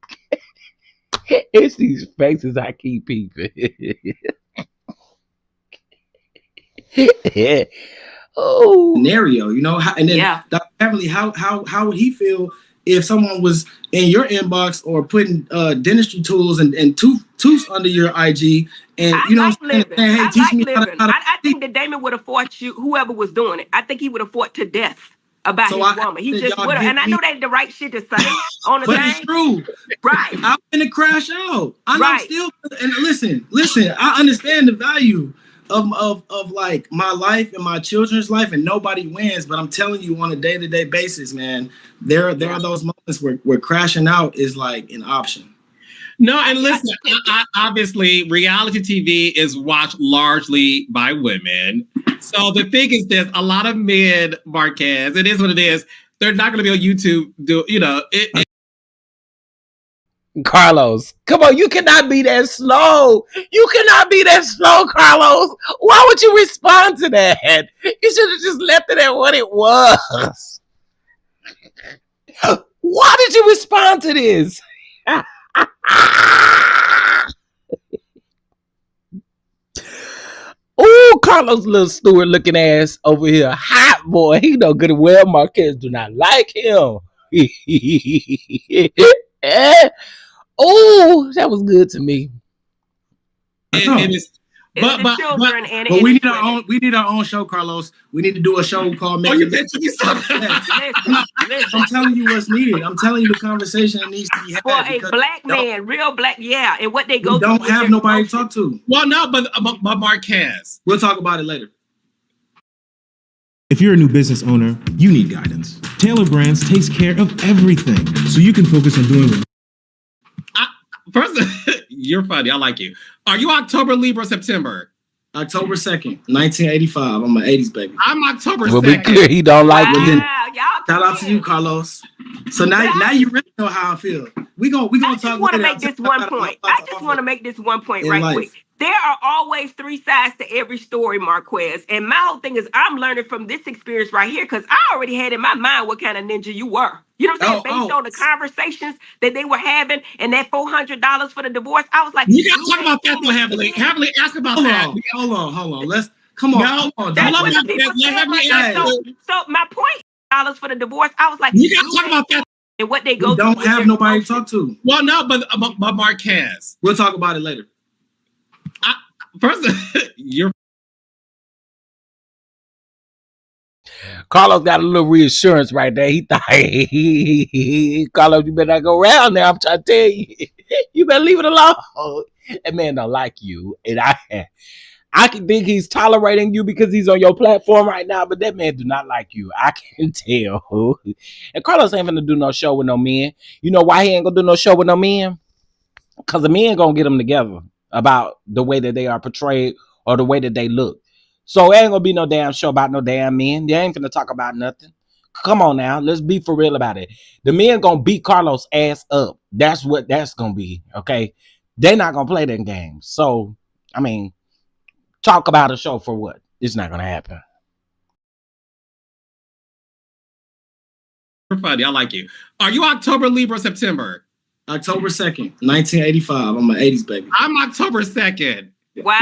It's these faces I keep peeping. Oh, scenario, you know, and then Dr. Heavenly, how would he feel if someone was in your inbox or putting dentistry tools and tools under your IG and I think that Damon would have fought you, whoever was doing it. I think he would have fought to death about his woman. He just would have, and I know that's the right shit to say on the but thing. It's true, right? I'm gonna crash out. I'm still, and listen. I understand the value of like my life and my children's life, and nobody wins. But I'm telling you, on a day-to-day basis, man, there are those moments where crashing out is like an option. No, and listen, obviously, reality TV is watched largely by women. So the thing is this, a lot of men, Marquez, it is what it is. They're not going to be on YouTube. Carlos, come on, you cannot be that slow. You cannot be that slow, Carlos. Why would you respond to that? You should have just left it at what it was. Why did you respond to this? Oh, Carlos, little Stewart looking ass over here. Hot boy. He know good and well Marquez do not like him. Oh, that was good to me. It is. But we need our own show, Carlos. We need to do a show called. You mentioned me something. I'm telling you what's needed. I'm telling you the conversation that needs to be had. For a black man, real black, yeah, and what they go through. Don't have nobody to talk to. Well, no, but Marquez. We'll talk about it later. If you're a new business owner, you need guidance. Taylor Brands takes care of everything, so you can focus on doing what. First, you're funny. I like you. Are you October, Libra, September? October 2nd, 1985. I'm an 80s baby. I'm October 2nd. Well, be clear, he don't like it. Shout out to you, Carlos. So now you really know how I feel. We gonna talk. I just want to make this one point. Right quick. There are always three sides to every story, Marquez. And my whole thing is I'm learning from this experience right here because I already had in my mind what kind of ninja you were. You know what I'm saying? Based on the conversations that they were having and that $400 for the divorce, I was like, you got to talk about that though, Heavily. Heavily, ask about that. Hold on. Let's come on. No, that's what the people said. So my point, dollars for the divorce, I was like, you got to talk about that. And what they go through. Don't have nobody to talk to. Well, no, but Marquez. We'll talk about it later. First, you're. Carlos got a little reassurance right there. He thought, Carlos, you better not go around there. I'm trying to tell you, you better leave it alone. That man don't like you, and I can think he's tolerating you because he's on your platform right now, but that man do not like you. I can tell. And Carlos ain't gonna do no show with no men. You know why he ain't gonna do no show with no men? Because the men gonna get them together about the way that they are portrayed or the way that they look. So it ain't gonna be no damn show about no damn men. They ain't gonna talk about nothing. Come on now, let's be for real about it. The men gonna beat Carlos' ass up. That's what that's gonna be, okay? They're not gonna play that game. So, I mean, talk about a show for what? It's not gonna happen. You're funny, I like you. Are you October, Libra, September? October 2nd, 1985. I'm an 80s baby. I'm October 2nd. Wow,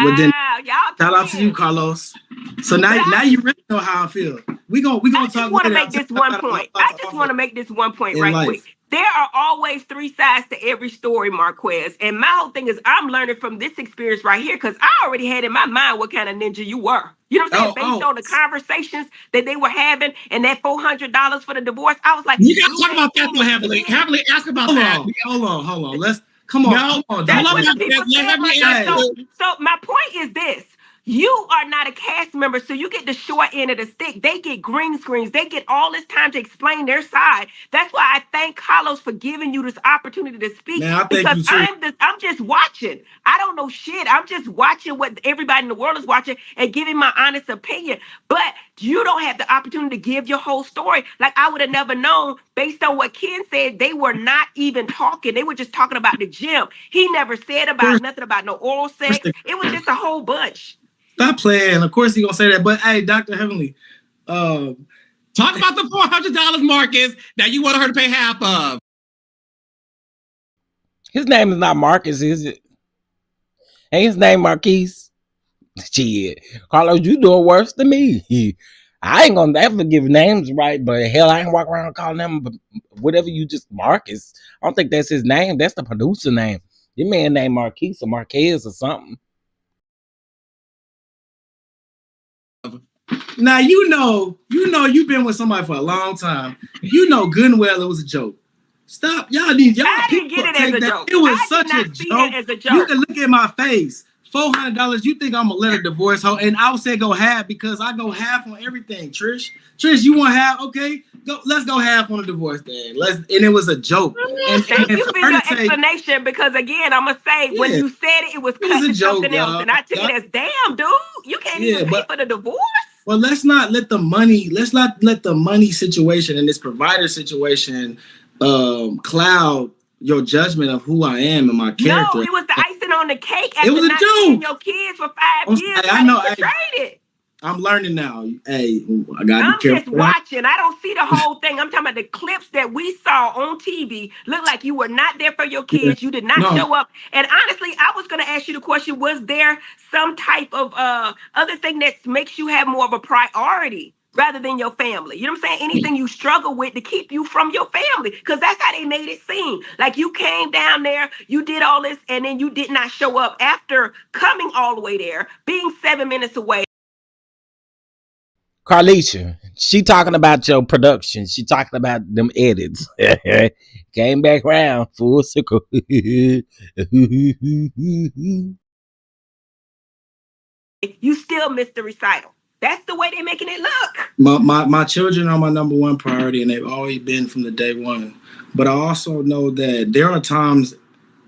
y'all. Shout out to you, Carlos. So now you really know how I feel. We gonna talk. I just want to make this one point. I just want to make this one point right quick. There are always three sides to every story, Marquez. And my whole thing is I'm learning from this experience right here because I already had in my mind what kind of ninja you were. You know what I'm saying? Based on the conversations that they were having and that $400 for the divorce, I was like, you got to talk about that though, Heavily. Heavily, ask about that. Hold on. Let's come on. That's what people say. So my point is this. You are not a cast member, so you get the short end of the stick. They get green screens. They get all this time to explain their side. That's why I thank Carlos for giving you this opportunity to speak. Man, because I'm just watching. I don't know shit. I'm just watching what everybody in the world is watching and giving my honest opinion. But you don't have the opportunity to give your whole story. Like I would have never known based on what Ken said. They were not even talking. They were just talking about the gym. He never said about nothing about no oral sex. It was just a whole bunch. Stop playing. Of course he gonna say that. But hey, Dr. Heavenly, talk about the $400, Marcus, that you wanted her to pay half of. His name is not Marcus, is it? Ain't his name Marquise? Shit. Carlos, you doing worse than me. I ain't gonna ever give names right, but hell, I ain't walk around calling him whatever you just Marcus. I don't think that's his name. That's the producer name. Your man named Marquise or Marquez or something. Now you know you've been with somebody for a long time. You know good and well it was a joke. Stop. Y'all didn't get it as a joke. It was such a joke. You can look at my face. $400. You think I'm gonna let a divorce hoe? And I'll say go half because I go half on everything. Trish, you want half? Okay, let's go half on the divorce then. And it was a joke. And thank you for your explanation because again, I'm gonna say when you said it was cut to something else, and I took it as damn, dude, you can't even pay for the divorce. Well, let's not let the money situation and this provider situation cloud your judgment of who I am and my character. No, it was the icing on the cake. After it was a joke. Your kids for 5 years. I know. It. I'm learning now. Hey, I gotta I'm be careful. just watching. I don't see the whole thing. I'm talking about the clips that we saw on TV. Look like you were not there for your kids. You did not show up. And honestly, I was going to ask you the question: was there some type of other thing that makes you have more of a priority rather than your family? You know what I'm saying? Anything you struggle with to keep you from your family, because that's how they made it seem. Like you came down there, you did all this, and then you did not show up after coming all the way there, being 7 minutes away. Carlicia, she talking about your production. She talking about them edits. Came back round full circle. You still missed the recital. That's the way they're making it look. My children are my number one priority, and they've always been from the day one. But I also know that there are times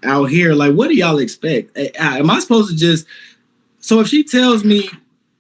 out here, like, what do y'all expect? Am I supposed to just... So if she tells me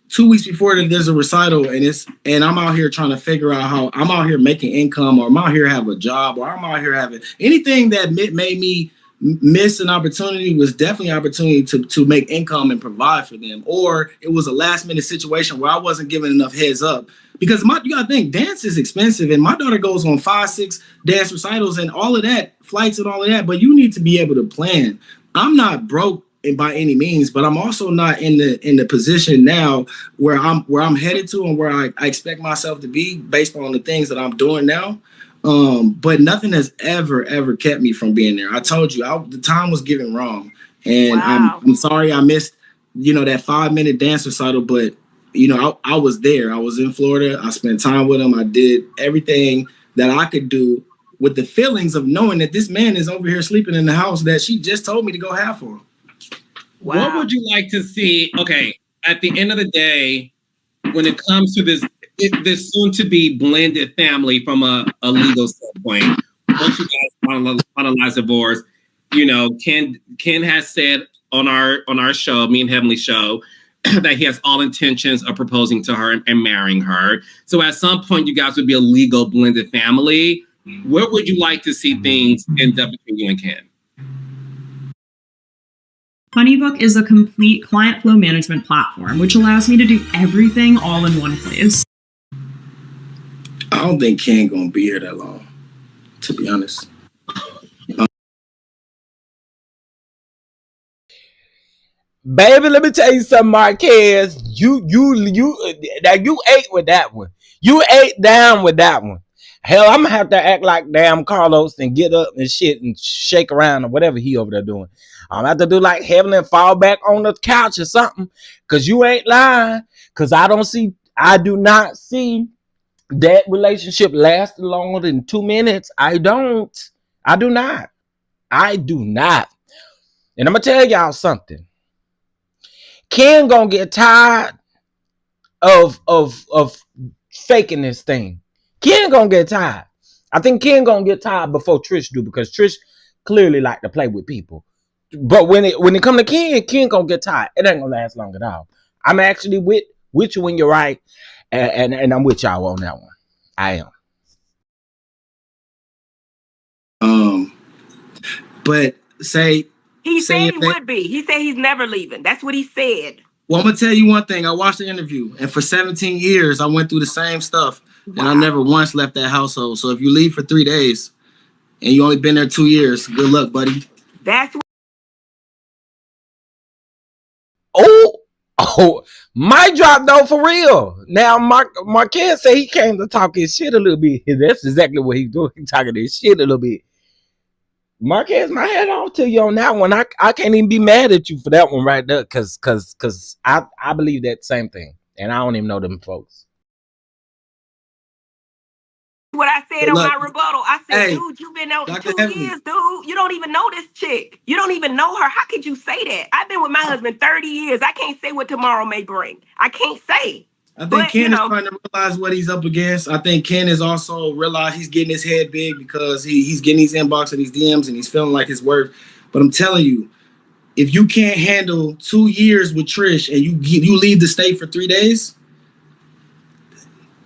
2 weeks before that there's a recital and I'm out here trying to figure out how I'm out here making income, or I'm out here have a job, or I'm out here having anything that made me miss an opportunity, was definitely an opportunity to make income and provide for them. Or it was a last minute situation where I wasn't given enough heads up, because you gotta think dance is expensive, and my daughter goes on 5-6 dance recitals and all of that, flights and all of that. But you need to be able to plan. I'm not broke by any means, but I'm also not in the position now where I'm headed to and where I expect myself to be based on the things that I'm doing now. But nothing has ever kept me from being there. I told you the time was given wrong, and wow. I'm sorry I missed that 5-minute dance recital, but I was there. I was in Florida. I spent time with him. I did everything that I could do with the feelings of knowing that this man is over here sleeping in the house that she just told me to go have for him. Wow. What would you like to see? Okay, at the end of the day, when it comes to this soon-to-be blended family from a legal standpoint, once you guys finalize divorce, Ken has said on our show, me and Heavenly show, that he has all intentions of proposing to her and marrying her. So at some point, you guys would be a legal blended family. Where would you like to see things end up between you and Ken? HoneyBook is a complete client flow management platform, which allows me to do everything all in one place. I don't think Ken gonna be here that long, to be honest. Baby, let me tell you something, Marquez. You ate with that one. You ate down with that one. Hell, I'm gonna have to act like damn Carlos and get up and shit and shake around or whatever he over there doing. I'm gonna have to do like Heaven and fall back on the couch or something, cause you ain't lying. Cause I do not see that relationship lasting longer than 2 minutes. I do not. And I'm gonna tell y'all something. Ken gonna get tired of faking this thing. Ken gonna get tired. I think Ken gonna get tired before Trish do, because Trish clearly like to play with people. But when it come to Ken gonna get tired. It ain't gonna last long at all. I'm actually with you when you're right, and I'm with y'all on that one. I am. But he said he would be. He said he's never leaving. That's what he said. Well, I'm gonna tell you one thing. I watched the interview, and for 17 years, I went through the same stuff, and I never once left that household. So if you leave for 3 days, and you only been there 2 years, good luck, buddy. That's my drop though, for real. Now Marquez say he came to talk his shit a little bit. That's exactly what he's doing. He's talking his shit a little bit. Marquez, my head off to you on that one. I can't even be mad at you for that one right there, cause I believe that same thing, and I don't even know them folks. what I said on my rebuttal. I said, Hey, dude, you've been out Dr. 2 Heavenly. years, dude. You don't even know this chick. You don't even know her. How could you say that? I've been with my husband 30 years. I can't say what tomorrow may bring. I can't say. I think Ken is trying to realize what he's up against. I think Ken is also realized he's getting his head big because he's getting these inbox and these DMs and he's feeling like his worth. But I'm telling you, if you can't handle 2 years with Trish and you leave the state for 3 days,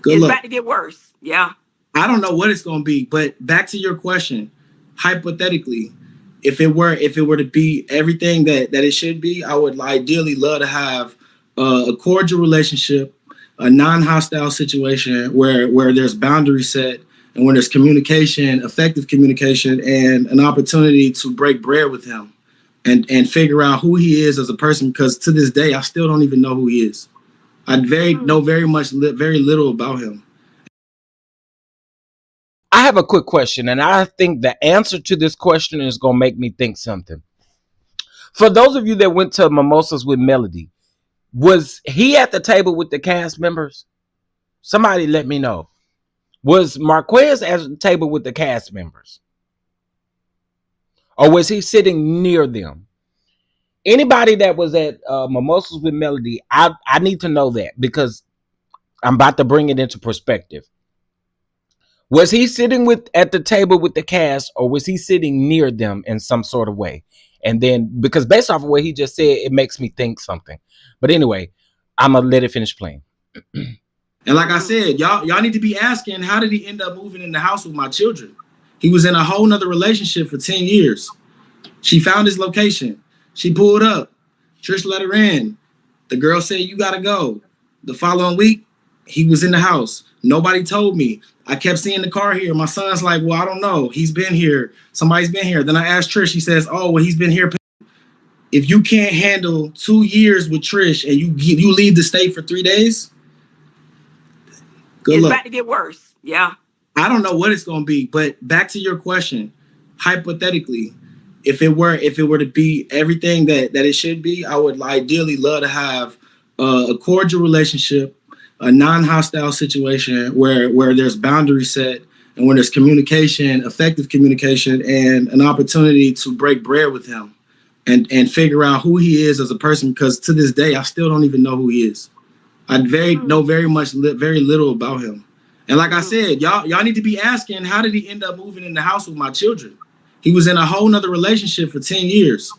good luck. It's about to get worse. Yeah. I don't know what it's going to be, but back to your question, hypothetically, if it were to be everything that it should be, I would ideally love to have a cordial relationship, a non-hostile situation where there's boundaries set and when there's communication, effective communication, and an opportunity to break bread with him and figure out who he is as a person. Because to this day, I still don't even know who he is. I know very little about him. I have a quick question, and I think the answer to this question is going to make me think something. For those of you that went to Mimosas with Melody, was he at the table with the cast members? Somebody let me know. Was Marquez at the table with the cast members? Or was he sitting near them? Anybody that was at Mimosas with Melody, I need to know that because I'm about to bring it into perspective. Was he sitting at the table with the cast, or was he sitting near them in some sort of way? And then, because based off of what he just said, it makes me think something. But anyway, I'm gonna let it finish playing. And like I said, y'all need to be asking, how did he end up moving in the house with my children? He was in a whole nother relationship for 10 years. She found his location. She pulled up. Trish let her in. The girl said, you gotta go. The following week, he was in the house. Nobody told me. I kept seeing the car here. My son's like, well, I don't know. He's been here. Somebody's been here. Then I asked Trish. She says, oh, well, he's been here. If you can't handle 2 years with Trish and you leave the state for 3 days, good luck. It's about to get worse. Yeah. I don't know what it's going to be, but back to your question, hypothetically, if it were to be everything that it should be, I would ideally love to have a cordial relationship, a non-hostile situation where there's boundaries set and when there's communication, effective communication, and an opportunity to break bread with him and figure out who he is as a person. Because to this day, I still don't even know who he is. I know very little about him. And like I said, y'all need to be asking, how did he end up moving in the house with my children? He was in a whole nother relationship for 10 years.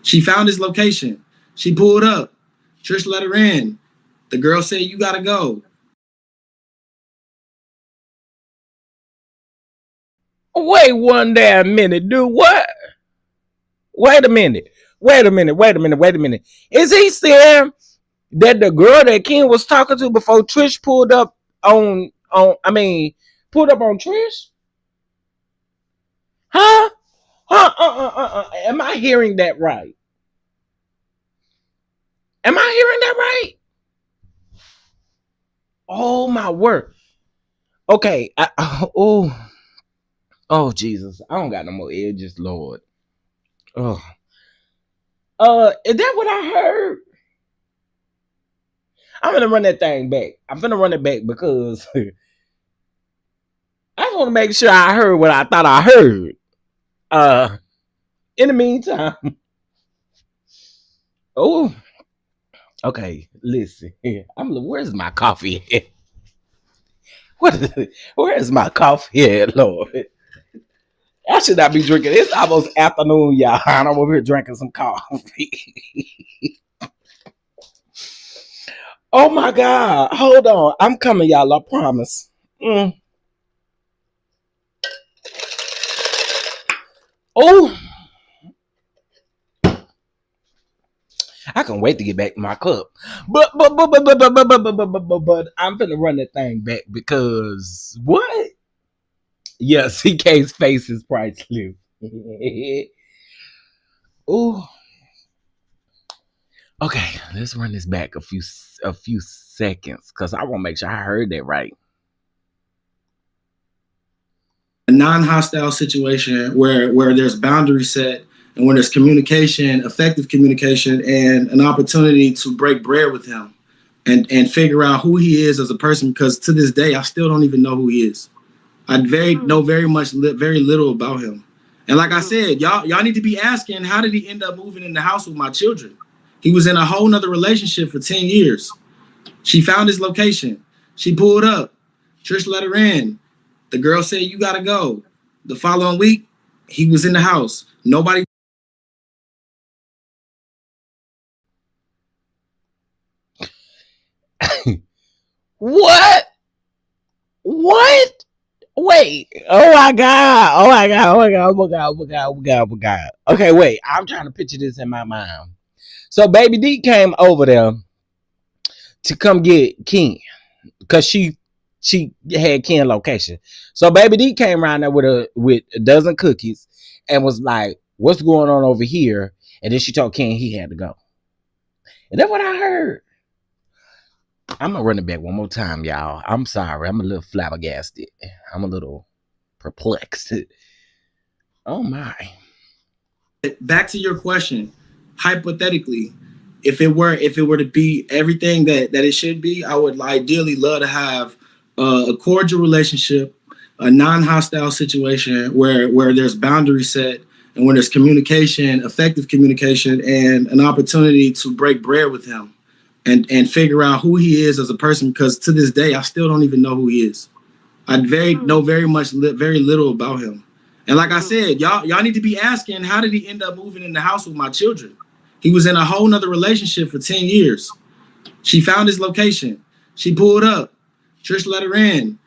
She found his location. She pulled up. Trish let her in. The girl said, you gotta go. Wait one damn minute, dude. What? Wait a minute. Is he saying that the girl that Ken was talking to before Trish pulled up on Trish? Huh? Am I hearing that right? Oh my word. Okay. Oh Jesus. I don't got no more edges, Lord. Oh. Is that what I heard? I'm gonna run that thing back. I'm gonna run it back because I just want to make sure I heard what I thought I heard. In the meantime. Oh. Okay, listen. Where's my coffee at? Where is my coffee at, Lord? I should not be drinking. It's almost afternoon, y'all. I'm over here drinking some coffee. Oh my God. Hold on. I'm coming, y'all. I promise. Oh. I can't wait to get back to my cup. But I'm finna run that thing back because what? Yeah, CK's face is priceless. Oh. Okay, let's run this back a few seconds because I want to make sure I heard that right. A non-hostile situation where there's boundaries set and when there's communication, effective communication, and an opportunity to break bread with him and figure out who he is as a person. Because to this day, I still don't even know who he is. I know very little about him. And like I said, y'all need to be asking, how did he end up moving in the house with my children? He was in a whole nother relationship for 10 years. She found his location. She pulled up. Trish let her in. The girl said, you gotta go. The following week, he was in the house. Nobody. What? What? Wait. Oh my God. Oh my God. Oh my God. Oh my God. Oh my God. Oh my God. Oh my God. Okay, wait. I'm trying to picture this in my mind. So Baby D came over there to come get Ken because she had Ken location. So Baby D came around there with a dozen cookies and was like, "What's going on over here?" And then she told Ken he had to go. And that's what I heard. I'm gonna run it back one more time, y'all. I'm sorry. I'm a little flabbergasted. I'm a little perplexed. Oh my. Back to your question. Hypothetically, if it were to be everything that it should be, I would ideally love to have a cordial relationship, a non-hostile situation where there's boundaries set and where there's communication, effective communication, and an opportunity to break bread with him and figure out who he is as a person. Because to this day, I still don't even know who he is. I know very little about him. And like I said, y'all need to be asking, how did he end up moving in the house with my children? He was in a whole nother relationship for 10 years. She found his location. She pulled up. Trish let her in.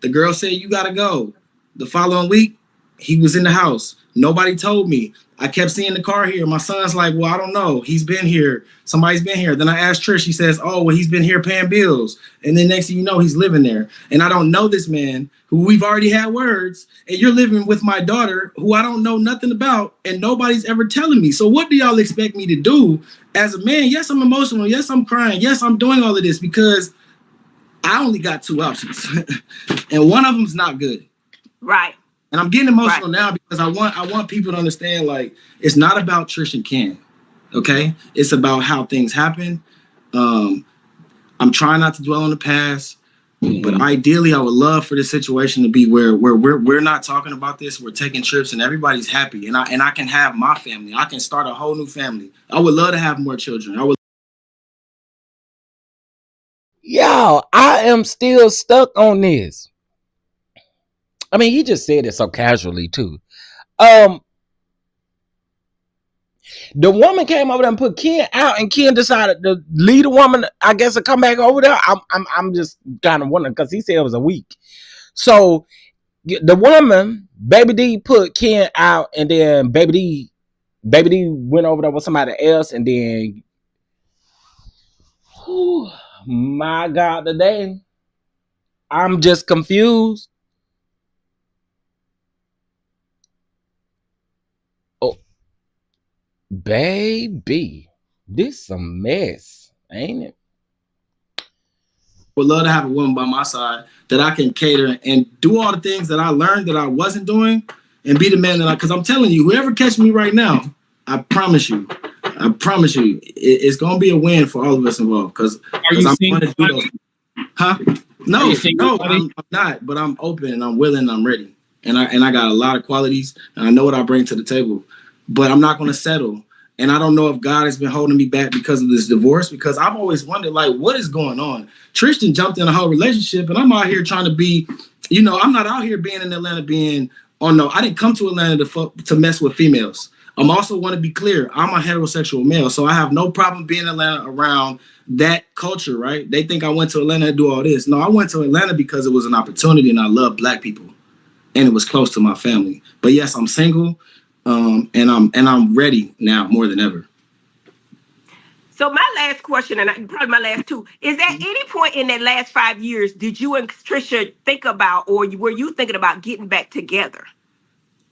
The girl said, you gotta go. The following week, he was in the house. Nobody told me. I kept seeing the car here. My son's like, well, I don't know. He's been here. Somebody's been here. Then I asked Trish. She says, oh, well, he's been here paying bills. And then next thing you know, he's living there. And I don't know this man who we've already had words. And you're living with my daughter who I don't know nothing about. And nobody's ever telling me. So what do y'all expect me to do as a man? Yes, I'm emotional. Yes, I'm crying. Yes, I'm doing all of this because I only got two options. And one of them's not good. Right. And I'm getting emotional now because I want people to understand, like, it's not about Trish and Ken, okay? It's about how things happen. I'm trying not to dwell on the past, but ideally I would love for this situation to be where we're not talking about this. We're taking trips and everybody's happy, and I can have my family. I can start a whole new family. I would love to have more children. Y'all, I am still stuck on this. I mean, he just said it so casually too. The woman came over there and put Ken out, and Ken decided to lead the woman, I guess, to come back over there. I'm just kind of wondering because he said it was a week. So the woman, Baby D, put Ken out, and then Baby D went over there with somebody else, and then, my God, today I'm just confused. Baby, this some mess, ain't it? Would love to have a woman by my side that I can cater and do all the things that I learned that I wasn't doing and be the man that because I'm telling you, whoever catches me right now, I promise you, it's going to be a win for all of us involved because I'm going to do those. Huh? No, I'm not, but I'm open and I'm willing and I'm ready. And I got a lot of qualities and I know what I bring to the table. But I'm not going to settle. And I don't know if God has been holding me back because of this divorce, because I've always wondered, like, what is going on? Tristan jumped in a whole relationship, and I'm out here trying to be, I'm not out here being in Atlanta I didn't come to Atlanta to mess with females. I'm also want to be clear, I'm a heterosexual male, so I have no problem being in Atlanta around that culture, right? They think I went to Atlanta to do all this. No, I went to Atlanta because it was an opportunity, and I love Black people, and it was close to my family. But yes, I'm single. And I'm ready now more than ever. So my last question, and probably my last two, is at any point in that last 5 years, did you and Trisha think about, or were you thinking about getting back together?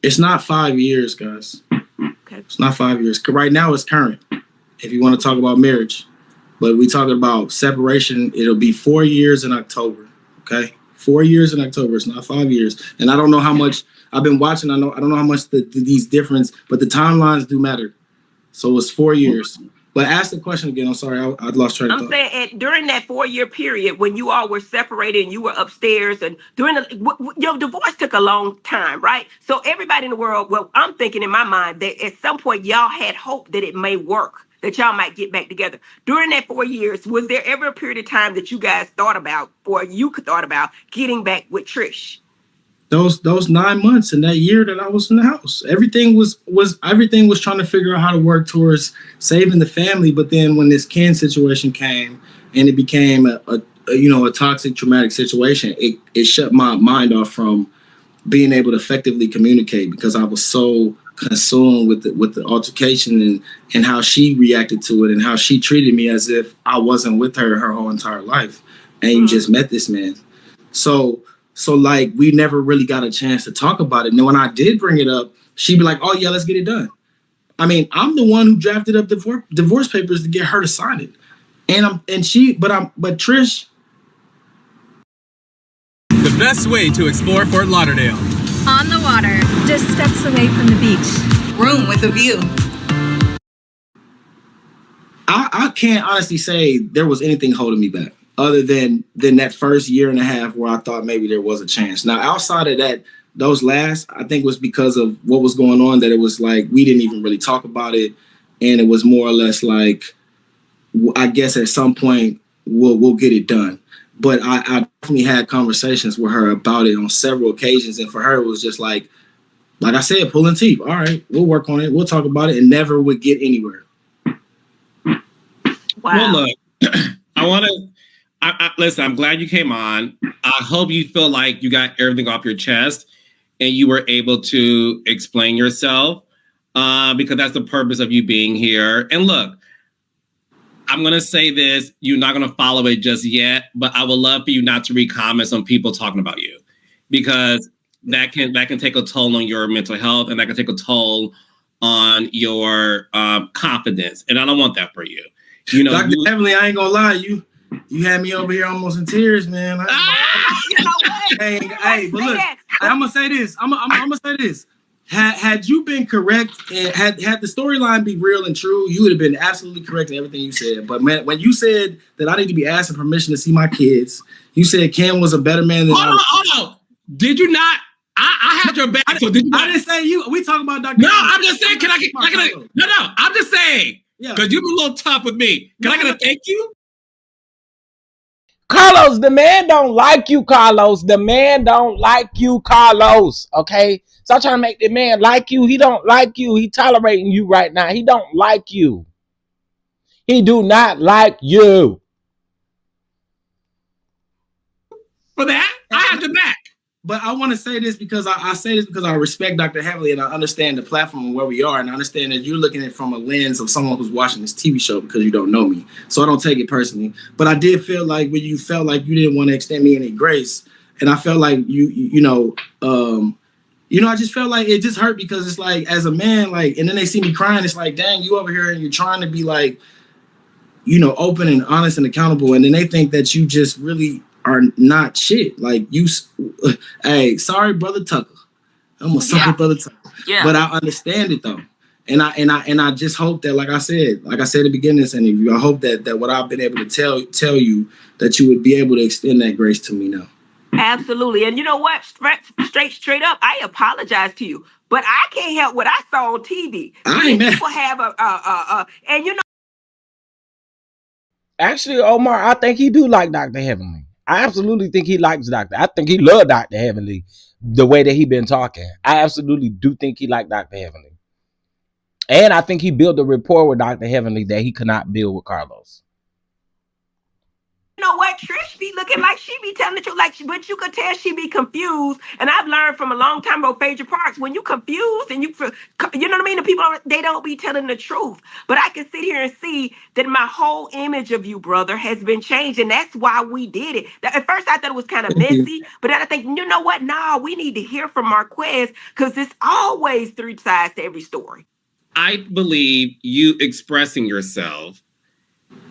It's not 5 years, guys. Okay. It's not 5 years. Right now it's current, if you want to talk about marriage. But we talking about separation, it'll be 4 years in October, okay? 4 years in October, it's not 5 years. And I don't know how much I've been watching. I don't know how much these difference, but the timelines do matter. So it's 4 years. But ask the question again. I'm sorry, I lost track of thought. I'm saying during that 4-year period when you all were separated and you were upstairs, and during your divorce took a long time, right? So everybody in the world, well, I'm thinking in my mind that at some point y'all had hope that it may work, that y'all might get back together. During that 4 years, was there ever a period of time that you guys thought about, or you thought about getting back with Trish? Those 9 months and that year that I was in the house, everything was trying to figure out how to work towards saving the family. But then when this Ken situation came and it became a toxic, traumatic situation, it shut my mind off from being able to effectively communicate, because I was so consumed with the altercation and how she reacted to it and how she treated me as if I wasn't with her whole entire life, and you just met this man. So like, we never really got a chance to talk about it. And then when I did bring it up, she'd be like, oh yeah, let's get it done. I mean, I'm the one who drafted up the divorce papers to get her to sign it. But Trish. The best way to explore Fort Lauderdale. On the water. Just steps away from the beach. Room with a view. I can't honestly say there was anything holding me back, other than that first year and a half where I thought maybe there was a chance. Now, outside of that, those last, I think was because of what was going on, that it was like we didn't even really talk about it. And it was more or less like, I guess at some point we'll get it done. But I definitely had conversations with her about it on several occasions. And for her, it was just like I said, pulling teeth. All right, we'll work on it. We'll talk about it, and never would get anywhere. Wow. Well, look, I want to listen. I'm glad you came on. I hope you feel like you got everything off your chest and you were able to explain yourself, because that's the purpose of you being here. And look, I'm going to say this. You're not going to follow it just yet, but I would love for you not to read comments on people talking about you, because that can take a toll on your mental health, and that can take a toll on your confidence. And I don't want that for you. You know, Dr. Heavenly, I ain't gonna lie, you had me over here almost in tears, man. You know what? Hey, but look, I'm gonna say this. I'm gonna say this. Had you been correct, and had the storyline be real and true, you would have been absolutely correct in everything you said. But man, when you said that I need to be asking permission to see my kids, you said Ken was a better man than Hold on. Did you not? I had your back. So did you not? I didn't say you. We talking about Dr. No, I'm just saying. Can I get? No. I'm just saying. Yeah. Because you've been a little tough with me. Can I get a thank you? Carlos, the man don't like you, Carlos. The man don't like you, Carlos. Okay? Stop trying to make the man like you. He don't like you. He tolerating you right now. He don't like you. He do not like you. For that, I have your back. But I want to say this because I say this because I respect Dr. Heavily, and I understand the platform and where we are, and I understand that you're looking at it from a lens of someone who's watching this TV show because you don't know me. So I don't take it personally. But I did feel like when you felt like you didn't want to extend me any grace, and I felt like I just felt like it just hurt, because it's like, as a man, like, and then they see me crying, it's like, dang, you over here and you're trying to be like, open and honest and accountable, and then they think that you just really are not shit. Like, hey, sorry, Brother Tucker. I'm gonna suck with Brother Tucker. Yeah. But I understand it though. And I just hope that, like I said at the beginning of this interview, I hope that what I've been able to tell you, that you would be able to extend that grace to me now. Absolutely. And you know what? Straight up, I apologize to you. But I can't help what I saw on TV. People have Actually, Omar, I think he do like Dr. Heavenly. I absolutely think he likes Dr. I think he loved Dr. Heavenly the way that he been talking. I absolutely do think he liked Dr. Heavenly. And I think he built a rapport with Dr. Heavenly that he could not build with Carlos. You know what? Trish be looking like she be telling the truth, but you could tell she be confused. And I've learned from a long time ago, Phaedra Parks, when you confused and you know what I mean? The people, they don't be telling the truth. But I can sit here and see that my whole image of you, brother, has been changed. And that's why we did it. At first, I thought it was kind of messy. But then I think, you know what? No, we need to hear from Marquez, because there's always 3 sides to every story. I believe you expressing yourself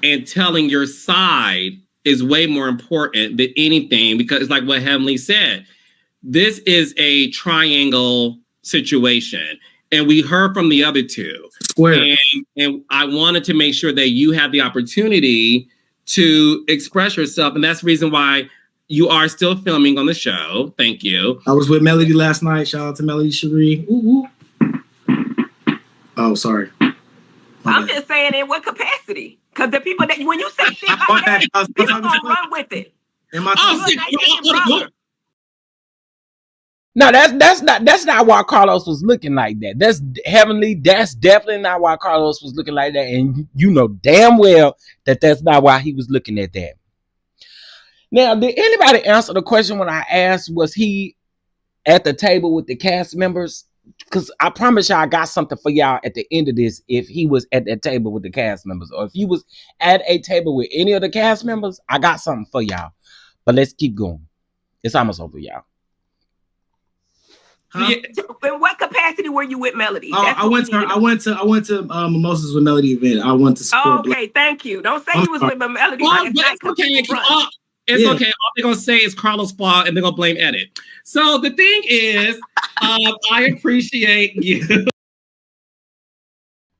and telling your side is way more important than anything, because it's like what Heavenly said. This is a triangle situation, and we heard from the other two. Square. And And I wanted to make sure that you had the opportunity to express yourself. And that's the reason why you are still filming on the show. Thank you. I was with Melody last night. Shout out to Melody Cherie. Ooh, ooh. Oh, sorry. I'm just saying, in what capacity? Because the people that, when you say shit like that, people gonna run with it. No, that's not why Carlos was looking like that. That's Heavenly. That's definitely not why Carlos was looking like that, and you know damn well that that's not why he was looking at that. Now, did anybody answer the question when I asked, was he at the table with the cast members? Because I promise y'all I got something for y'all at the end of this if he was at that table with the cast members, or if he was at a table with any of the cast members, I got something for y'all. But let's keep going. It's almost over, y'all. Huh? In what capacity were you with Melody? I went to Mimosas with Melody event. I went to support. Okay, thank you. Don't say you was with Melody. It's okay. All they're gonna say is Carlos' fault, and they're gonna blame Edit. So the thing is, I appreciate you.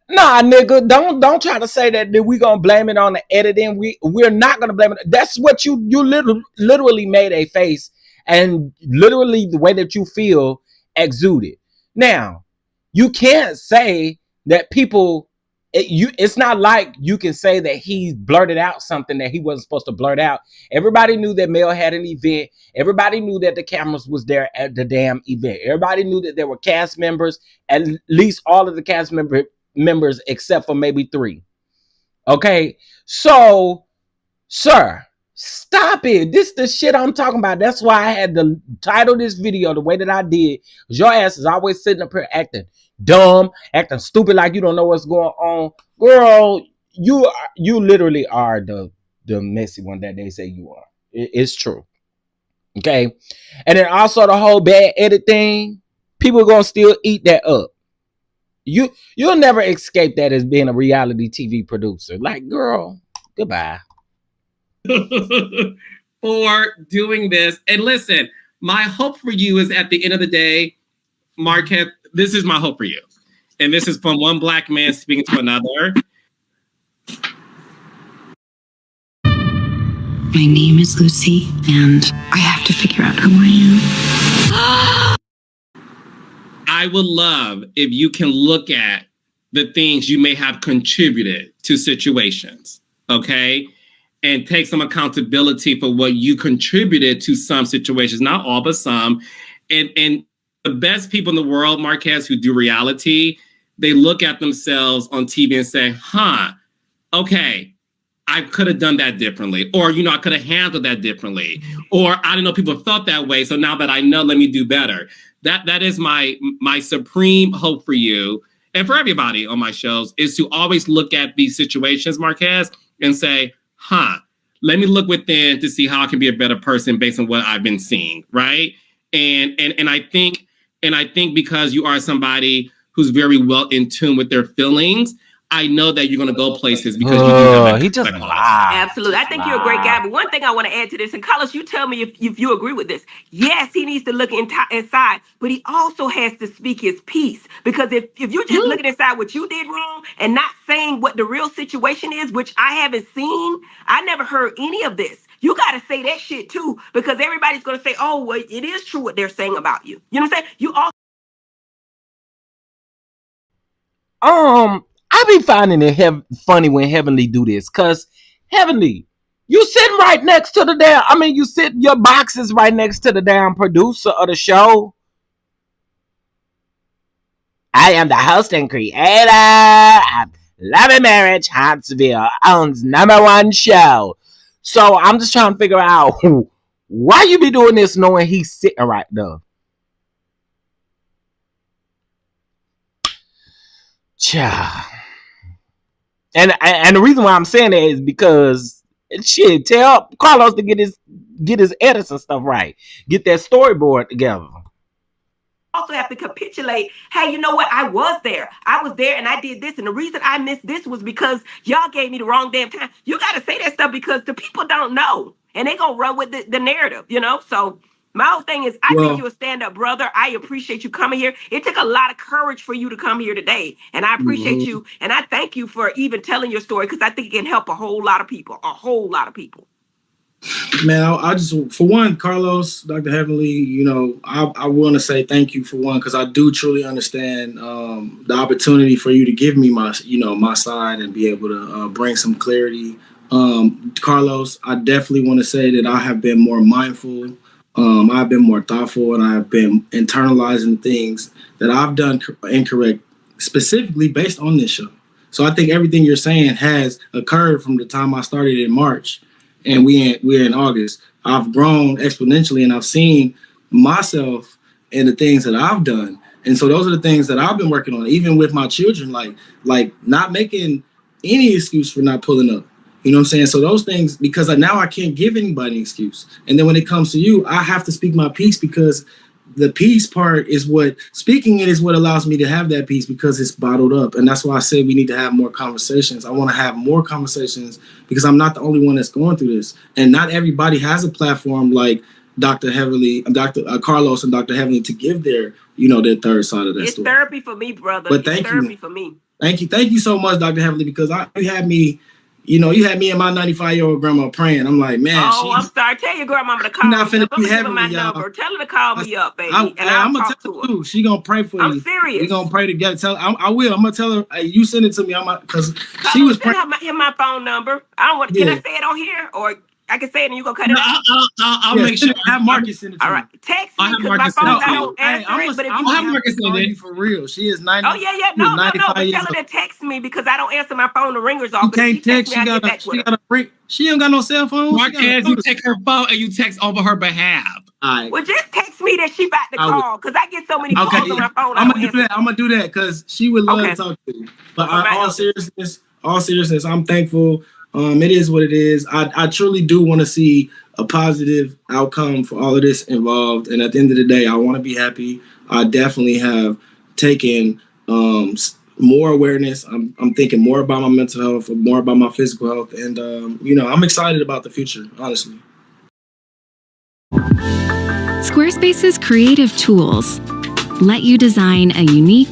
Nah, nigga, don't try to say that we gonna blame it on the editing. We're not gonna blame it. That's what you literally made a face, and literally the way that you feel exuded. Now, you can't say that people. It's not like you can say that he blurted out something that he wasn't supposed to blurt out. Everybody knew that Mel had an event. Everybody knew that the cameras was there at the damn event. Everybody knew that there were cast members, at least all of the cast members except for maybe 3. Okay, so, sir, stop it. This the shit I'm talking about. That's why I had to title this video the way that I did. Your ass is always sitting up here acting dumb, acting stupid, like you don't know what's going on. Girl, you literally are the messy one that they say you are. It's true. Okay, and then also the whole bad edit thing, people are gonna still eat that up. You'll never escape that as being a reality TV producer. Like, girl, goodbye. For doing this. And listen, my hope for you is at the end of the day, Marquez, this is my hope for you. And this is from one black man speaking to another. My name is Lucy, and I have to figure out who I am. I would love if you can look at the things you may have contributed to situations, okay? And take some accountability for what you contributed to some situations, not all, but some. And the best people in the world, Marquez, who do reality, they look at themselves on TV and say, okay, I could have done that differently. Or, I could have handled that differently. Or I didn't know people felt that way. So now that I know, let me do better. That is my supreme hope for you and for everybody on my shows, is to always look at these situations, Marquez, and say, let me look within to see how I can be a better person based on what I've been seeing, right? And I think because you are somebody who's very well in tune with their feelings, I know that you're going to go places because you do have he just lied. Absolutely. I think you're a great guy. But one thing I want to add to this, and Carlos, you tell me if you agree with this. Yes, he needs to look inside, but he also has to speak his piece. Because if you're just looking inside what you did wrong and not saying what the real situation is, which I haven't seen, I never heard any of this. You got to say that shit too, because everybody's going to say, oh, well, it is true what they're saying about you. You know what I'm saying? You also. I be finding it funny when Heavenly do this, cause Heavenly, you sitting right next to the damn. Your box is right next to the damn producer of the show. I am the host and creator of Love and Marriage Huntsville, owns #1 show. So I'm just trying to figure out why you be doing this knowing he's sitting right there. Cha. And the reason why I'm saying that is because shit, tell Carlos to get his edits and stuff right. Get that storyboard together. Also have to capitulate. Hey, you know what? I was there and I did this. And the reason I missed this was because y'all gave me the wrong damn time. You got to say that stuff because the people don't know. And they going to run with the narrative, So My whole thing is, I think you're a stand-up brother. I appreciate you coming here. It took a lot of courage for you to come here today. And I appreciate you. And I thank you for even telling your story, because I think it can help a whole lot of people. Man, I just, for one, Carlos, Dr. Heavenly, you know, I want to say thank you for one, because I do truly understand the opportunity for you to give me my side and be able to bring some clarity. Carlos, I definitely want to say that I have been more mindful. I've been more thoughtful, and I've been internalizing things that I've done incorrect, specifically based on this show. So I think everything you're saying has occurred from the time I started in March, and we're in August. I've grown exponentially, and I've seen myself and the things that I've done. And so those are the things that I've been working on, even with my children, like not making any excuse for not pulling up. You know what I'm saying? So those things, because now I can't give anybody an excuse. And then when it comes to you, I have to speak my piece, because the peace part is what, speaking it is what allows me to have that peace, because it's bottled up. And that's why I say we need to have more conversations. I want to have more conversations, because I'm not the only one that's going through this. And not everybody has a platform like Dr. Heavenly, Dr. Carlos and Dr. Heavenly to give their third side of that story. It's therapy for me, brother. But it's thank therapy you. for me. Thank you so much, Dr. Heavenly, because you had me and my 95-year-old grandma praying. I'm like, man. I'm sorry. Tell your grandmama to call me up. I'm gonna give her my y'all. number. Tell her to call me up, baby. I'm gonna talk tell to her. her. She gonna pray for you. I'm serious. We gonna pray together. I will. I'm gonna tell her. Hey, you send it to me. Because she was praying. Send my phone number. I don't want. Can I say it on here, or I can say it and you gonna cut it out? I'll make sure. Have Marcus send it to me. All right. Text me, because my phone I don't answer it. But if you have Marcus send it for real. She is 90. Oh yeah. No. But tell her to text me, because I don't answer my phone. The ringer's off. You can't text. She got a ring. She ain't got no cell phone. Marquez, you take her phone and you text on her behalf. Right. Well, just text me that she about to call, because I get so many calls on my phone. I'm gonna do that because she would love to talk to you. But all seriousness, I'm thankful. It is what it is. I truly do want to see a positive outcome for all of this involved. And at the end of the day, I want to be happy. I definitely have taken more awareness. I'm thinking more about my mental health, more about my physical health. And, I'm excited about the future, honestly. Squarespace's creative tools let you design a unique.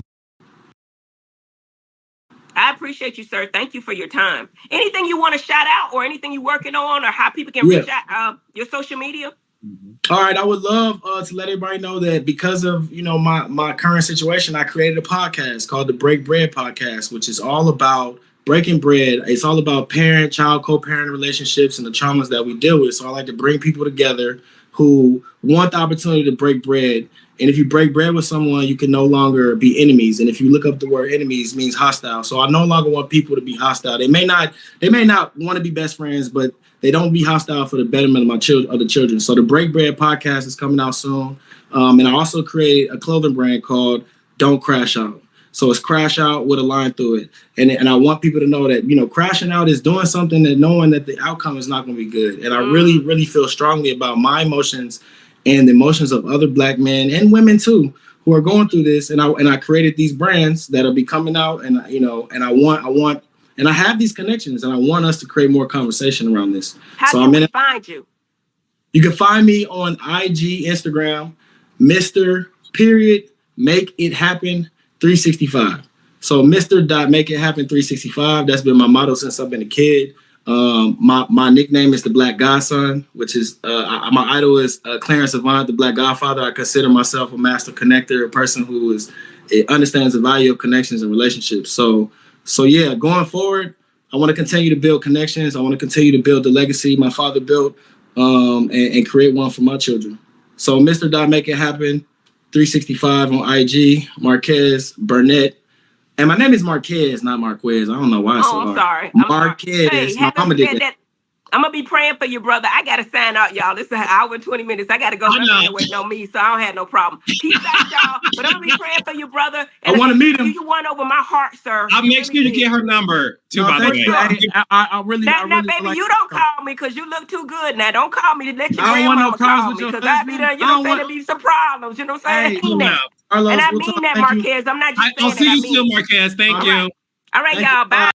I appreciate you, sir. Thank you for your time. Anything you want to shout out, or anything you're working on, or how people can reach out your social media? All right. I would love to let everybody know that because of, my current situation, I created a podcast called the Break Bread Podcast, which is all about breaking bread. It's all about parent-child, co-parent relationships and the traumas that we deal with. So I like to bring people together who want the opportunity to break bread. And if you break bread with someone, you can no longer be enemies. And if you look up the word enemies, means hostile. So I no longer want people to be hostile. They may not want to be best friends, but they don't be hostile for the betterment of the children. So the Break Bread Podcast is coming out soon. And I also created a clothing brand called Don't Crash Out. So it's crash out with a line through it. And I want people to know that, crashing out is doing something that knowing that the outcome is not going to be good. And I really, really feel strongly about my emotions and the emotions of other Black men and women too, who are going through this. And I created these brands that'll be coming out, and I have these connections, and I want us to create more conversation around this. How can we find you? You can find me on IG, Instagram, Mr. Make It Happen 365. So Mr. Make It Happen 365. That's been my motto since I've been a kid. My nickname is the Black Godson, which is my idol is Clarence Avant, the Black Godfather. I consider myself a master connector, a person who understands the value of connections and relationships. So yeah, going forward, I want to continue to build connections. I want to continue to build the legacy my father built, and create one for my children. So Mr. Make It Happen 365 on IG, Marquez Burnett. And my name is Marquez, not Marquez. I don't know why it's so hard. I'm sorry. Marquez. Hey, my mama did that. I'm going to be praying for your brother. I got to sign out, y'all. This is an hour and 20 minutes. I got to go. My man waiting on me, so I don't have no problem. Peace out, y'all. But I'm going to be praying for your brother. And I want to meet him. You won over my heart, sir. I'll make sure to get her number, too, by the way. I really now, baby, like you don't call me because you look too good now. Don't call me to let your I don't want no grandmama problems call with me your because I be there, there'll be some problems. You know what I'm saying? I mean that. Carlos, and I mean that, Marquez. I'm not just saying I'll see you soon, Marquez. Thank you. All right, y'all. Bye.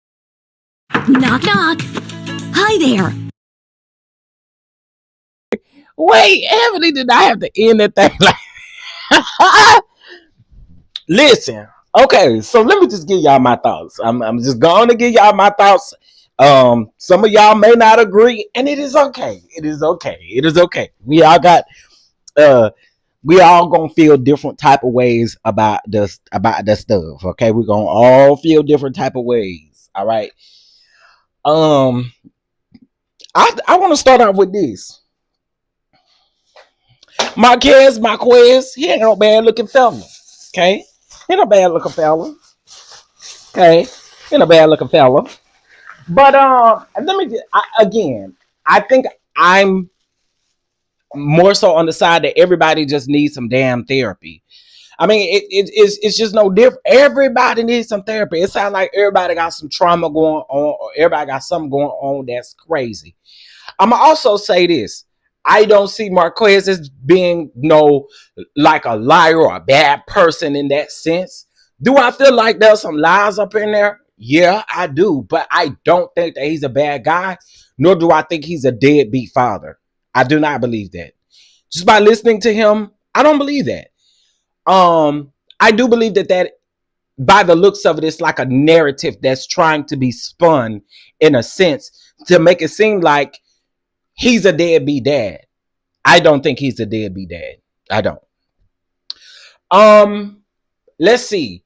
Knock, knock. Hi there. Wait, Ebony did not have to end that thing like. Listen, okay, so let me just give y'all my thoughts. I'm just going to give y'all my thoughts. Some of y'all may not agree, and it is okay. It is okay. It is okay. We all gonna feel different type of ways about this stuff. Okay, we're gonna all feel different type of ways. All right. I want to start out with this. Marquez, he ain't no bad looking fella. Okay, he ain't no bad looking fella. Okay, he ain't no bad looking fella. But let me again. I think I'm more so on the side that everybody just needs some damn therapy. I mean, it's just no different. Everybody needs some therapy. It sounds like everybody got some trauma going on, or everybody got something going on that's crazy. I'm gonna also say this. I don't see Marquez as being like a liar or a bad person in that sense. Do I feel like there's some lies up in there? Yeah, I do. But I don't think that he's a bad guy, nor do I think he's a deadbeat father. I do not believe that. Just by listening to him, I don't believe that. I do believe that by the looks of it, it's like a narrative that's trying to be spun in a sense to make it seem like he's a deadbeat dad. I don't think he's a deadbeat dad. I don't. Let's see.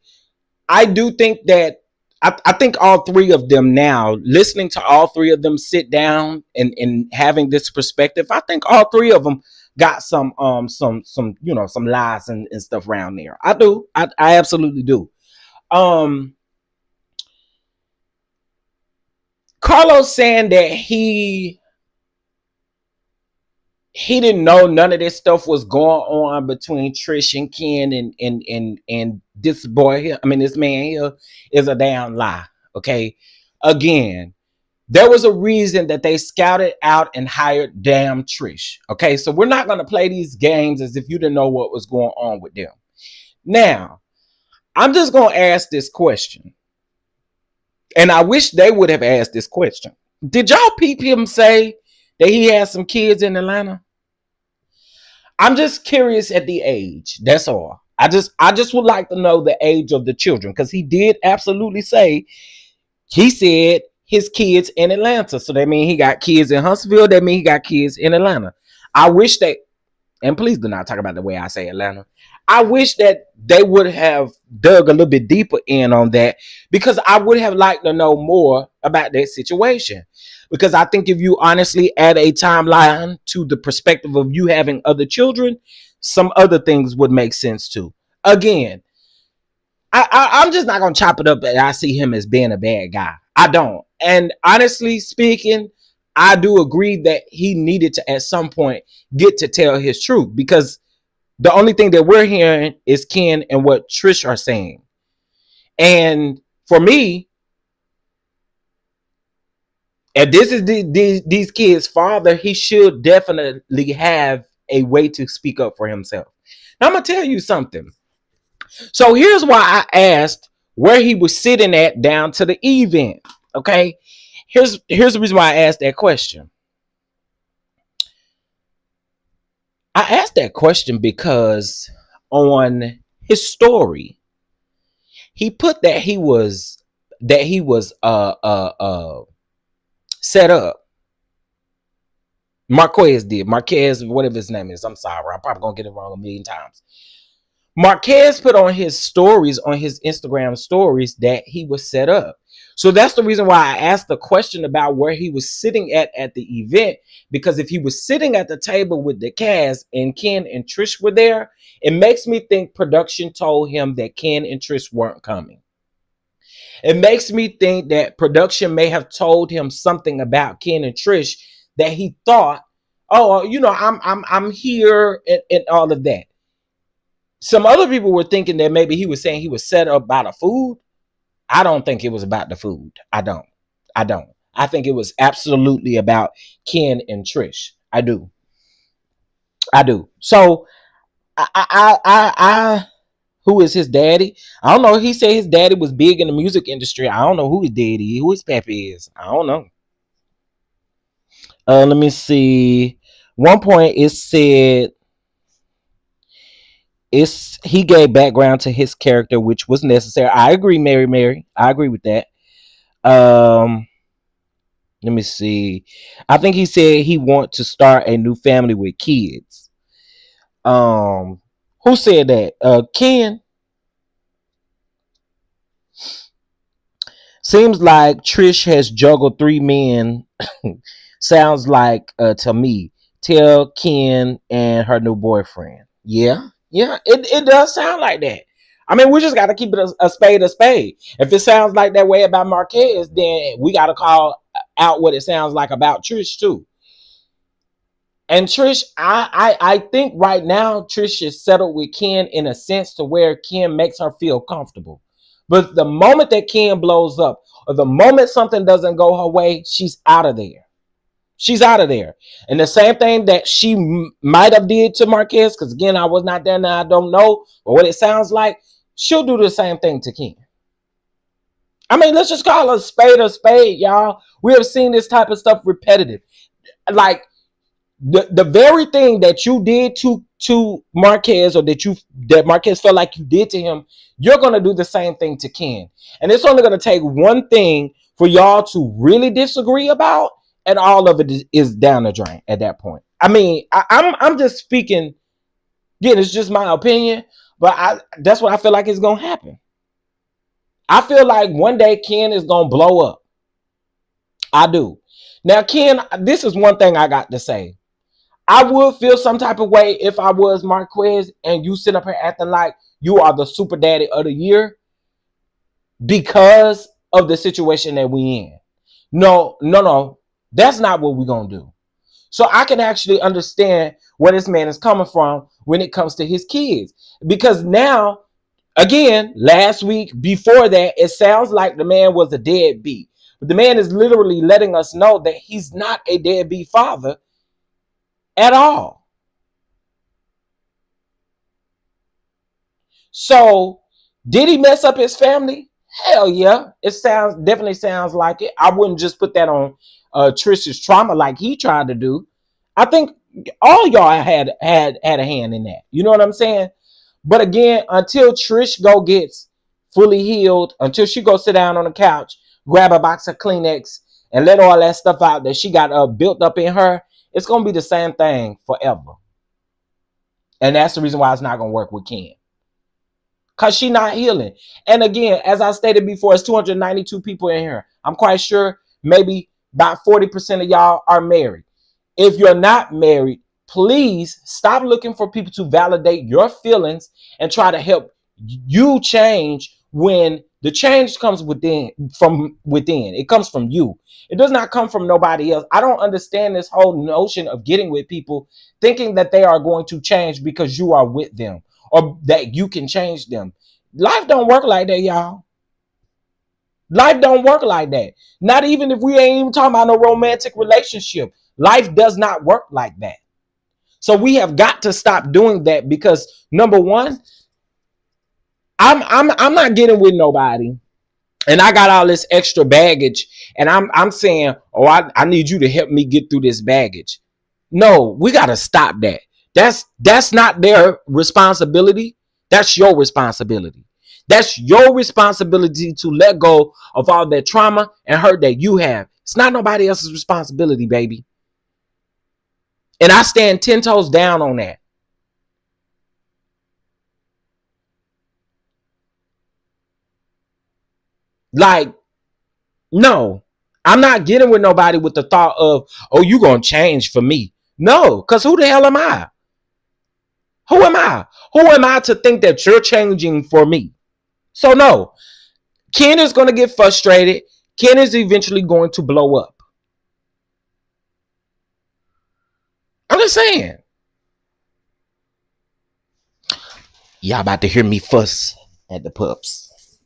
I do think that I think all three of them now, listening to all three of them sit down and having this perspective, I think all three of them got some lies and stuff around there. I do. I absolutely do. Carlos saying that he didn't know none of this stuff was going on between Trish and Ken and this boy here. I mean, this man here is a damn lie. Okay. Again, there was a reason that they scouted out and hired damn Trish. Okay. So we're not going to play these games as if you didn't know what was going on with them. Now, I'm just going to ask this question. And I wish they would have asked this question. Did y'all peep him say that he has some kids in Atlanta? I'm just curious at the age. That's all. I just would like to know the age of the children, because he did absolutely say, he said his kids in Atlanta. So that means he got kids in Huntsville. That means he got kids in Atlanta. I wish that, and please do not talk about the way I say Atlanta. I wish that they would have dug a little bit deeper in on that, because I would have liked to know more about that situation. Because I think if you honestly add a timeline to the perspective of you having other children, some other things would make sense too. Again, I'm just not going to chop it up that I see him as being a bad guy. I don't. And honestly speaking, I do agree that he needed to at some point get to tell his truth, because the only thing that we're hearing is Ken and what Trish are saying. And for me, if this is these kids' father, he should definitely have a way to speak up for himself. Now, I'm going to tell you something. So here's why I asked where he was sitting at down to the event. Okay. Here's the reason why I asked that question. I asked that question because on his story, he put that he was set up. Marquez, whatever his name is. I'm sorry, I'm probably gonna get it wrong a million times. Marquez put on his stories, on his Instagram stories, that he was set up. So that's the reason why I asked the question about where he was sitting at the event, because if he was sitting at the table with the cast and Ken and Trish were there, it makes me think production told him that Ken and Trish weren't coming. It makes me think that production may have told him something about Ken and Trish that he thought, oh, I'm here and all of that. Some other people were thinking that maybe he was saying he was set up by the food. I don't think it was about the food. I don't. I think it was absolutely about Ken and Trish. I do. So I who is his daddy? I don't know. He said his daddy was big in the music industry. I don't know who his daddy is, who his pappy is. I don't know. Let me see. One point it said he gave background to his character, which was necessary. I agree, Mary. I agree with that. Let me see. I think he said he want to start a new family with kids. Who said that? Ken. Seems like Trish has juggled 3 men. Sounds like to me. Tell Ken and her new boyfriend. Yeah, it does sound like that. I mean, we just got to keep it a spade a spade. If it sounds like that way about Marquez, then we got to call out what it sounds like about Trish too. And Trish, I think right now Trish is settled with Ken in a sense to where Ken makes her feel comfortable. But the moment that Ken blows up, or the moment something doesn't go her way, she's out of there. She's out of there. And the same thing that she might have did to Marquez, because again, I was not there now, I don't know. But what it sounds like, she'll do the same thing to Ken. I mean, let's just call a spade, y'all. We have seen this type of stuff repetitive. Like, the very thing that you did to Marquez, or that Marquez felt like you did to him, you're going to do the same thing to Ken. And it's only going to take one thing for y'all to really disagree about, and all of it is down the drain at that point. I mean, I'm just speaking. Again, it's just my opinion, but that's what I feel like is going to happen. I feel like one day Ken is going to blow up. I do. Now, Ken, this is one thing I got to say. I would feel some type of way if I was Marquez and you sit up here acting like you are the super daddy of the year because of the situation that we in. No. That's not what we're going to do. So I can actually understand where this man is coming from when it comes to his kids. Because now, again, last week, before that, it sounds like the man was a deadbeat. But the man is literally letting us know that he's not a deadbeat father at all. So, did he mess up his family? Hell yeah. It definitely sounds like it. I wouldn't just put that on Trish's trauma like he tried to do. I think all y'all had a hand in that. You know what I'm saying? But again, until Trish gets fully healed, until she go sit down on the couch, grab a box of Kleenex, and let all that stuff out that she got built up in her, it's going to be the same thing forever. And that's the reason why it's not going to work with Ken. Because she's not healing. And again, as I stated before, it's 292 people in here. I'm quite sure maybe about 40% of y'all are married. If you're not married, please stop looking for people to validate your feelings and try to help you change when the change comes from within. It comes from you. It does not come from nobody else. I don't understand this whole notion of getting with people thinking that they are going to change because you are with them or that you can change them. Life don't work like that, y'all. Life don't work like that. Not even if we ain't even talking about no romantic relationship. Life does not work like that. So we have got to stop doing that because number one, I'm not getting with nobody and I got all this extra baggage and I'm saying, oh, I need you to help me get through this baggage. No, we got to stop that. That's not their responsibility. That's your responsibility. That's your responsibility to let go of all that trauma and hurt that you have. It's not nobody else's responsibility, baby. And I stand 10 toes down on that. Like, no, I'm not getting with nobody with the thought of, oh, you gonna change for me. No, because who the hell am I? Who am I? Who am I to think that you're changing for me? So no, Ken is going to get frustrated. Ken is eventually going to blow up. I'm just saying. Y'all about to hear me fuss at the pups.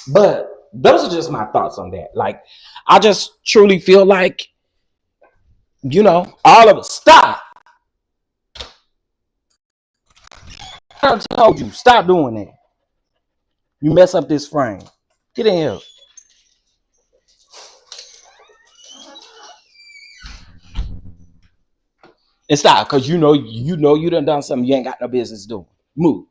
But those are just my thoughts on that. Like, I just truly feel like, you know, all of us. Stop. I told you, stop doing that. You mess up this frame. Get in here. And stop, because you know you done something you ain't got no business doing. Move.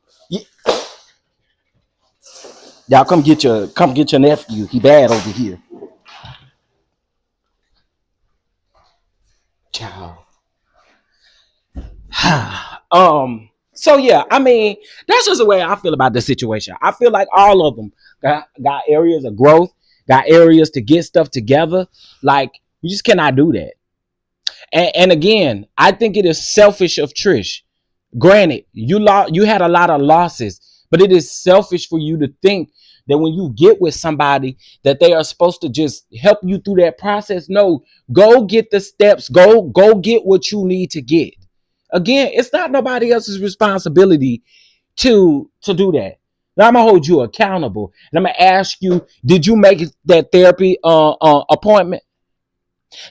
Y'all come get your nephew. He bad over here. Child. So yeah, I mean, that's just the way I feel about the situation. I feel like all of them got areas of growth, got areas to get stuff together. Like, you just cannot do that. And again, I think it is selfish of Trish. Granted, you had a lot of losses, but it is selfish for you to think that when you get with somebody that they are supposed to just help you through that process. No, go get the steps. Go get what you need to get. Again, it's not nobody else's responsibility to do that. Now I'm gonna hold you accountable, and I'm gonna ask you: did you make that therapy appointment?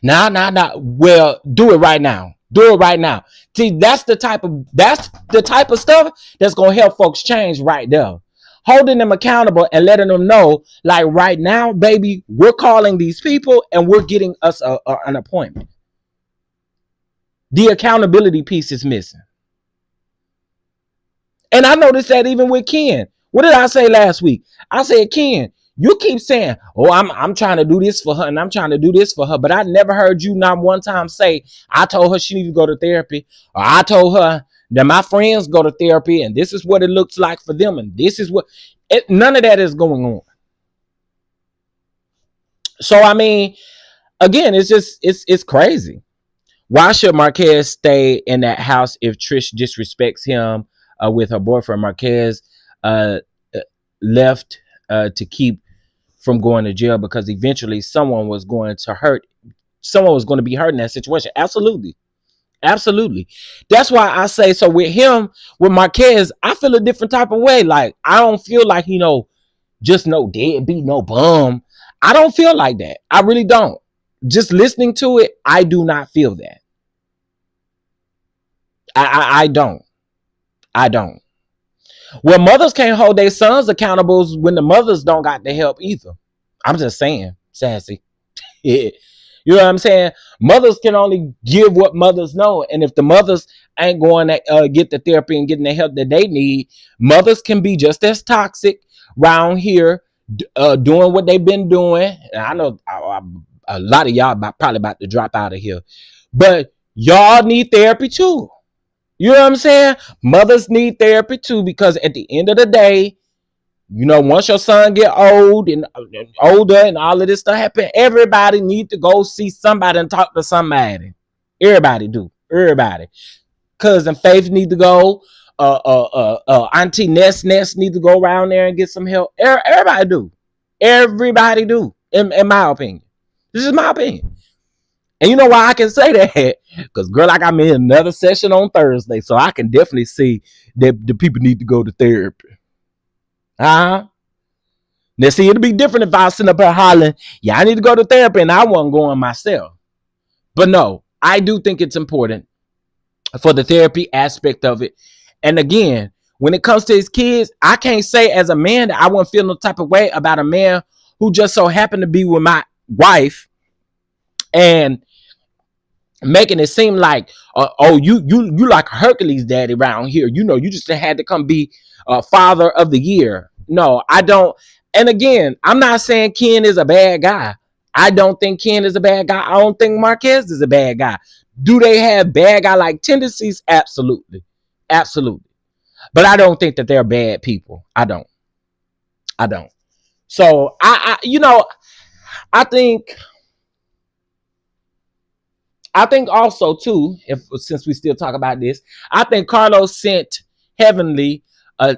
Nah. Well, do it right now. Do it right now. See, that's the type of stuff that's gonna help folks change right there. Holding them accountable and letting them know, like, right now, baby, we're calling these people and we're getting us an appointment. The accountability piece is missing. And I noticed that even with Ken. What did I say last week? I said, Ken, you keep saying, oh, I'm trying to do this for her and I'm trying to do this for her. But I never heard you not one time say, I told her she needs to go to therapy. Or I told her that my friends go to therapy and this is what it looks like for them. And this is what, none of that is going on. So, I mean, again, it's crazy. Why should Marquez stay in that house if Trish disrespects him with her boyfriend? Marquez left to keep from going to jail because eventually someone was going to be hurt in that situation. Absolutely. That's why I say, so with Marquez, I feel a different type of way. Like, I don't feel like, just no deadbeat, no bum. I don't feel like that. I really don't. Just listening to it, I do not feel that. I don't. Well, mothers can't hold their sons accountable when the mothers don't got the help either. I'm just saying, sassy. Yeah. You know what I'm saying? Mothers can only give what mothers know. And if the mothers ain't going to get the therapy and getting the help that they need, mothers can be just as toxic around here doing what they've been doing. And I know a lot of y'all probably about to drop out of here. But y'all need therapy too. You know what I'm saying? Mothers need therapy too, because at the end of the day, once your son get old and older and all of this stuff happen, everybody need to go see somebody and talk to somebody. Everybody do. Everybody. Cousin Faith need to go. Auntie Ness need to go around there and get some help. Everybody do. Everybody do. In my opinion. This is my opinion. And you know why I can say that? Because, girl, I got me another session on Thursday, so I can definitely see that the people need to go to therapy. Now, see, it'd be different if I was sitting up here hollering, yeah, I need to go to therapy, and I wasn't going myself. But no, I do think it's important for the therapy aspect of it. And again, when it comes to his kids, I can't say as a man that I wouldn't feel no type of way about a man who just so happened to be with my wife and making it seem like, you like Hercules daddy around here. You just had to come be father of the year. No, I don't. And again, I'm not saying Ken is a bad guy. I don't think Ken is a bad guy. I don't think Marquez is a bad guy. Do they have bad guy-like tendencies? Absolutely. Absolutely. But I don't think that they're bad people. I don't. So, I think also too, since we still talk about this, I think Carlos sent Heavenly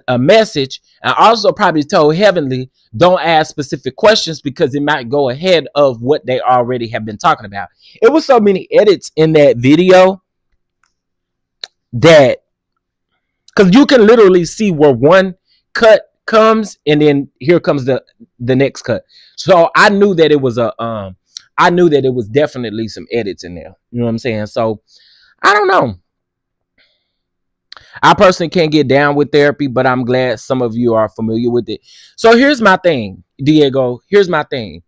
a message and also probably told Heavenly, don't ask specific questions because it might go ahead of what they already have been talking about. It was so many edits in that video that, because you can literally see where one cut comes and then here comes the next cut. So I knew that it was definitely some edits in there. You know what I'm saying? So I don't know. I personally can't get down with therapy, but I'm glad some of you are familiar with it. So here's my thing, Diego. Here's my thing.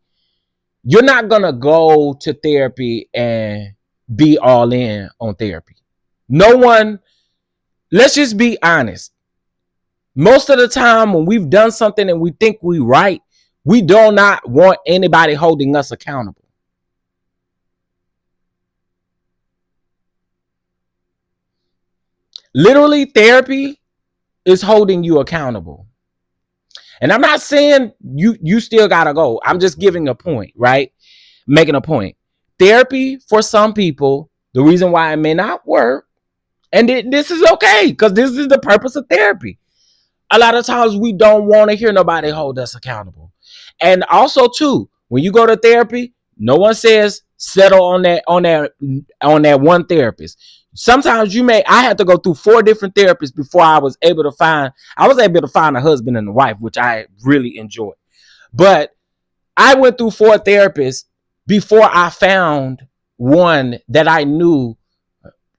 You're not going to go to therapy and be all in on therapy. No one, let's just be honest. Most of the time when we've done something and we think we right, we do not want anybody holding us accountable. Literally, therapy is holding you accountable. And I'm not saying you still gotta go. I'm just giving a point, right? Making a point. Therapy for some people, the reason why it may not work, and this is okay, because this is the purpose of therapy. A lot of times we don't want to hear nobody hold us accountable. And also too, when you go to therapy, no one says settle on that one therapist. Sometimes I had to go through 4 different therapists before I was able to find a husband and a wife, which I really enjoyed. But I went through 4 therapists before I found one that I knew,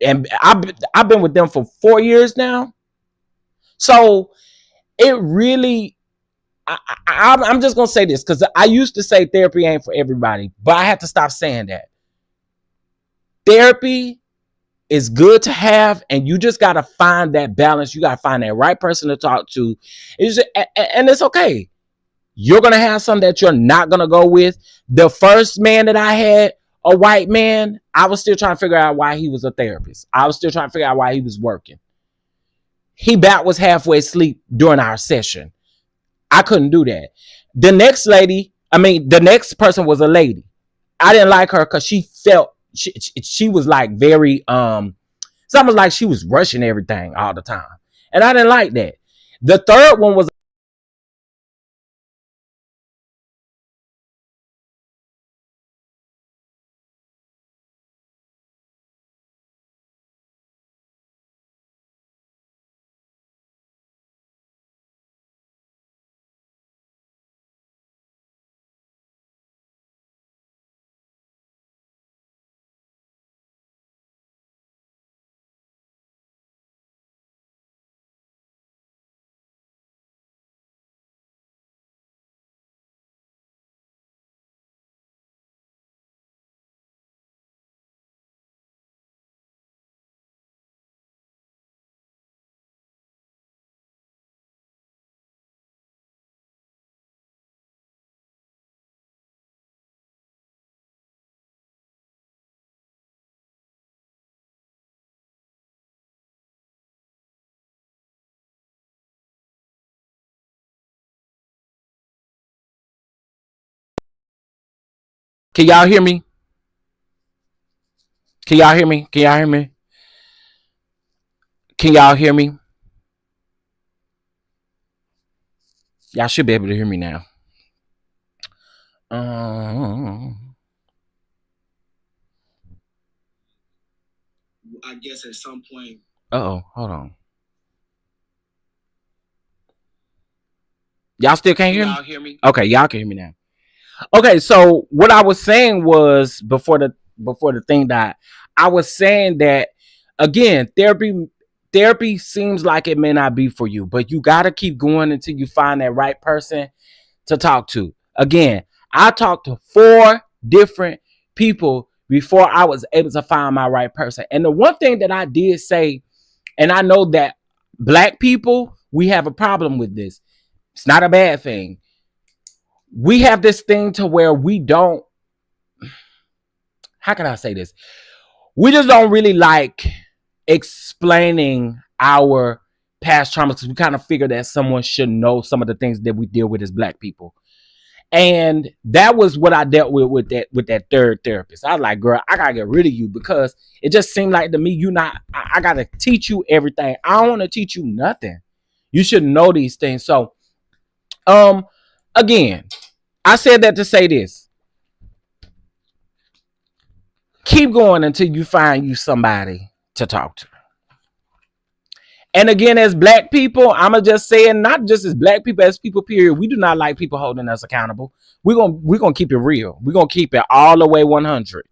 and I've been with them for 4 years now. So it really, I'm just gonna say this, because I used to say therapy ain't for everybody, but I had to stop saying that. Therapy is good to have, and you just gotta find that balance. You gotta find that right person to talk to. And it's okay. You're gonna have some that you're not gonna go with. The first man that I had, a white man, I was still trying to figure out why he was a therapist. I was still trying to figure out why he was working. He about was halfway asleep during our session. I couldn't do that. The next person was a lady. I didn't like her because she felt she was like very it's almost like she was rushing everything all the time, and I didn't like that. The third one was Can y'all hear me? Can y'all hear me? Can y'all hear me? Can y'all hear me? Y'all should be able to hear me now. I guess at some point. Hold on. Y'all still can't hear me? Y'all hear me? Okay, y'all can hear me now. Okay, so what I was saying was before the thing died, I was saying that again, therapy seems like it may not be for you, but you gotta keep going until you find that right person to talk to. Again, I talked to 4 different people before I was able to find my right person. And the one thing that I did say, and I know that Black people, we have a problem with this. It's not a bad thing. We have this thing to where we don't, how can I say this? We just don't really like explaining our past traumas, because we kind of figure that someone should know some of the things that we deal with as Black people. And that was what I dealt with that third therapist. I was like, girl, I gotta get rid of you, because it just seemed like to me, I gotta teach you everything. I don't want to teach you nothing. You should know these things. So again, I said that to say this. Keep going until you find you somebody to talk to. And again, as Black people, I'ma just say it, not just as Black people, as people, period. We do not like people holding us accountable. We're gonna keep it real. We're gonna keep it all the way 100.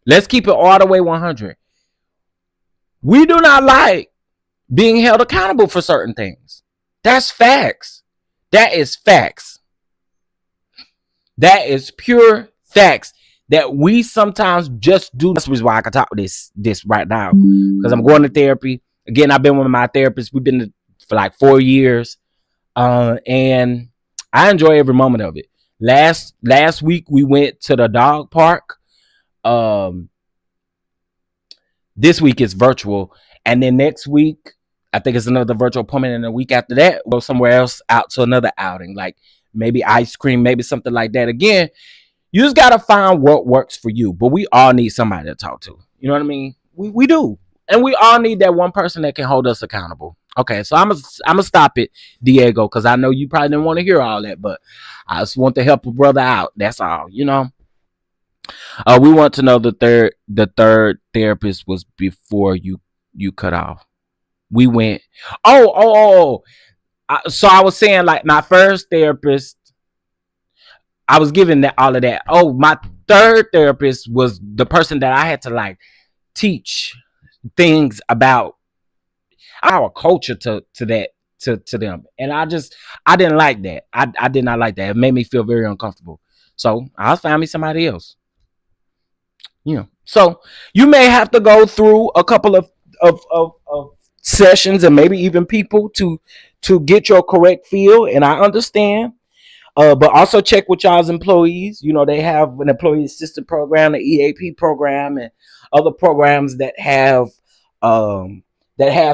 Let's keep it all the way 100. We do not like being held accountable for certain things. That's facts. That is facts. That is pure facts. that we sometimes just do. That's the reason why I can talk this right now, because I'm going to therapy again. I've been with my therapist. We've been for like 4 years, and I enjoy every moment of it. Last week we went to the dog park. This week is virtual, and then next week I think it's another virtual appointment, and the week after that we'll go somewhere else out to another outing, like maybe ice cream, maybe something like that. Again, you just gotta find what works for you. But we all need somebody to talk to. You know what I mean? We do, and we all need that one person that can hold us accountable. Okay, so I'm gonna stop it, Diego, because I know you probably didn't want to hear all that, but I just want to help a brother out. That's all. You know. We want to know the third therapist was before you cut off. We went. So I was saying, like, my first therapist, I was giving that all of that. Oh, my third therapist was the person that I had to like teach things about our culture to them, and I didn't like that. I did not like that. It made me feel very uncomfortable. So I'll find me somebody else. You know, so you may have to go through a couple of sessions and maybe even people to get your correct feel, and I understand. But also check with y'all's employees. You know, they have an employee assistance program, the EAP program, and other programs that have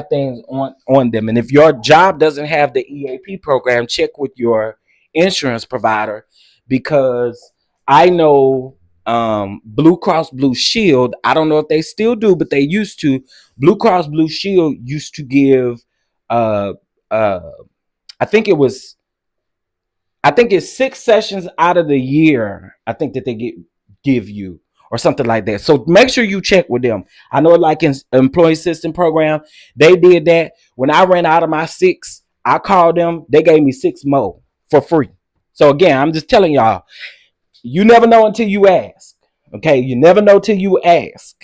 things on them. And if your job doesn't have the EAP program, check with your insurance provider, because I know Blue Cross Blue Shield, I don't know if they still do, but they used to. Blue Cross Blue Shield used to give I think it's 6 sessions out of the year, I think, that they give you, or something like that. So make sure you check with them. I know, like in employee assistance program, they did that. When I ran out of my 6, I called them. They gave me 6 more for free. So again, I'm just telling y'all, you never know until you ask. Okay, you never know till you ask.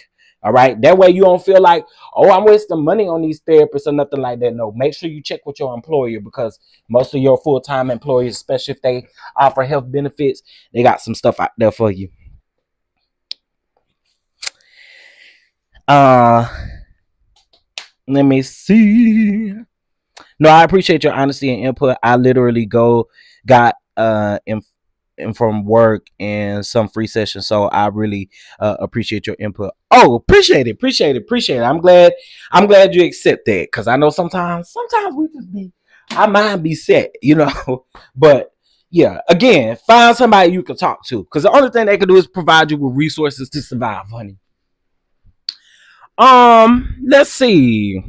All right, that way you don't feel like, oh, I'm wasting money on these therapists or nothing like that. No, make sure you check with your employer, because most of your full-time employees, especially if they offer health benefits, they got some stuff out there for you. Let me see. No, I appreciate your honesty and input. I literally got from work and some free sessions, so I really appreciate your input. Oh, appreciate it. I'm glad you accept that, because I know sometimes we just be, our mind be set, you know. But yeah, again, find somebody you can talk to, because the only thing they can do is provide you with resources to survive, honey. Let's see.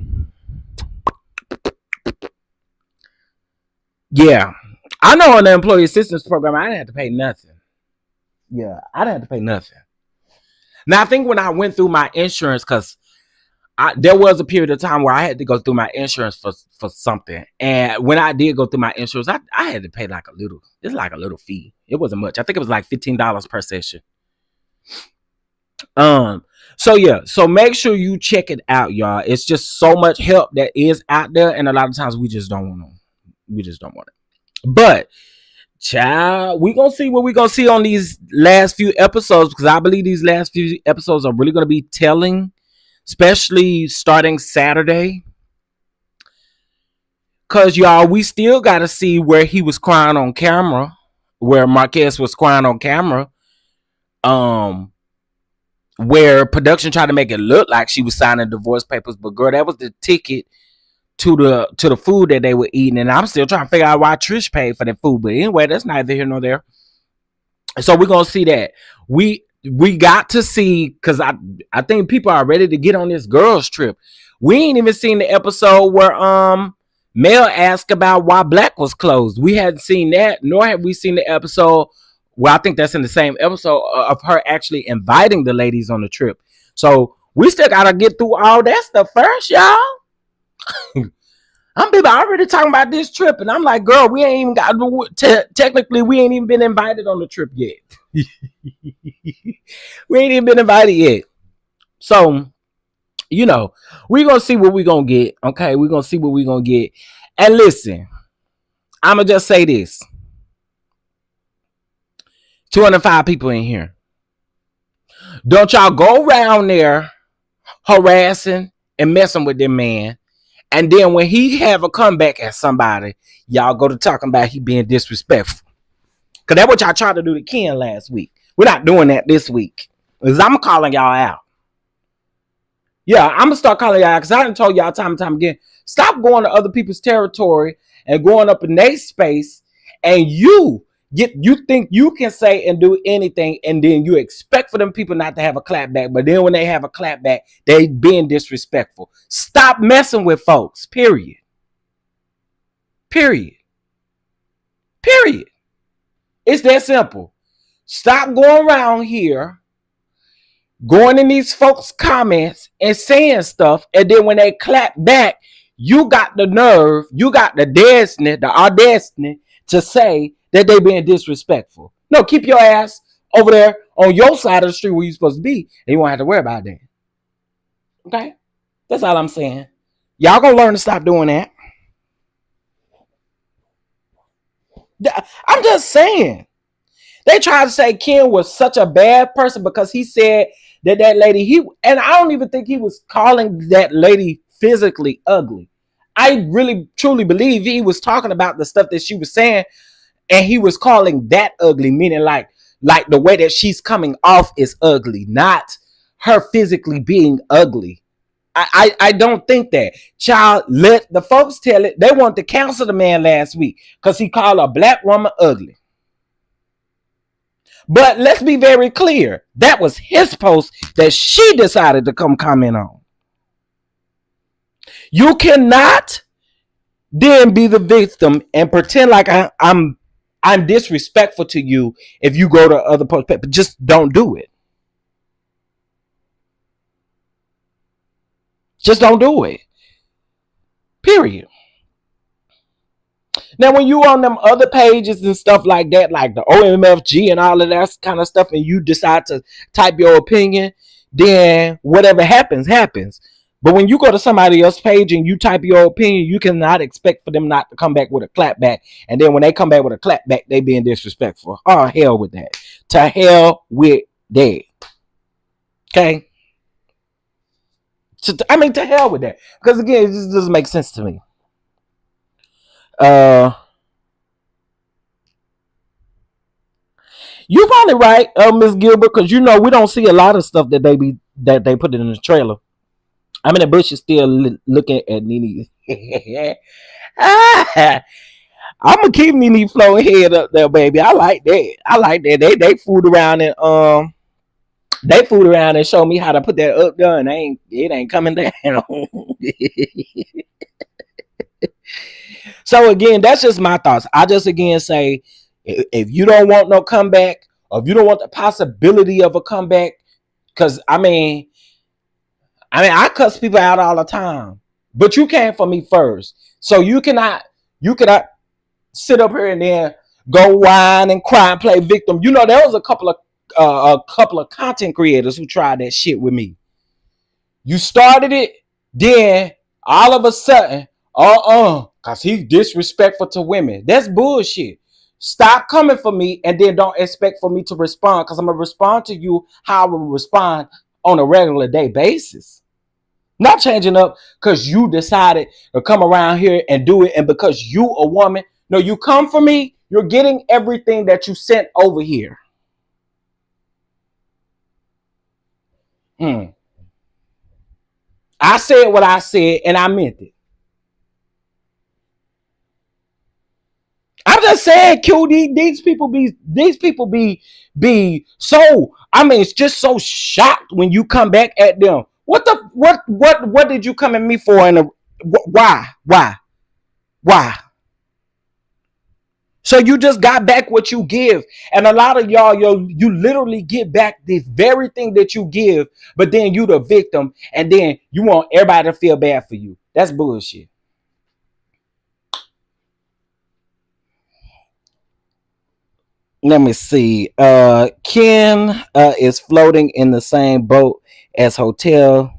Yeah, I know on the employee assistance program, I didn't have to pay nothing. Yeah, I didn't have to pay nothing. Now, I think when I went through my insurance, because there was a period of time where I had to go through my insurance for something. And when I did go through my insurance, I had to pay like a little fee. It wasn't much. I think it was like $15 per session. So yeah, so make sure you check it out, y'all. It's just so much help that is out there, and a lot of times we just don't want it. But child, we gonna see what we gonna see on these last few episodes, because I believe these last few episodes are really gonna be telling, especially starting Saturday. Cause y'all, we still gotta see where he was crying on camera, where Marquez was crying on camera. Where production tried to make it look like she was signing divorce papers, but girl, that was the ticket to the food that they were eating. And I'm still trying to figure out why Trish paid for that food. But anyway, that's neither here nor there. So we're gonna see that. We got to see, because I think people are ready to get on this girls trip. We ain't even seen the episode where Mel asked about why Black was closed. We hadn't seen that, nor have we seen the episode. Well, I think that's in the same episode of her actually inviting the ladies on the trip. So we still gotta get through all that stuff first, y'all. I'm people already talking about this trip, and I'm like, girl, we ain't even got technically we ain't even been invited on the trip yet. We ain't even been invited yet. So, you know, we're gonna see what we're gonna get. Okay, we're gonna see what we're gonna get. And listen, I'ma just say this. 205 people in here. Don't y'all go around there harassing and messing with them man. And then when he have a comeback at somebody, y'all go to talking about he being disrespectful. Because that's what y'all tried to do to Ken last week. We're not doing that this week. Because I'm calling y'all out. Yeah, I'm going to start calling y'all out because I done told y'all time and time again, stop going to other people's territory and going up in their space, and you think you can say and do anything, and then you expect for them people not to have a clapback, but then when they have a clapback, they being disrespectful. Stop messing with folks, period. Period. Period. It's that simple. Stop going around here, going in these folks' comments and saying stuff, and then when they clap back, you got the nerve, you got the audacity to say that they being disrespectful. No, keep your ass over there on your side of the street where you're supposed to be, and you won't have to worry about that. Okay? That's all I'm saying. Y'all gonna learn to stop doing that. I'm just saying. They tried to say Ken was such a bad person because he said that lady, and I don't even think he was calling that lady physically ugly. I really truly believe he was talking about the stuff that she was saying, and he was calling that ugly, meaning like the way that she's coming off is ugly, not her physically being ugly. I don't think that. Child, let the folks tell it. They want to cancel the man last week because he called a black woman ugly. But let's be very clear. That was his post that she decided to come comment on. You cannot then be the victim and pretend like I'm disrespectful to you if you go to other posts. But just don't do it. Just don't do it. Period. Now, when you on them other pages and stuff like that, like the OMFG and all of that kind of stuff, and you decide to type your opinion, then whatever happens, happens. But when you go to somebody else's page and you type your opinion, you cannot expect for them not to come back with a clapback. And then when they come back with a clapback, they being disrespectful. Oh, hell with that. To hell with that. Okay? To hell with that. Because again, it just doesn't make sense to me. You're probably right, Miss Gilbert, because you know we don't see a lot of stuff that they put in the trailer. I mean, the Bush is still looking at Nene. I'm gonna keep Nene flowing head up there, baby. I like that. They fooled around and showed me how to put that up there, and it ain't coming down. So again, that's just my thoughts. I just again say, if you don't want no comeback, or if you don't want the possibility of a comeback, because I cuss people out all the time, but you came for me first, so you cannot sit up here and then go whine and cry and play victim. You know, there was a couple of content creators who tried that shit with me. You started it, then all of a sudden, because he's disrespectful to women. That's bullshit. Stop coming for me and then don't expect for me to respond, because I'm going to respond to you how I will respond on a regular day basis. Not changing up because you decided to come around here and do it, and because you a woman. No, you come for me, you're getting everything that you sent over here. I said what I said, and I meant it. I'm just saying, Q, these people be so, it's just so shocked when you come back at them. What did you come at me for? And why? So you just got back what you give, and a lot of y'all, you literally get back the very thing that you give, but then you the victim, and then you want everybody to feel bad for you. That's bullshit. Let me see. Ken is floating in the same boat as Hotel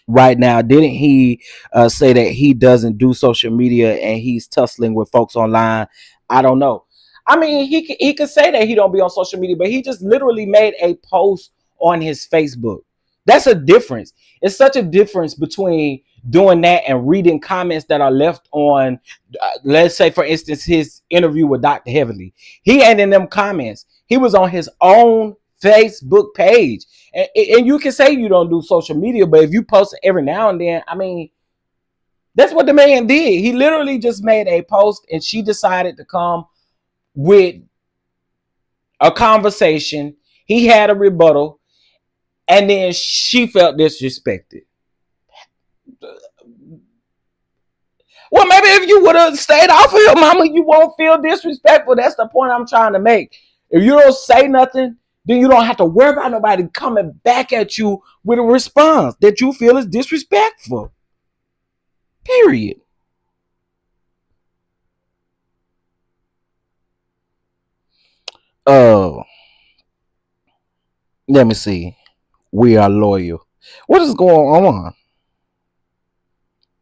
right now. Didn't he say that he doesn't do social media and he's tussling with folks online? I don't know. I mean, he could say that he don't be on social media, but he just literally made a post on his Facebook. That's a difference. It's such a difference between doing that and reading comments that are left on, let's say, for instance, his interview with Dr. Heavenly. He ain't in them comments. He was on his own Facebook page. And you can say you don't do social media, but if you post every now and then, I mean, that's what the man did. He literally just made a post and she decided to come with a conversation. He had a rebuttal and then she felt disrespected. Well, maybe if you would have stayed off of him, mama, you won't feel disrespectful. That's the point I'm trying to make. If you don't say nothing, then you don't have to worry about nobody coming back at you with a response that you feel is disrespectful. Period. Let me see. We are loyal. What is going on?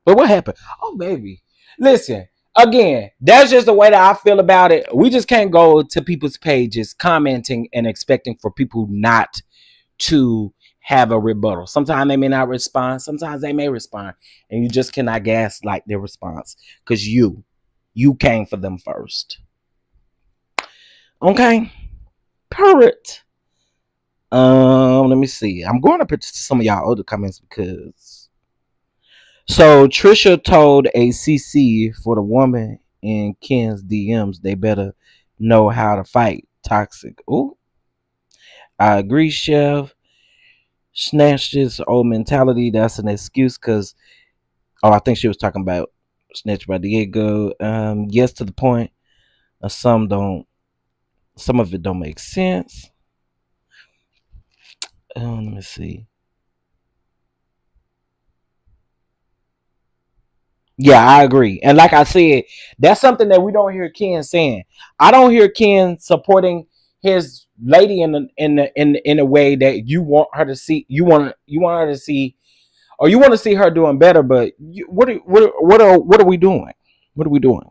But what happened? Oh, baby. Listen, again, that's just the way that I feel about it. We just can't go to people's pages commenting and expecting for people not to have a rebuttal. Sometimes they may not respond. Sometimes they may respond. And you just cannot gaslight their response because you came for them first. Okay? Parrot. Let me see. I'm going to some of y'all older comments because. So Trisha told a CC for the woman in Ken's DMs they better know how to fight toxic. Ooh. I agree, Chef. Snatch this old mentality. That's an excuse because I think she was talking about Snatch by Diego. Yes, to the point. Some of it don't make sense. Let me see. Yeah, I agree. And like I said, that's something that we don't hear Ken saying. I don't hear Ken supporting his lady in a way that you want her to see. You want her to see, or you want to see her doing better. But what are we doing? What are we doing?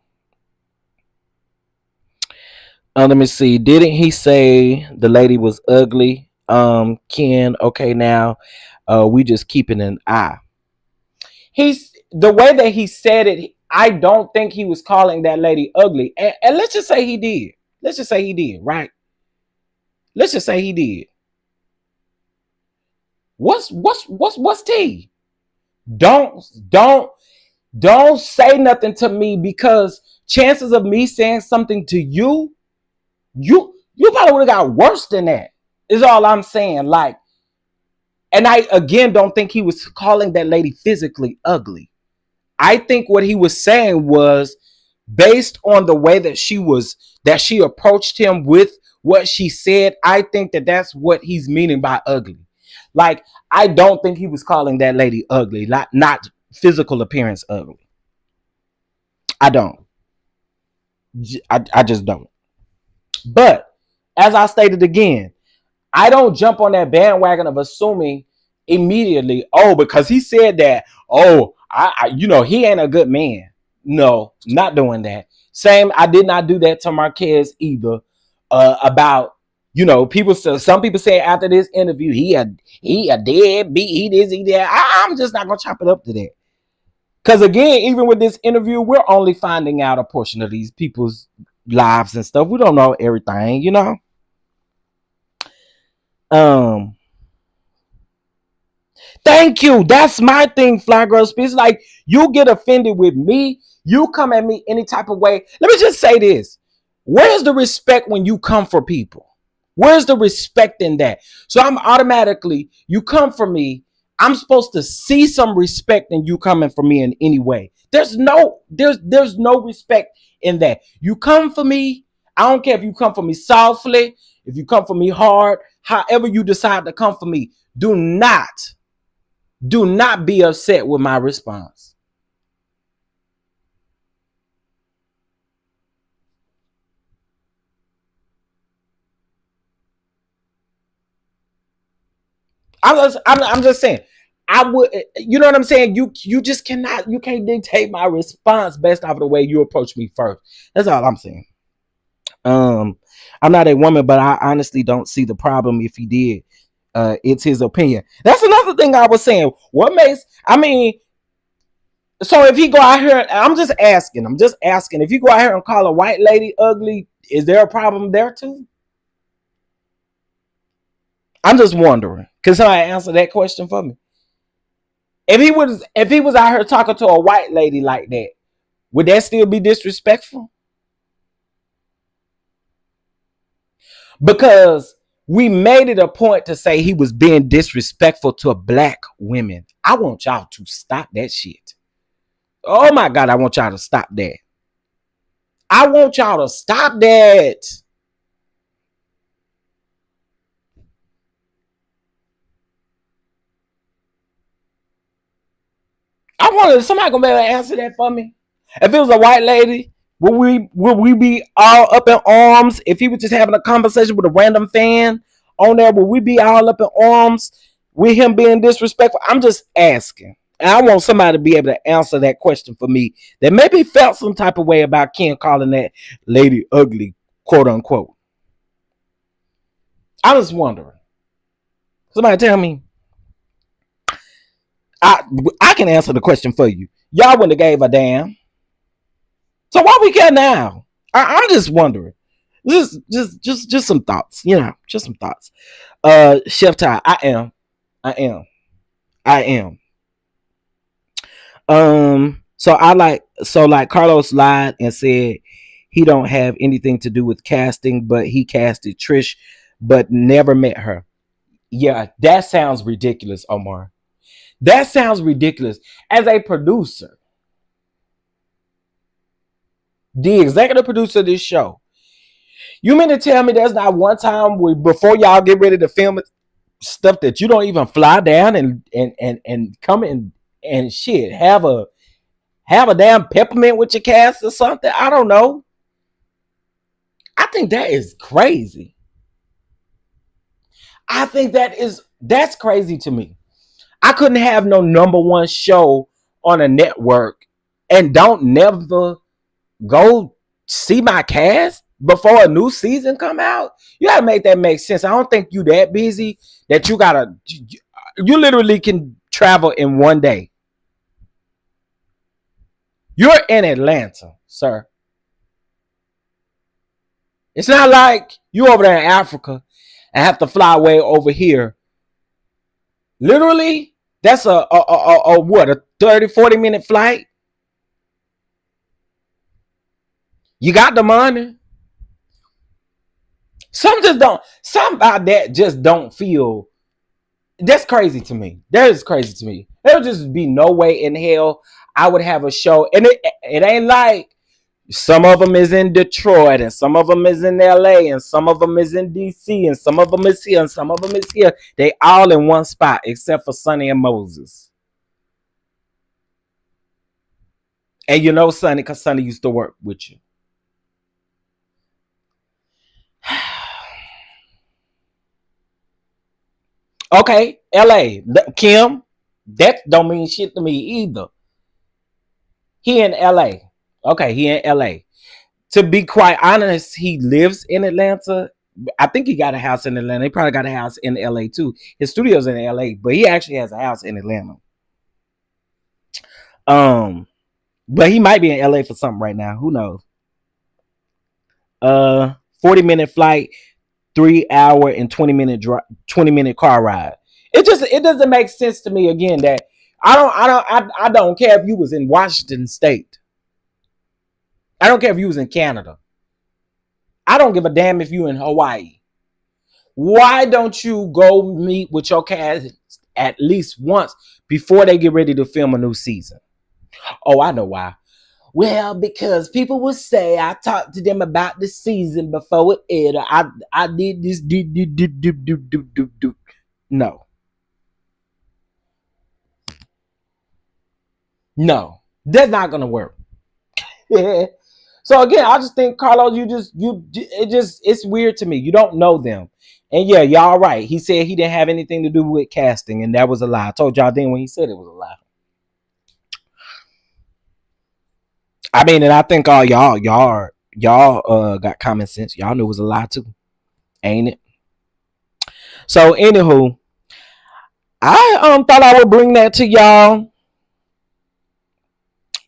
Let me see. Didn't he say the lady was ugly? Ken, okay, now we just keeping an eye. He's the way that he said it. I don't think he was calling that lady ugly. And let's just say he did. Let's just say he did, right? Let's just say he did. What's T? Don't say nothing to me because chances of me saying something to you probably would have got worse than that. Is all I'm saying. Like, and I again don't think he was calling that lady physically ugly. I think what he was saying was based on the way that she approached him with what she said. I think that that's what he's meaning by ugly. Like, I don't think he was calling that lady ugly, not physical appearance ugly. I don't. I just don't. But as I stated again, I don't jump on that bandwagon of assuming immediately, because he said that, he ain't a good man. No, not doing that. Same, I did not do that to Marquez either. About, some people say after this interview, he a deadbeat, he this, he that. I'm just not gonna chop it up to that. Because again, even with this interview, we're only finding out a portion of these people's lives and stuff. We don't know everything, Thank you. That's my thing, Fly Girl Speaks. Like, you get offended with me, you come at me any type of way. Let me just say this. Where's the respect when you come for people? Where's the respect in that? So I'm automatically, you come for me, I'm supposed to see some respect in you coming for me in any way. There's no respect in that. You come for me, I don't care if you come for me softly, if you come for me hard, however you decide to come for me, do not be upset with my response. I'm just saying, I would, you know what I'm saying? You just can't dictate my response based off of the way you approach me first. That's all I'm saying. I'm not a woman, but I honestly don't see the problem if he did. It's his opinion. That's another thing I was saying. What makes, I mean, so if he go out here, I'm just asking, if you go out here and call a white lady ugly, is there a problem there too? I'm just wondering. Can somebody answer that question for me? If he was out here talking to a white lady like that, would that still be disrespectful? Because we made it a point to say he was being disrespectful to black women. I want y'all to stop that shit. Oh my God, I want y'all to stop that. I want y'all to stop that. I wonder if somebody gonna be able to answer that for me. If it was a white lady, would we be all up in arms? If he was just having a conversation with a random fan on there, would we be all up in arms with him being disrespectful? I'm just asking. And I want somebody to be able to answer that question for me that maybe felt some type of way about Ken calling that lady ugly, quote unquote. I was wondering. Somebody tell me. I can answer the question for you. Y'all wouldn't have gave a damn. So why we care now? I'm just wondering. Just some thoughts. You know, just some thoughts. Chef Ty, I am. So like Carlos lied and said he don't have anything to do with casting, but he casted Trish, but never met her. Yeah, that sounds ridiculous, Omar. That sounds ridiculous. As a producer, the executive producer of this show, you mean to tell me there's not one time before y'all get ready to film stuff that you don't even fly down and come in and shit, have a damn peppermint with your cast or something? I don't know. I think that is crazy. I think that's crazy to me. I couldn't have no number one show on a network and don't never go see my cast before a new season come out. You gotta make that make sense. I don't think you that busy that you literally can travel in one day. You're in Atlanta, sir. It's not like you over there in Africa and have to fly way over here. Literally, that's a 30-40 minute flight. You got the money. Some about that just don't feel. That's crazy to me. That is crazy to me. There'll just be no way in hell I would have a show. And it ain't like some of them is in Detroit and some of them is in LA and some of them is in DC and some of them is here and some of them is here. They all in one spot except for Sonny and Moses. And you know Sonny because Sonny used to work with you. Okay, LA. Kim, that don't mean shit to me either. He in LA. Okay, he in LA. To be quite honest, he lives in Atlanta. I think he got a house in Atlanta. He probably got a house in LA too. His studio's in LA, but he actually has a house in Atlanta. But he might be in LA for something right now. Who knows? 40-minute flight, 3-hour and 20-minute car ride. It doesn't make sense to me again that I don't care if you was in Washington State. I don't care if you was in Canada. I don't give a damn if you in Hawaii. Why don't you go meet with your cast at least once before they get ready to film a new season? Oh, I know why. Well, because people will say I talked to them about the season before it aired. I did this. No, that's not gonna work. So again, I just think Carlos, it's weird to me. You don't know them, and yeah, y'all right. He said he didn't have anything to do with casting, and that was a lie. I told y'all then when he said it was a lie. I mean, and I think all y'all got common sense. Y'all knew it was a lie too, ain't it? So anywho, I thought I would bring that to y'all.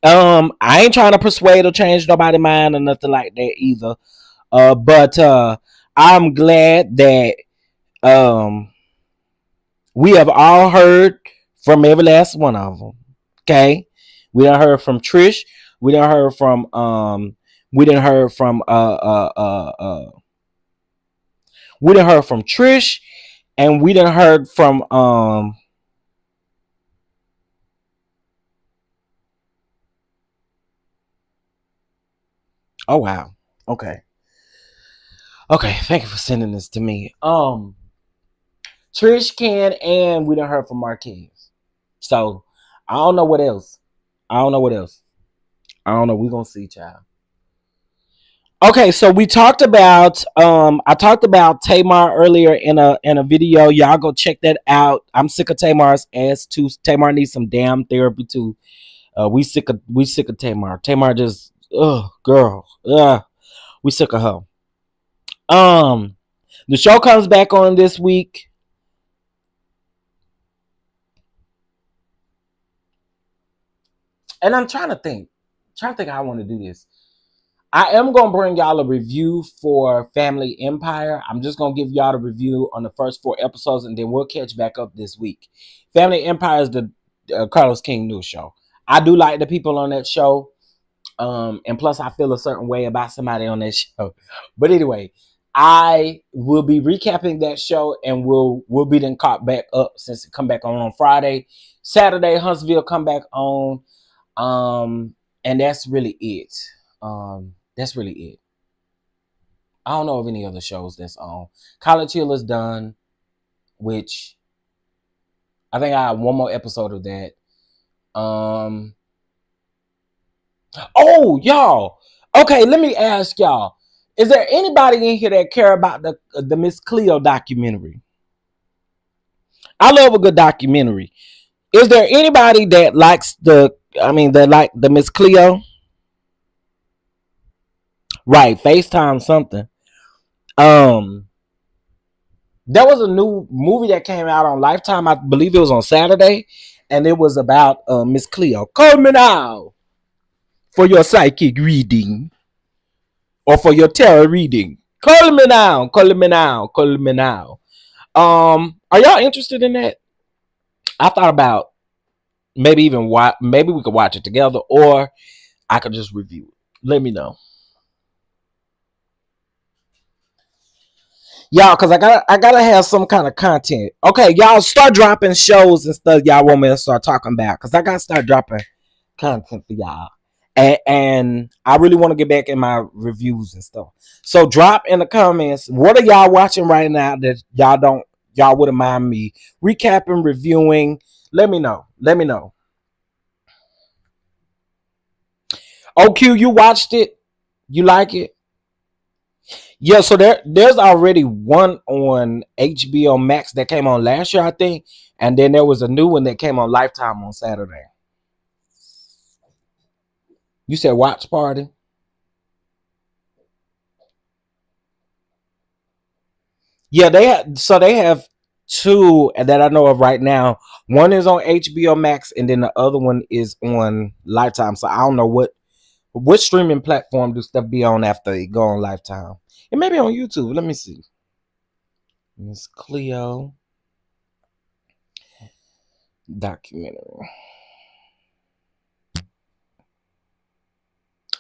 I ain't trying to persuade or change nobody's mind or nothing like that either. But I'm glad that we have all heard from every last one of them. Okay, we done heard from Trish. We done heard from we done heard from we done heard from Trish, and we done heard from oh wow. Okay. Okay, thank you for sending this to me. Trish, Ken, and we done heard from Marquez. So I don't know what else. I don't know what else. I don't know. We gonna see, child. Okay, so we talked about I talked about Tamar earlier in a video. Y'all go check that out. I'm sick of Tamar's ass too. Tamar needs some damn therapy too. We sick of Tamar. Tamar just girl. We sick of her. The show comes back on this week. And I'm trying to think how I want to do this. I am going to bring y'all a review for Family Empire. I'm just going to give y'all a review on the first 4 episodes, and then we'll catch back up this week. Family Empire is the Carlos King news show. I do like the people on that show. And plus, I feel a certain way about somebody on that show. But anyway, I will be recapping that show, and we'll be then caught back up since it come back on Friday. Saturday, Huntsville come back on. And that's really it. That's really it. I don't know of any other shows that's on. College Hill is done, which I think I have one more episode of that. Oh, y'all. Okay, let me ask y'all. Is there anybody in here that care about the Miss Cleo documentary? I love a good documentary. Is there anybody that likes that like the Miss Cleo? Right, FaceTime something. There was a new movie that came out on Lifetime. I believe it was on Saturday, and it was about Miss Cleo. Call me now for your psychic reading or for your tarot reading. Call me now. Call me now. Call me now. Are y'all interested in that? I thought about maybe we could watch it together, or I could just review it. Let me know. Y'all, because I gotta have some kind of content. Okay, y'all start dropping shows and stuff y'all want me to start talking about, because I gotta start dropping content for y'all. And I really want to get back in my reviews and stuff. So drop in the comments, what are y'all watching right now that y'all wouldn't mind me recapping, reviewing? Let me know. OQ, you watched it? You like it? Yeah, so there's already one on HBO Max that came on last year, I think. And then there was a new one that came on Lifetime on Saturday. You said watch party? Yeah, they have 2 that I know of right now. One is on HBO Max, and then the other one is on Lifetime. So I don't know what streaming platform do stuff be on after it go on Lifetime. It may be on YouTube. Let me see. Miss Cleo documentary. I'm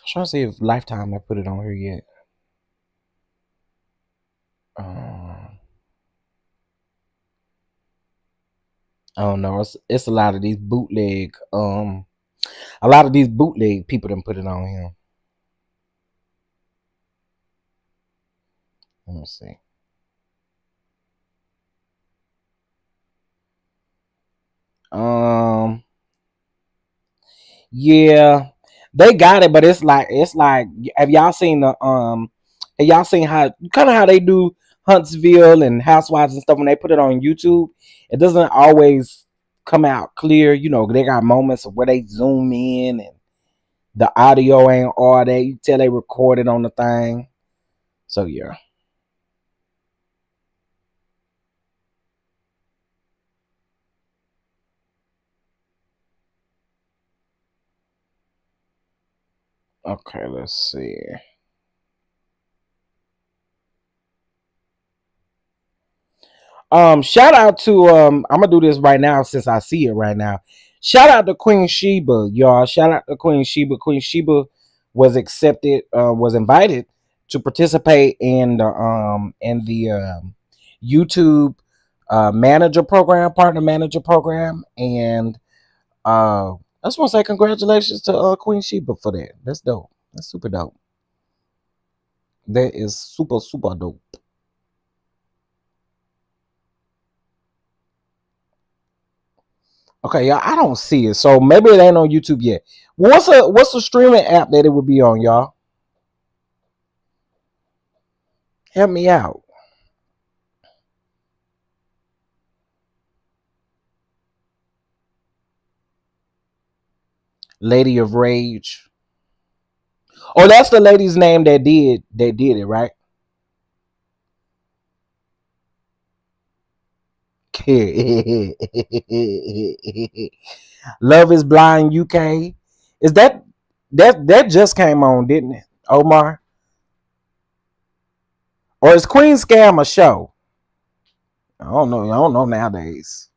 trying to see if Lifetime have put it on here yet. I don't know. It's a lot of these bootleg. A lot of these bootleg people done put it on here. Let me see. Yeah, they got it, but it's like have y'all seen how they do Huntsville and Housewives and stuff when they put it on YouTube? It doesn't always come out clear. You know, they got moments of where they zoom in and the audio ain't all that. You tell they recorded on the thing. So yeah. Okay, let's see. Shout out to I'm gonna do this right now since I see it right now. Shout out to Queen Sheba, y'all. Shout out to Queen Sheba. Queen Sheba was accepted, was invited to participate in the YouTube manager program, partner manager program, and I just want to say congratulations to Queen Sheba for that. That's dope. That's super dope. That is super super dope. Okay, y'all, I don't see it, so maybe it ain't on YouTube yet. What's a streaming app that it would be on, y'all? Help me out. Lady of Rage. Oh, that's the lady's name that did it, right? Love is Blind UK. Is that just came on, didn't it, Omar? Or is Queen Scam a show? I don't know. I don't know nowadays.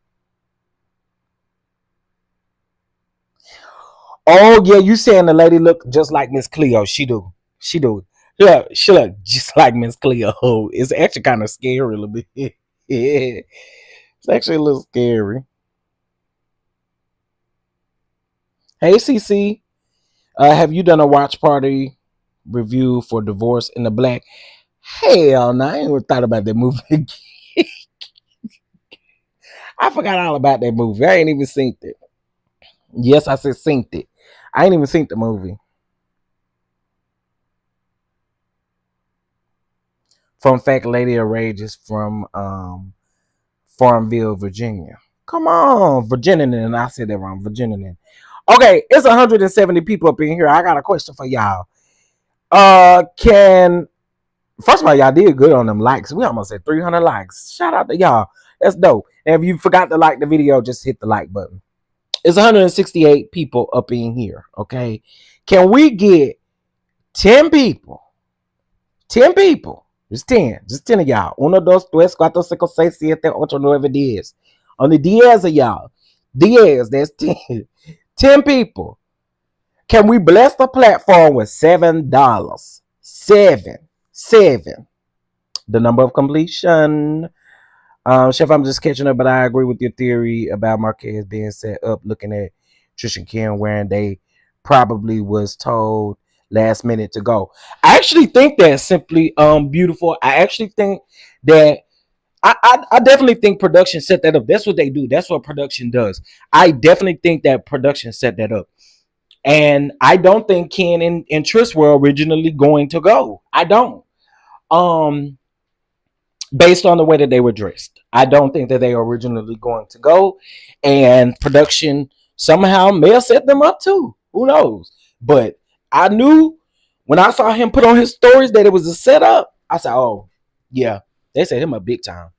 Oh yeah, you saying the lady look just like Miss Cleo? She do. She do. Yeah, she look just like Miss Cleo. It's actually kind of scary a little bit. Yeah, it's actually a little scary. Hey CC, have you done a watch party review for Divorce in the Black? Hell no, I ain't even thought about that movie. I forgot all about that movie. I ain't even seen it. Yes, I said seen it. I ain't even seen the movie. Fun fact, Lady of Rage is from Farmville, Virginia. Come on, Virginia, and I said that wrong. Virginia. Okay, it's 170 people up in here. I got a question for y'all. First of all, y'all did good on them likes. We almost had 300 likes. Shout out to y'all. That's dope. And if you forgot to like the video, just hit the like button. It's 168 people up in here. Okay, can we get 10 people? 10 people. Just 10. Just 10 of y'all. 1, 2, 3, 4, 5, 6, 7, 8, 9, 10. Only 10 of y'all. 10. That's 10. 10 people. Can we bless the platform with $7? 7. The number of completion. Chef, I'm just catching up, but I agree with your theory about Marquez being set up, looking at Trish and Ken wearing they probably was told last minute to go. I actually think that's simply beautiful. I actually think that I definitely think production set that up. That's what they do. That's what production does. I definitely think that production set that up. And I don't think Ken and Trish were originally going to go. I don't. Based on the way that they were dressed, I don't think that they were originally going to go. And production somehow may have set them up too. Who knows? But I knew when I saw him put on his stories that it was a setup. I said, oh, yeah. They set him up big time.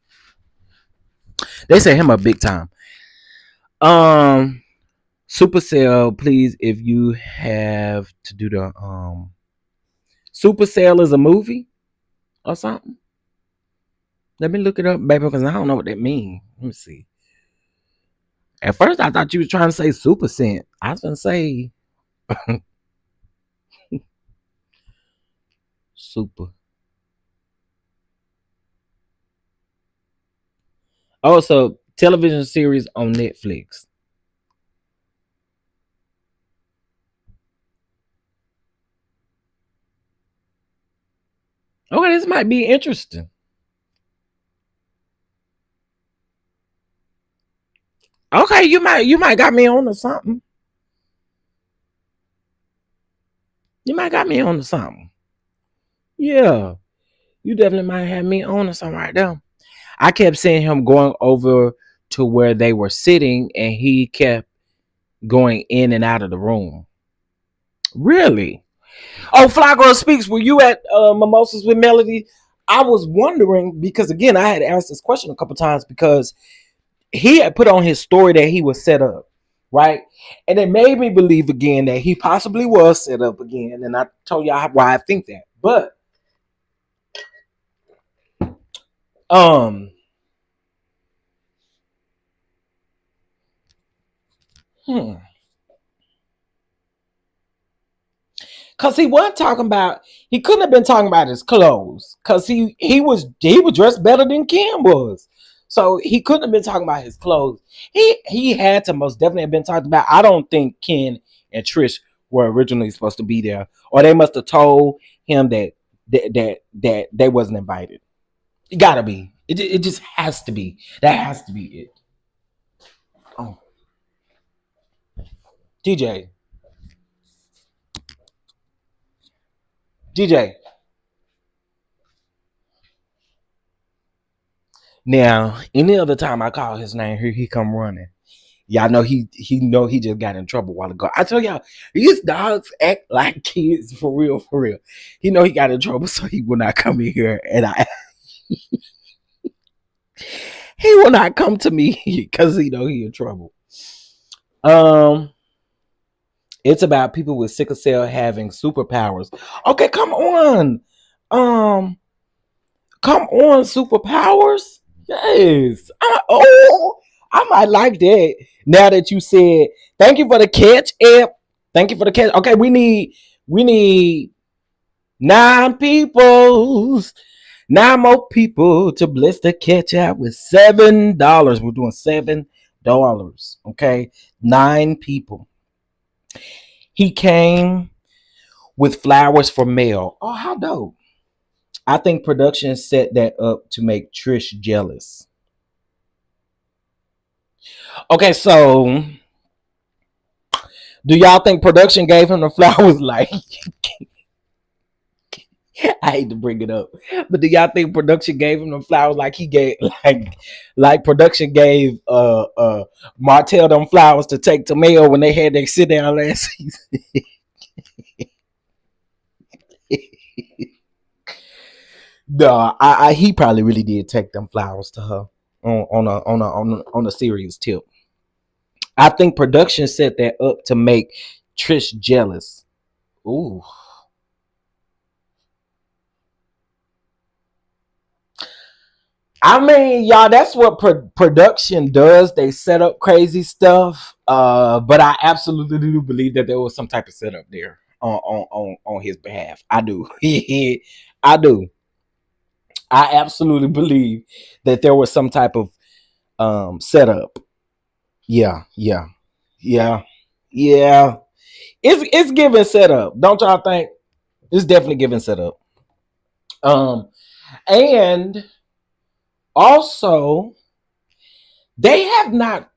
Supercell, please, if you have to do the Supercell is a movie or something. Let me look it up, baby, because I don't know what that means. Let me see. At first, I thought you was trying to say Super Scent. I was gonna say Super. Oh, so television series on Netflix. Okay, this might be interesting. Okay, you might got me on to something. You might got me on to something. Yeah, you definitely might have me on to something right now. I kept seeing him going over to where they were sitting, and he kept going in and out of the room. Really? Oh, Fly Girl Speaks, were you at Mimosas with Melody? I was wondering because, again, I had asked this question a couple times because he had put on his story that he was set up right? And it made me believe again that he possibly was set up again. And I told y'all why I think that. But Cause he wasn't talking about, he couldn't have been talking about his clothes. Cause he was dressed better than Ken was. So he couldn't have been talking about his clothes. He had to most definitely have been talking about, I don't think Ken and Trish were originally supposed to be there. Or they must have told him that they wasn't invited. It gotta be. It just has to be. That has to be it. Oh. DJ. Now, any other time I call his name, here he come running. Y'all know he just got in trouble a while ago. I tell y'all, these dogs act like kids for real, for real. He know he got in trouble, so he will not come in here, and he will not come to me because he know he in trouble. It's about people with sickle cell having superpowers. Okay, come on, superpowers. Yes. I might like that. Now that you said, thank you for the catch, Ep. Thank you for the catch. Okay, we need 9 more people to bless the catch out with $7. We're doing $7. Okay, 9 people. He came with flowers for mail. Oh, how dope. I think production set that up to make Trish jealous. Okay, so do y'all think production gave him the flowers? Like, I hate to bring it up, but do y'all think production gave him the flowers like he gave, like production gave Martell them flowers to take to mail when they had their sit down last season? No, he probably really did take them flowers to her on a serious tip. I think production set that up to make Trish jealous. Ooh. I mean, y'all, that's what production does. They set up crazy stuff. But I absolutely do believe that there was some type of setup there on his behalf. I do. I do. I absolutely believe that there was some type of setup. Yeah. It's giving setup. Don't y'all think? It's definitely giving setup. And also, they have not,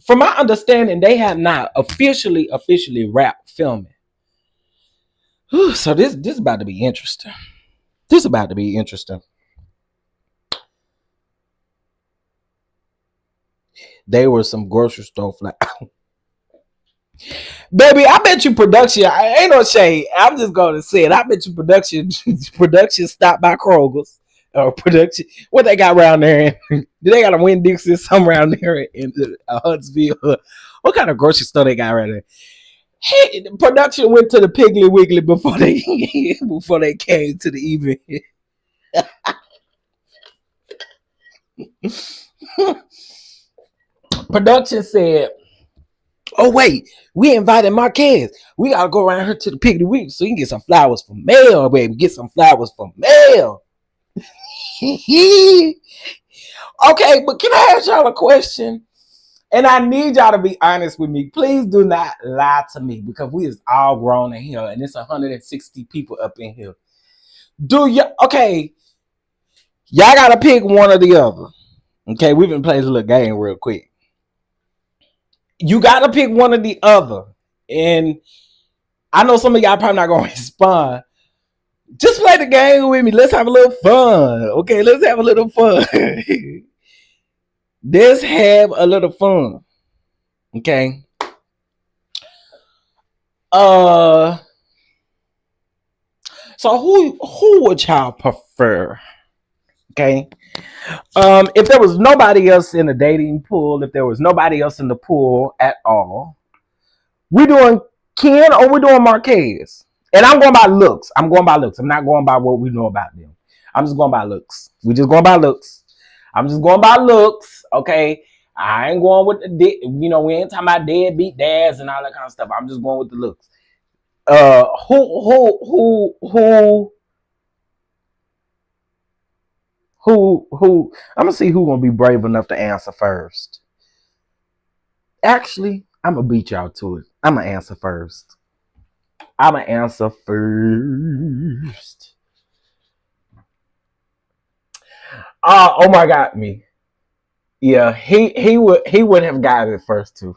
from my understanding, they have not officially wrapped filming. So this is about to be interesting. They were some grocery store flowers. Baby, I bet you production, I ain't no shade. I'm just gonna say it. I bet you production stopped by Kroger's or production. What they got around there? Do they got a Winn-Dixie somewhere around there in Huntsville? What kind of grocery store they got around there? Hey, production went to the Piggly Wiggly before they came to the event. Production said, oh wait, we invited Marquez. We gotta go around here to the Piggly Wiggly so you can get some flowers for mail, baby. Get some flowers for mail. Okay, but can I ask y'all a question? And I need y'all to be honest with me. Please do not lie to me because we is all grown in here and it's 160 people up in here. Okay, y'all gotta pick one or the other. Okay, we've been playing this little game real quick. You gotta pick one or the other. And I know some of y'all probably not gonna respond. Just play the game with me. Let's have a little fun. Okay, let's have a little fun. Let's have a little fun. Okay. So who would y'all prefer? Okay. If there was nobody else in the dating pool, if there was nobody else in the pool at all, we doing Ken or we doing Marquez? And I'm going by looks. I'm not going by what we know about them. I'm just going by looks. We just going by looks. I'm just going by looks. Okay. I ain't going with the we ain't talking about deadbeat dads and all that kind of stuff. I'm just going with the looks. Who I'm gonna see who gonna be brave enough to answer first. Actually, I'm gonna beat y'all to it. I'm gonna answer first. Omar got me. Yeah, he would have got it first too.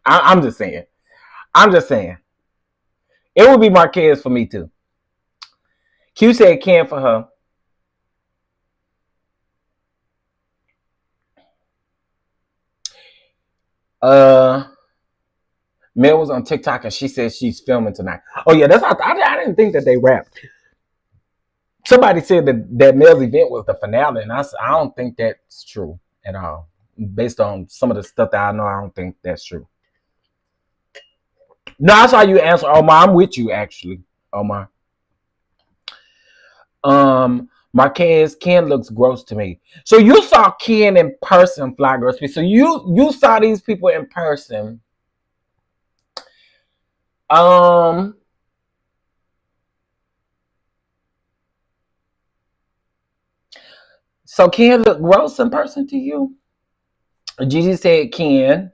I'm just saying. It would be Marquez for me too. Q said Ken for her. Mel was on TikTok and she said she's filming tonight. Oh yeah, I didn't think that they rapped. Somebody said that Mel's event was the finale, and I don't think that's true at all. Based on some of the stuff that I know, I don't think that's true. No, I saw you answer, Omar. I'm with you actually, Omar. Marquez, Ken looks gross to me. So you saw Ken in person, Fly Girl Speed. So you saw these people in person. So Ken look gross in person to you? Gigi said Ken.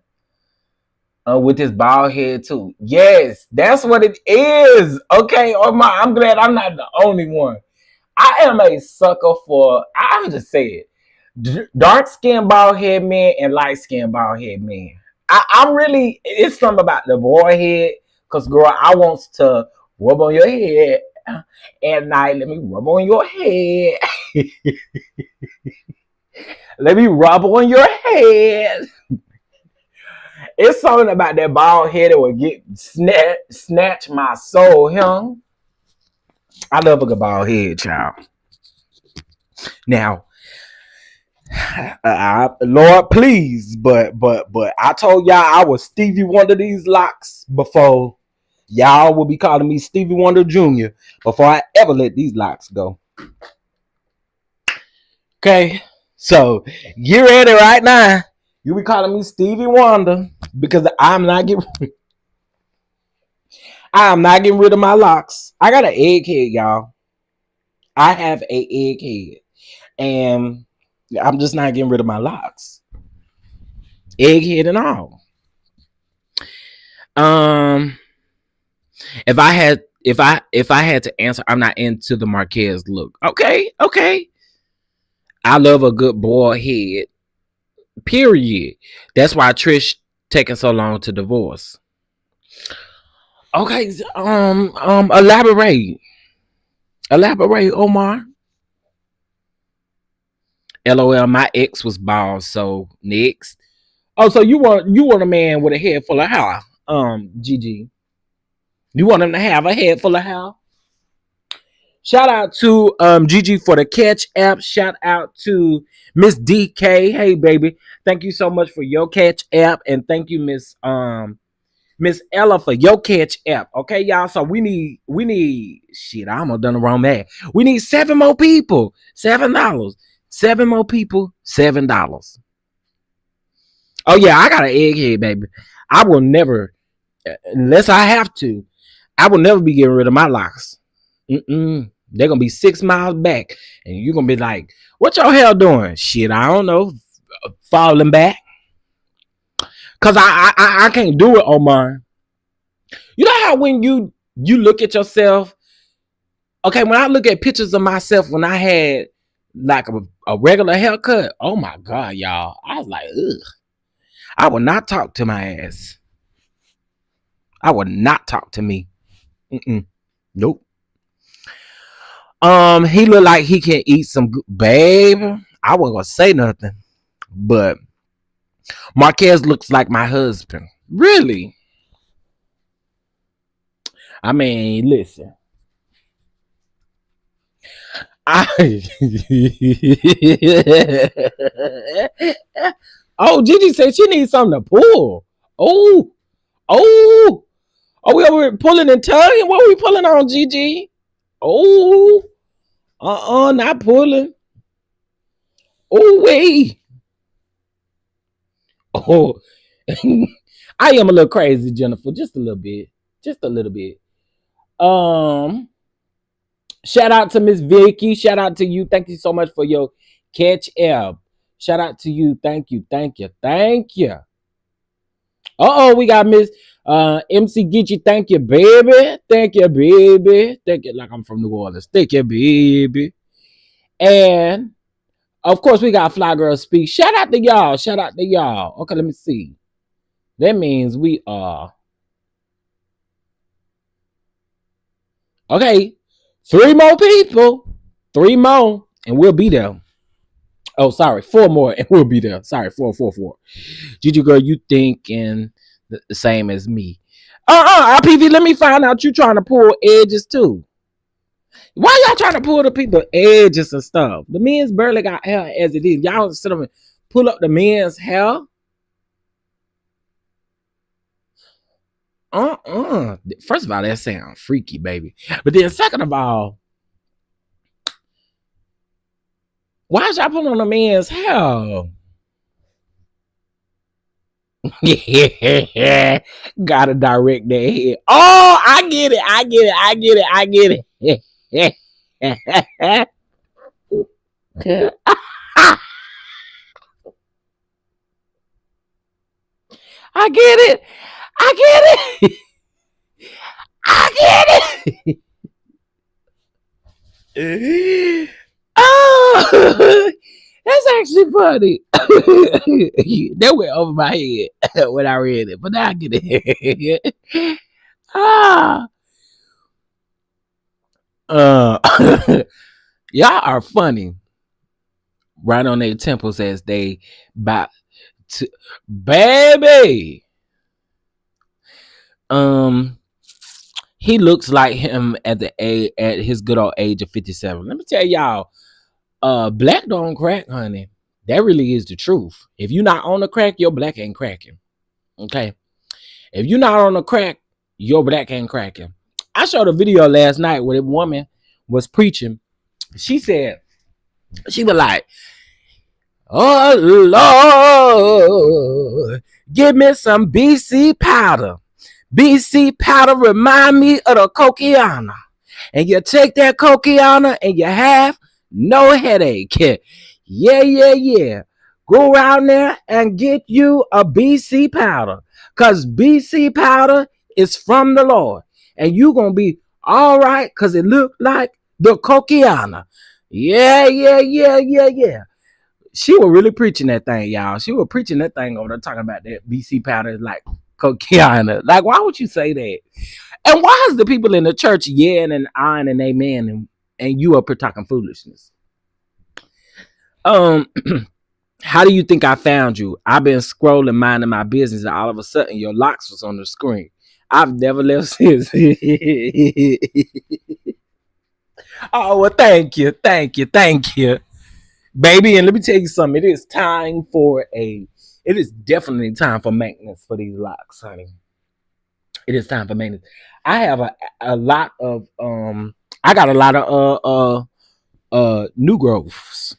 With his bald head too. Yes, that's what it is. Okay, Omar, I'm glad I'm not the only one. I am a sucker for, I'm just saying, dark skinned bald head men and light skinned bald head men. I'm really, it's something about the boy head, because girl, I want to rub on your head at night. Let me rub on your head. Let me rub on your head. It's something about that bald head that would get snatch my soul, young. I love a good bald head, child. Now, Lord, please, but I told y'all I was Stevie Wonder these locks before. Y'all will be calling me Stevie Wonder Jr. before I ever let these locks go. Okay, so get ready right now. You be calling me Stevie Wonder because I'm not getting rid of my locks. I got an egghead, y'all. I have an egghead, and I'm just not getting rid of my locks. Egghead and all. If I had to answer, I'm not into the Marquez look. Okay. I love a good boy head. Period. That's why Trish taking so long to divorce. Okay, elaborate, Omar. LOL, my ex was bald, so next. Oh, so you want a man with a head full of hair, Gigi. You want him to have a head full of hair? Shout out to Gigi for the Catch app. Shout out to Miss DK. Hey baby, thank you so much for your Catch app, and thank you Miss Ella for your Catch app. Okay, y'all. So we need shit. I almost done the wrong math. We need 7 more people. $7. 7 more people. $7. Oh yeah, I got an egghead, baby. I will never, unless I have to, I will never be getting rid of my locks. They're gonna be 6 miles back, and you're gonna be like, "What your hair doing?" Shit, I don't know, falling back. Cause I can't do it, Omar. You know how when you look at yourself, okay, when I look at pictures of myself when I had like a regular haircut, oh my God, y'all, I was like, ugh. I will not talk to my ass. I will not talk to me. Nope. He look like he can eat some good, babe. I wasn't gonna say nothing, but Marquez looks like my husband. Really? I mean, listen. Oh, Gigi said she needs something to pull. Oh, oh. Are we over pulling and tugging? What are we pulling on, Gigi? Oh, not pulling. Oh, wait. Oh, I am a little crazy, Jennifer. Just a little bit. Just a little bit. Shout out to Miss Vicky. Shout out to you. Thank you so much for your catch up. Shout out to you. Thank you. Thank you. Thank you. We got Miss MC Geechee. Thank you, baby. Thank you, baby. Thank you. Like I'm from New Orleans. Thank you, baby. And of course, we got Fly Girl Speak. Shout out to y'all. Shout out to y'all. Okay, let me see. That means we are. Okay. 3 more people. 3 more. And we'll be there. Oh, sorry. 4 more. And we'll be there. Sorry. 4. Gigi girl, you thinking the same as me. RPV, let me find out you trying to pull edges too. Why y'all trying to pull the people edges and stuff? The men's barely got hair as it is. Y'all sit up and pull up the men's hair. First of all, that sounds freaky, baby. But then second of all, why is y'all pulling on the men's hair? Yeah, gotta direct that head. Oh, I get it. I get it. Oh, that's actually funny. That went over my head when I read it, but now I get it. Y'all are funny. Right on their temples as they back to baby. He looks like him at his good old age of 57. Let me tell y'all, black don't crack, honey. That really is the truth. If you're not on the crack, your black ain't cracking. Okay. If you're not on the crack, your black ain't cracking. I showed a video last night where a woman was preaching. She said, she was like, oh Lord, give me some BC powder. BC powder remind me of the Coquiana. And you take that Coquiana and you have no headache. Yeah. Go around there and get you a BC powder. Because BC powder is from the Lord. And you going to be all right because it looked like the Coquiana. Yeah. She was really preaching that thing, y'all. She was preaching that thing over there talking about that BC powder like Coquiana. Like, why would you say that? And why is the people in the church yelling and eyeing and amen and you up here talking foolishness? How do you think I found you? I've been scrolling, minding my business, and all of a sudden your locks was on the screen. I've never left since. Oh, well, thank you. Baby, and let me tell you something. It is definitely time for maintenance for these locks, honey. It is time for maintenance. I have a lot of new growths.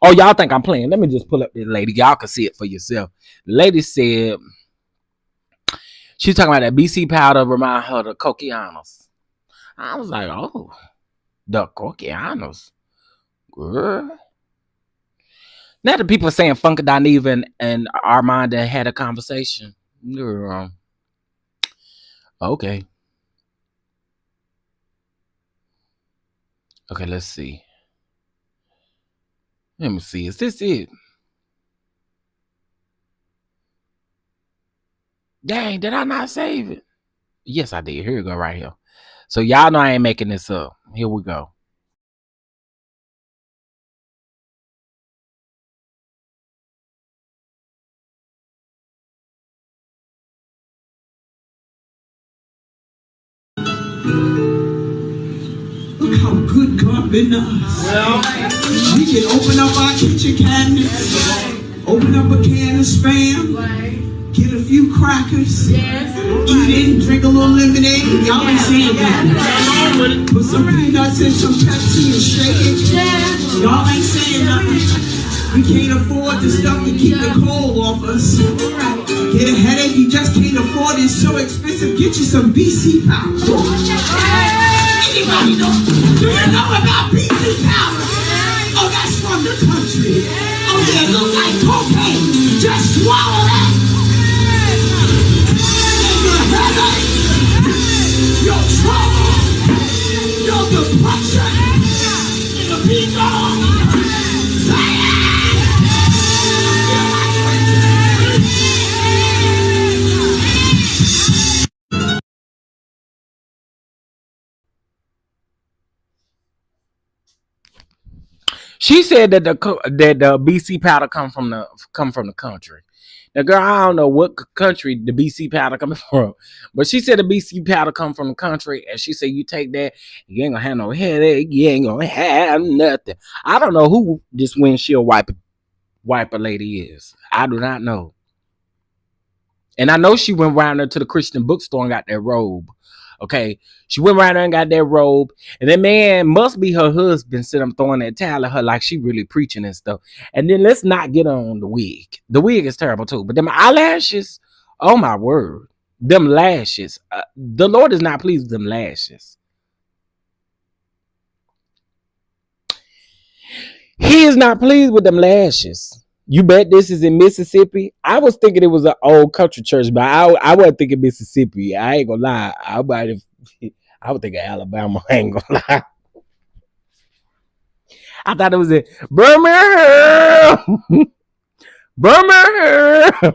Oh, y'all think I'm playing? Let me just pull up this lady. Y'all can see it for yourself. The lady said she's talking about that BC powder remind her of the Coquianos. I was like, oh, the Coquianos, girl. Now the people saying Funkadoniva and Armon had a conversation. Girl. Okay. Okay, let's see. Let me see. Is this it? Dang, did I not save it? Yes, I did. Here we go right here. So y'all know I ain't making this up. Here we go. Look how good God in us. We can open up our kitchen cabinets, open up a can of Spam, get a few crackers, eat it, drink a little lemonade. Y'all ain't saying that. Put some peanuts in some Pepsi and shake it. Y'all ain't saying nothing. We can't afford the stuff to keep the cold off us. Get a headache, you just can't afford it. It's so expensive. Get you some BC powder. Anybody know? Do you know about BC powder? Oh, that's from the country. Oh, yeah, it looks like cocaine. Just swallow that. And your headache, your trouble, your depression, it'll be gone. Say it. She said that the BC powder come from the country. Now, girl, I don't know what country the BC powder coming from, but she said the BC powder come from the country, and she said you take that, you ain't gonna have no headache, you ain't gonna have nothing. I don't know who this windshield wiper lady is. I do not know. And I know she went around there to the Christian bookstore and got that robe. Okay, she went around there and got that robe, and that man must be her husband sitting up throwing that towel at her like she really preaching and stuff. And then let's not get on the wig. The wig is terrible too, but them eyelashes, oh my word, them lashes. The Lord is not pleased with them lashes. He is not pleased with them lashes. You bet this is in Mississippi. I was thinking it was an old country church, but I wasn't thinking Mississippi. I ain't gonna lie. I would think of Alabama. I ain't gonna lie. I thought it was in Birmingham. Birmingham.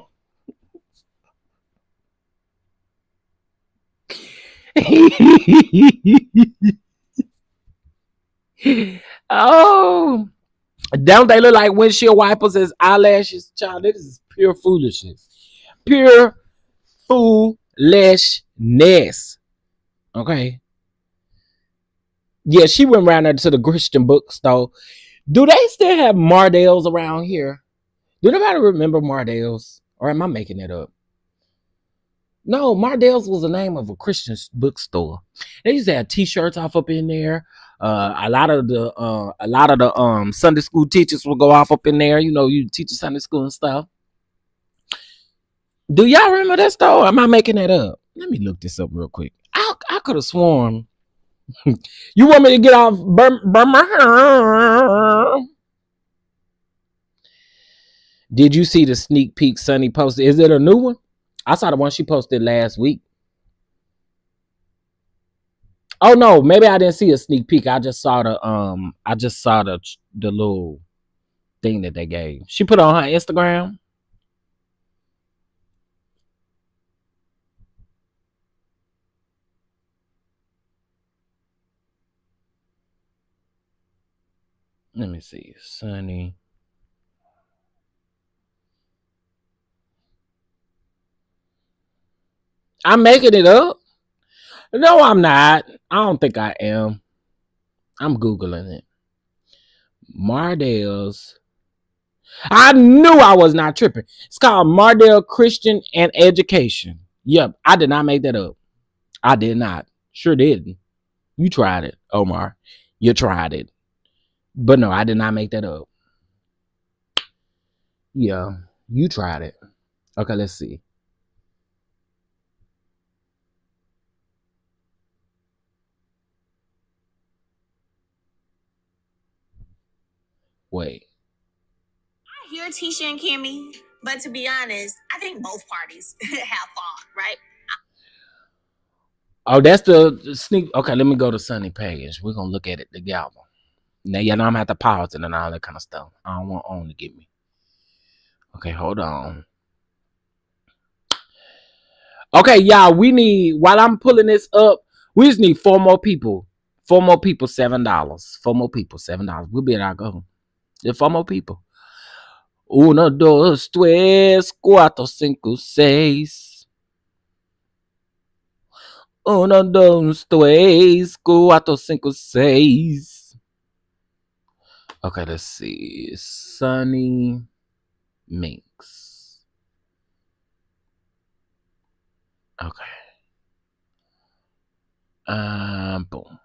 Oh. Don't they look like windshield wipers as eyelashes? Child, this is pure foolishness. Pure foolishness. Okay. Yeah, she went around there to the Christian bookstore. Do they still have Mardales around here? Do anybody remember Mardales? Or am I making it up? No, Mardales was the name of a Christian bookstore. They used to have t-shirts off up in there. A lot of the Sunday school teachers will go off up in there. You know, you teach Sunday school and stuff. Do y'all remember that store? Or am I making that up? Let me look this up real quick. I could have sworn. You want me to get off Birmingham? Did you see the sneak peek Sunny posted? Is it a new one? I saw the one she posted last week. Oh no, maybe I didn't see a sneak peek. I just saw the little thing that they gave. She put it on her Instagram. Let me see. Sunny. I'm making it up. No, I'm not. I don't think I am. I'm Googling it. Mardale's. I knew I was not tripping. It's called Mardale Christian and Education. Yep, I did not make that up. I did not. Sure didn't. You tried it, Omar. You tried it. But no, I did not make that up. Yeah, you tried it. Okay, let's see. Wait. I hear Tisha and Kimmy, but to be honest, I think both parties have fault, right? Oh, that's the sneak. Okay, let me go to Sunny page. We're gonna look at it together. Now, you know, I'm gonna have to pause it and all that kind of stuff. I don't want On to get me. Okay, hold on. Okay, y'all, we need, while I'm pulling this up, we just need 4 more people. 4 more people, $7. 4 more people, $7. We'll be able to go. There's 4 more people. 1, 2, 3, 4, 5, 6. 1, 2, 3, 4, 5, 6. Okay, let's see. Sunny Minx. Okay. Boom.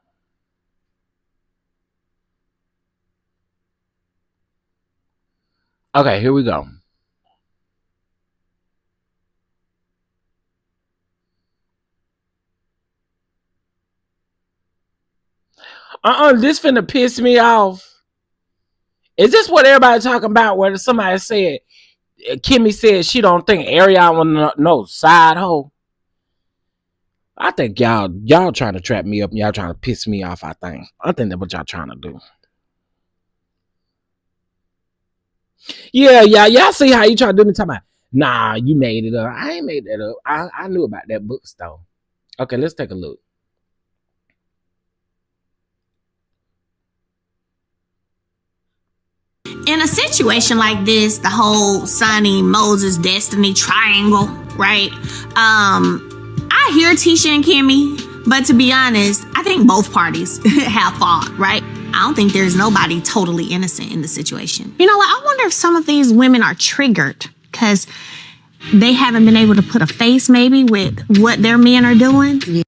Okay, here we go. This finna piss me off. Is this what everybody talking about? Where somebody said, Kimmy said she don't think Ariana want no side hoe. I think y'all trying to trap me up and y'all trying to piss me off. I think that's what y'all trying to do. Yeah, y'all see how you try to do me? Talking about, nah, you made it up. I ain't made that up. I knew about that book though. Okay, let's take a look. In a situation like this, the whole Sonny, Moses, Destiny triangle, right? I hear Tisha and Kimmy, but to be honest, I think both parties have fault, right? I don't think there's nobody totally innocent in the situation. You know what? I wonder if some of these women are triggered because they haven't been able to put a face maybe with what their men are doing. Yeah.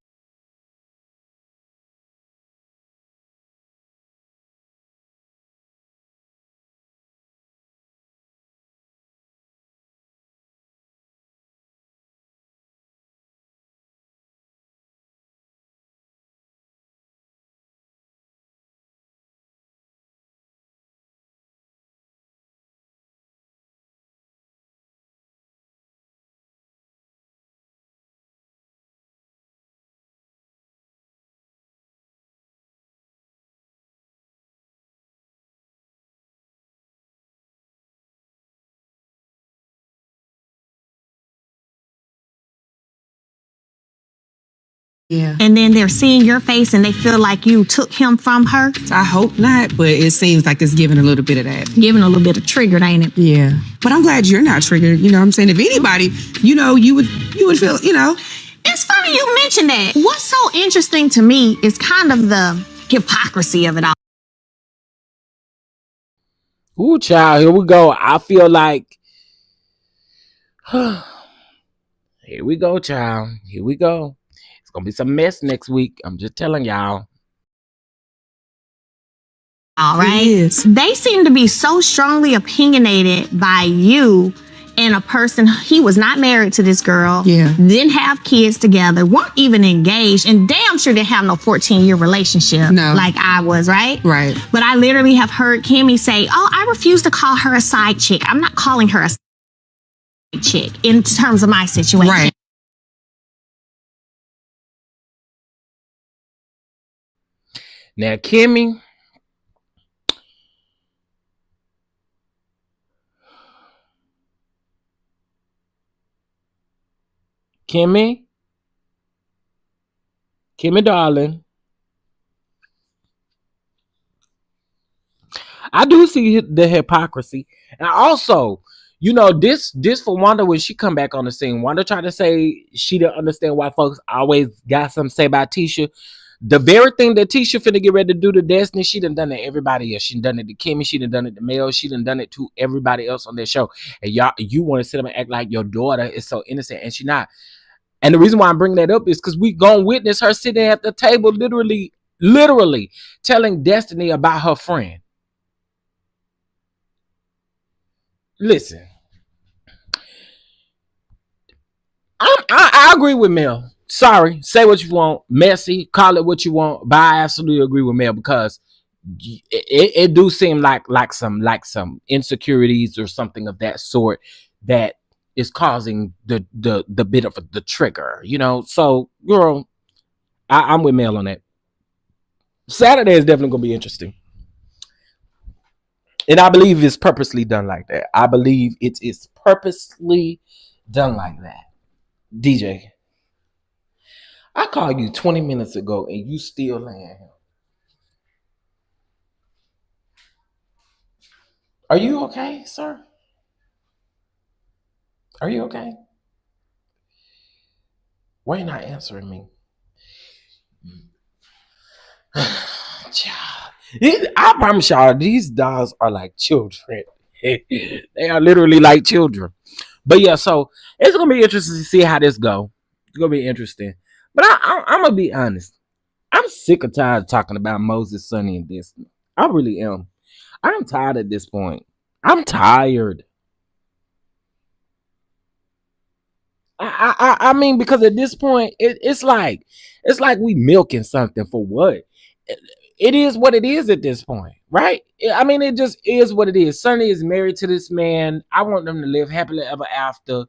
Yeah. And then they're seeing your face and they feel like you took him from her. I hope not, but it seems like it's giving a little bit of that. Giving a little bit of triggered, ain't it? Yeah. But I'm glad you're not triggered. You know what I'm saying? If anybody, you would feel, It's funny you mentioned that. What's so interesting to me is kind of the hypocrisy of it all. Ooh, child, here we go. I feel like, here we go, child. Here we go. It's gonna be some mess next week. I'm just telling y'all. All right. They seem to be so strongly opinionated by you and a person. He was not married to this girl. Yeah. Didn't have kids together. Weren't even engaged. And damn sure didn't have no 14-year relationship. No. Like I was, right? Right. But I literally have heard Kimmy say, oh, I refuse to call her a side chick. I'm not calling her a side chick in terms of my situation. Right. Now, Kimmy, darling, I do see the hypocrisy. And also, this for Wanda when she come back on the scene. Wanda tried to say she didn't understand why folks always got something to say about Tisha. The very thing that Tisha finna get ready to do to Destiny, she done it to everybody else. She done it to Kimmy. She done it to Mel. She done it to everybody else on their show. And you want to sit up and act like your daughter is so innocent, and she not. And the reason why I'm bringing that up is because we gonna witness her sitting at the table, literally telling Destiny about her friend. Listen, I agree with Mel. Sorry, say what you want, messy, call it what you want, but I absolutely agree with Mel because it do seem like some insecurities or something of that sort that is causing the bit of the trigger, So, girl, I'm with Mel on that. Saturday is definitely gonna be interesting. And I believe it's purposely done like that. I believe it is purposely done like that. DJ, I called you 20 minutes ago and you still laying here. Are you okay, sir? Are you okay? Why are you not answering me? I promise y'all, these dolls are like children. They are literally like children. But yeah, so it's gonna be interesting to see how this go. It's gonna be interesting. But I'm gonna be honest. I'm sick of tired of talking about Moses, Sonny, and Destiny. I really am. I'm tired at this point. I'm tired. I mean, because at this point, it's like we milking something for what? It is what it is at this point, right? I mean, it just is what it is. Sonny is married to this man. I want them to live happily ever after.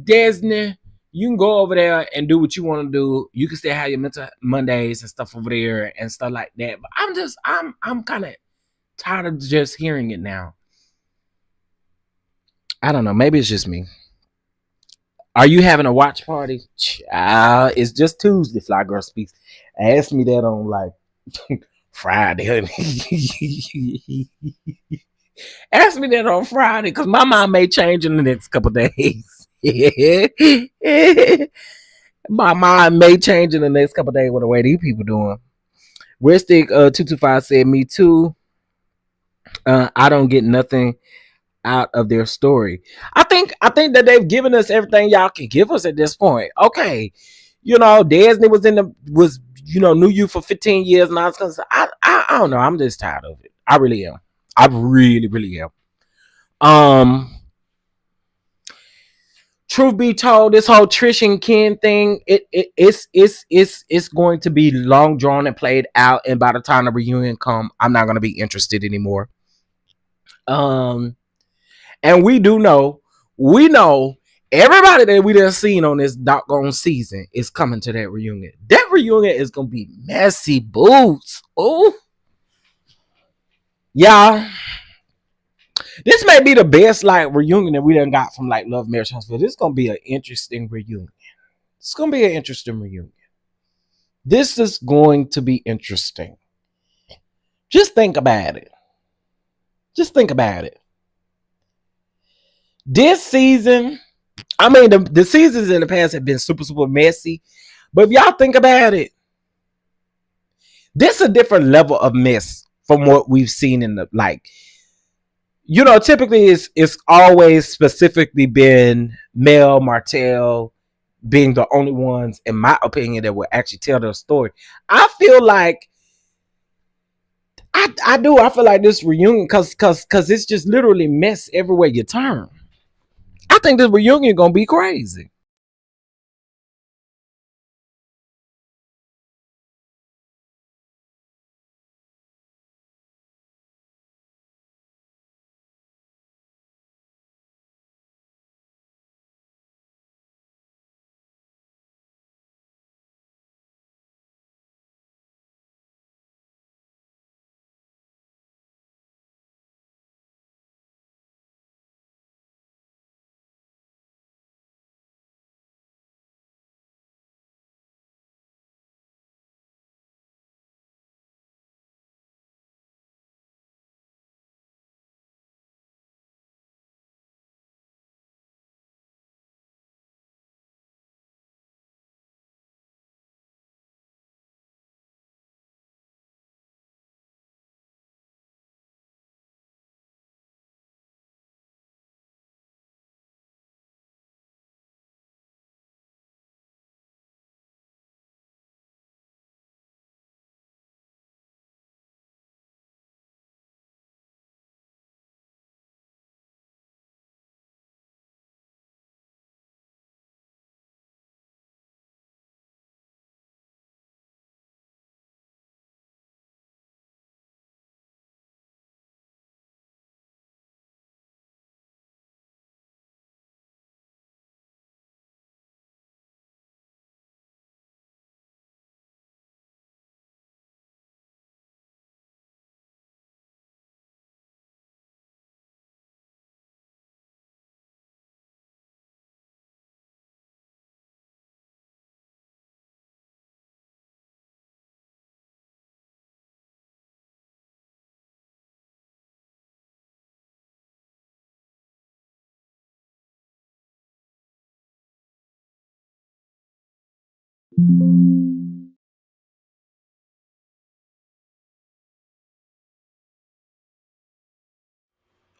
Disney, you can go over there and do what you want to do. You can still have your mental Mondays and stuff over there and stuff like that. But I'm kind of tired of just hearing it now. I don't know. Maybe it's just me. Are you having a watch party? It's just Tuesday. Fly Girl Speaks. Ask me that on like Friday. Ask me that on Friday because my mind may change in the next couple days. My mind may change in the next couple days with the way these people doing. Restic 225 said, "Me too. I don't get nothing out of their story. I think that they've given us everything y'all can give us at this point. Okay, Disney was knew you for 15 years and I don't know. I'm just tired of it. I really am. I really, really am. Truth be told, this whole Trish and Ken thing, it's going to be long drawn and played out, and by the time the reunion come, I'm not gonna be interested anymore. And we know everybody that we done seen on this doggone season is coming to that reunion. That reunion is gonna be messy boots. Oh, y'all. This may be the best like reunion that we done got from like Love Marriage Hospital. This is gonna be an interesting reunion. It's gonna be an interesting reunion. This is going to be interesting. Just think about it. Just think about it. This season, I mean, the seasons in the past have been super, super messy. But if y'all think about it, this is a different level of mess from what we've seen in the typically it's always specifically been Mel, Martell being the only ones, in my opinion, that will actually tell their story. I feel like I feel like this reunion cause it's just literally mess everywhere you turn. I think this reunion gonna be crazy.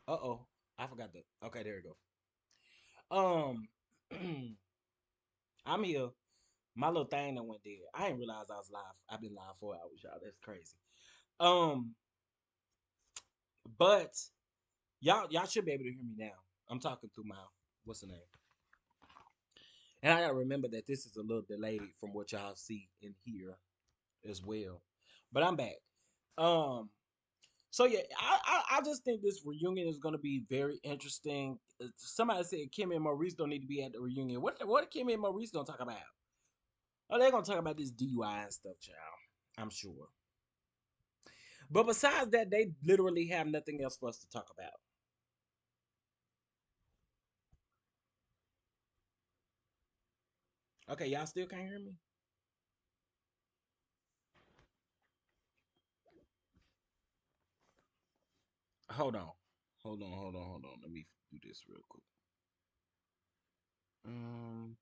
Uh-oh. I forgot that. Okay, there you go. I'm here. My little thing that went dead. I didn't realize I was live. I've been live 4 hours, y'all. That's crazy. Um, but y'all should be able to hear me now. I'm talking through my what's the name? And I gotta remember that this is a little delayed from what y'all see in here as well. But I'm back. Um, so yeah, I just think this reunion is gonna be very interesting. Somebody said Kimmy and Maurice don't need to be at the reunion. What are Kimmy and Maurice gonna talk about? Oh, they're gonna talk about this DUI and stuff, child. I'm sure. But besides that, they literally have nothing else for us to talk about. Okay, y'all still can't hear me? Hold on. Hold on. Let me do this real quick. Um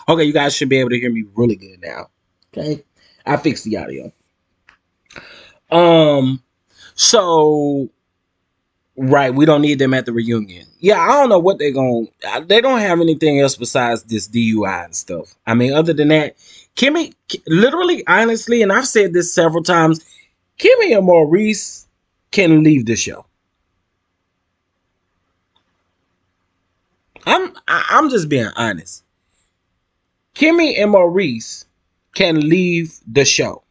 Okay, you guys should be able to hear me really good now. Okay, I fixed the audio. So right, we don't need them at the reunion. Yeah, I don't know what they're going. They don't have anything else besides this DUI and stuff. I mean, other than that, Kimmy, literally, honestly, and I've said this several times, Kimmy and Maurice can leave the show. I'm just being honest. Kimmy and Maurice can leave the show.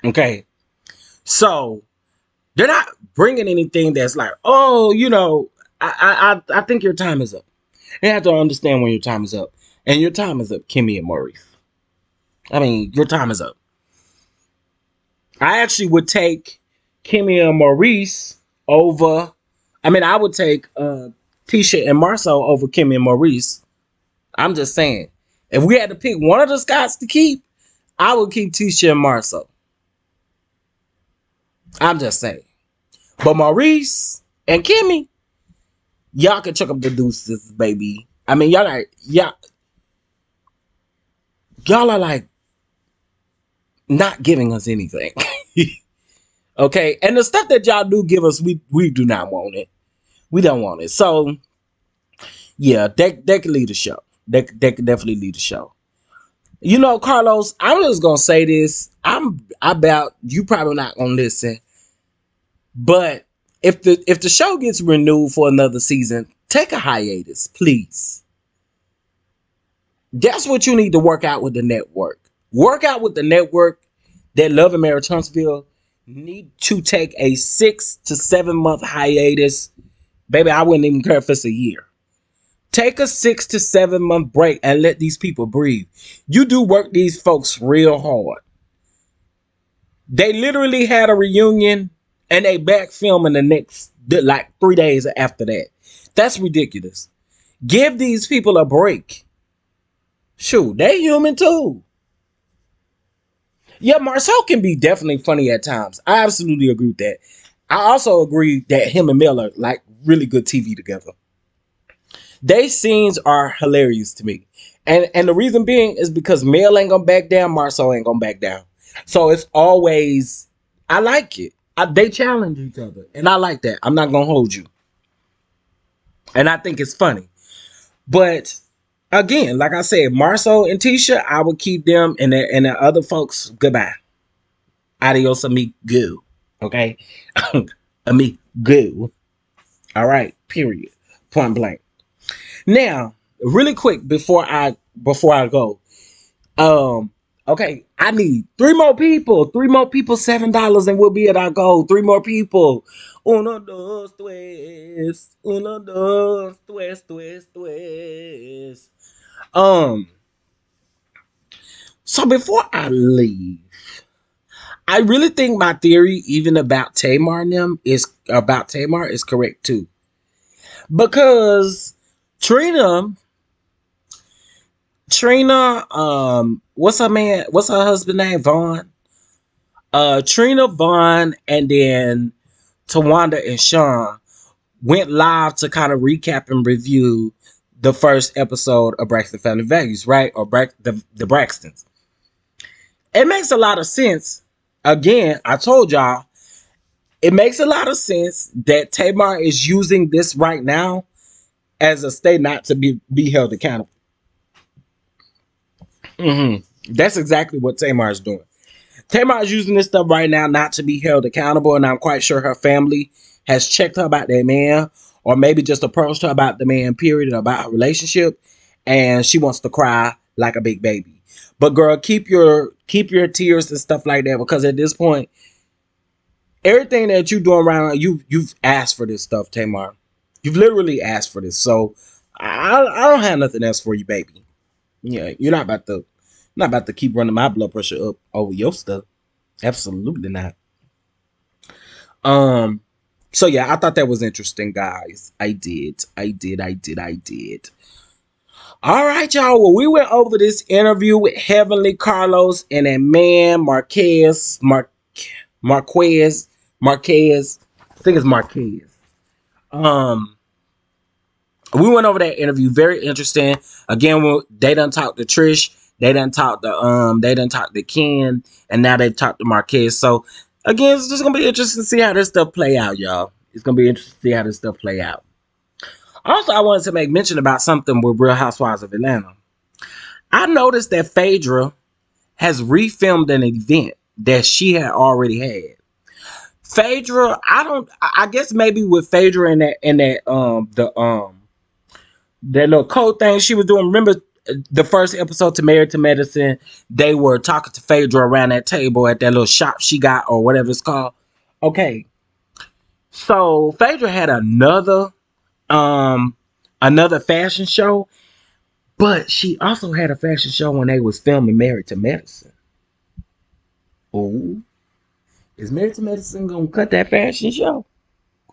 Okay, so they're not bringing anything that's like, oh, I think your time is up. You have to understand when your time is up, and your time is up, Kimmy and Maurice. I mean, your time is up. I actually would take Kimmy and Maurice over. I mean, I would take Tisha and Marcel over Kimmy and Maurice. I'm just saying, if we had to pick one of the Scots to keep, I would keep Tisha and Marcel. I'm just saying. But Maurice and Kimmy, y'all can chuck up the deuces, baby. I mean, y'all are like not giving us anything. Okay, and the stuff that y'all do give us, we do not want it. We don't want it. So yeah, they can lead the show. They can definitely lead the show. You know, Carlos, I'm just gonna say this. I bet you probably not gonna listen. But if the show gets renewed for another season, take a hiatus, please. That's what you need to work out with the network. Work out with the network that Love and Marriage Huntsville need to take a 6 to 7 month hiatus. Baby, I wouldn't even care if it's a year. Take a 6 to 7 month break and let these people breathe. You do work these folks real hard. They literally had a reunion and they back filming the next, like 3 days after that. That's ridiculous. Give these people a break. Shoot, they human too. Yeah, Marcel can be definitely funny at times. I absolutely agree with that. I also agree that him and Mel are like really good TV together. They scenes are hilarious to me. And the reason being is because Mel ain't gonna back down, Marcel ain't gonna back down. So it's always, I like it. They challenge each other. And I like that. I'm not gonna hold you. And I think it's funny. But again, like I said, Marcel and Tisha, I would keep them, and the other folks, goodbye. Adios, amigo. Okay? Amigo. All right, period. Point blank. Now, really quick before I go, okay, I need 3 more people. 3 more people, $7, and we'll be at our goal. 3 more people. 1, 2, 3. 1, 2, 3. So before I leave, I really think my theory, even about Tamar and them, is correct too. Because Trina Trina, what's her husband name? Vaughn. Trina, Vaughn, and then Tawanda and Sean went live to kind of recap and review the first episode of Braxton Family Values, right? Or the Braxtons. It makes a lot of sense. Again, I told y'all, it makes a lot of sense that Tamar is using this right now as a state not to be held accountable. That's exactly what Tamar is doing. Tamar is using this stuff right now not to be held accountable, and I'm quite sure her family has checked her about that man, or maybe just approached her about the man, period, and about her relationship, and she wants to cry like a big baby. But girl, keep your tears and stuff like that, because at this point, everything that you're doing around, you've asked for this stuff, Tamar. You've literally asked for this, so I don't have nothing else for you, baby. Yeah, you're not about to keep running my blood pressure up over your stuff. Absolutely not. So yeah, I thought that was interesting, guys. I did. All right, y'all. Well, we went over this interview with Heavenly, Carlos, and a man, Marquez. I think it's Marquez. We went over that interview. Very interesting. Again, they done talked to Trish. They done talked to Ken, and now they talked to Marquez. So again, it's just gonna be interesting to see how this stuff play out, y'all. It's gonna be interesting to see how this stuff play out. Also, I wanted to make mention about something with Real Housewives of Atlanta. I noticed that Phaedra has refilmed an event that she had already had. Phaedra, I guess maybe with Phaedra and that little code thing she was doing. Remember the first episode to Married to Medicine, they were talking to Phaedra around that table at that little shop she got, or whatever it's called. Okay. So Phaedra had another fashion show, but she also had a fashion show when they was filming Married to Medicine. Oh, is Married to Medicine gonna cut that fashion show?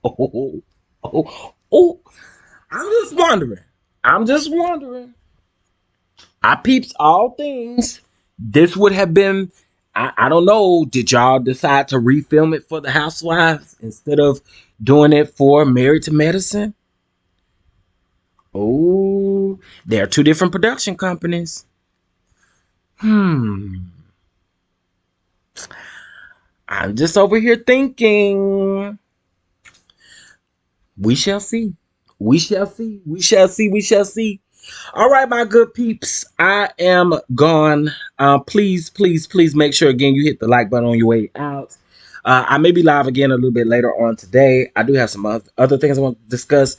Oh. I'm just wondering. I peeps all things. This would have been, I don't know, did y'all decide to refilm it for the Housewives instead of doing it for Married to Medicine? Oh, there are two different production companies. I'm just over here thinking. We shall see. We shall see. All right, my good peeps. I am gone. Please make sure again you hit the like button on your way out. I may be live again a little bit later on today. I do have some other things I want to discuss.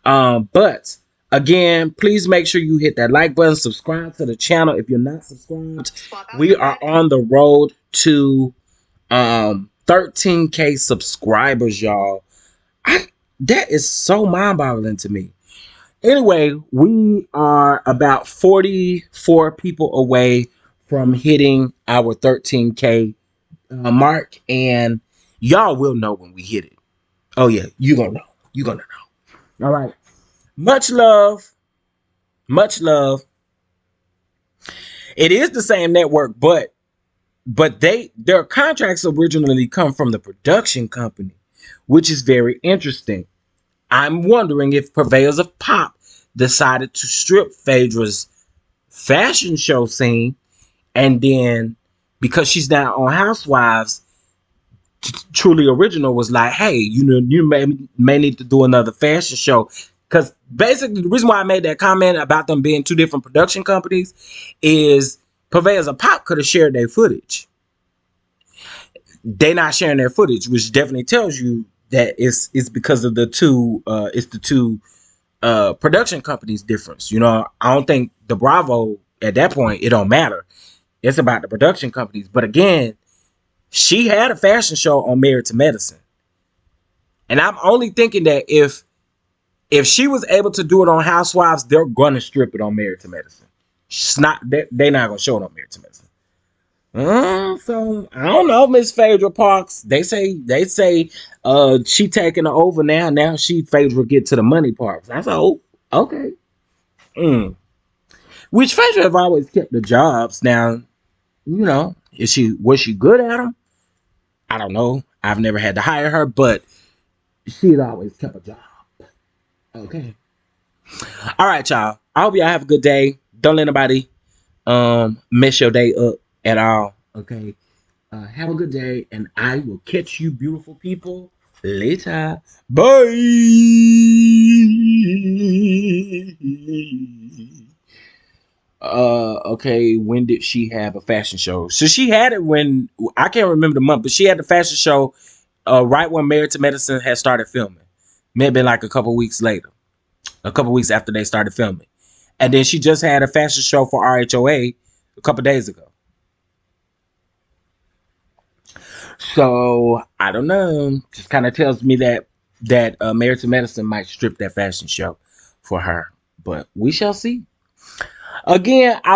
But again, please make sure you hit that like button, subscribe to the channel if you're not subscribed. We are on the road to 13K subscribers, y'all. That is so mind-boggling to me. Anyway, we are about 44 people away from hitting our 13K mark, and y'all will know when we hit it. Oh yeah, you're gonna know. All right. Much love. It is the same network, but their contracts originally come from the production company, which is very interesting. I'm wondering if Purveyors of Pop decided to strip Phaedra's fashion show scene, and then because she's now on Housewives, Truly Original was like, hey, you may need to do another fashion show. Because basically the reason why I made that comment about them being two different production companies is Purveyors of Pop could have shared their footage. They're not sharing their footage, which definitely tells you that it's because of the two production companies difference. I don't think the Bravo at that point, it don't matter. It's about the production companies. But again, she had a fashion show on Married to Medicine. And I'm only thinking that if she was able to do it on Housewives, they're gonna strip it on Married to Medicine. They're not gonna show it on Married to Medicine. So I don't know, Miss Phaedra Parks. They say she taking over now. Now Phaedra get to the money parts. I said, oh, okay. Which Phaedra have always kept the jobs. Now, you know, was she good at them? I don't know. I've never had to hire her, but she had always kept a job. Okay. All right, y'all. I hope y'all have a good day. Don't let nobody mess your day up at all. Okay. Have a good day, and I will catch you beautiful people later. Bye. Okay, when did she have a fashion show? So she had it when, I can't remember the month, but she had the fashion show right when Married to Medicine had started filming. Maybe like a couple weeks later. A couple weeks after they started filming. And then she just had a fashion show for RHOA a couple days ago. So I don't know. Just kind of tells me that Married to Medicine might strip that fashion show for her. But we shall see. Again, I will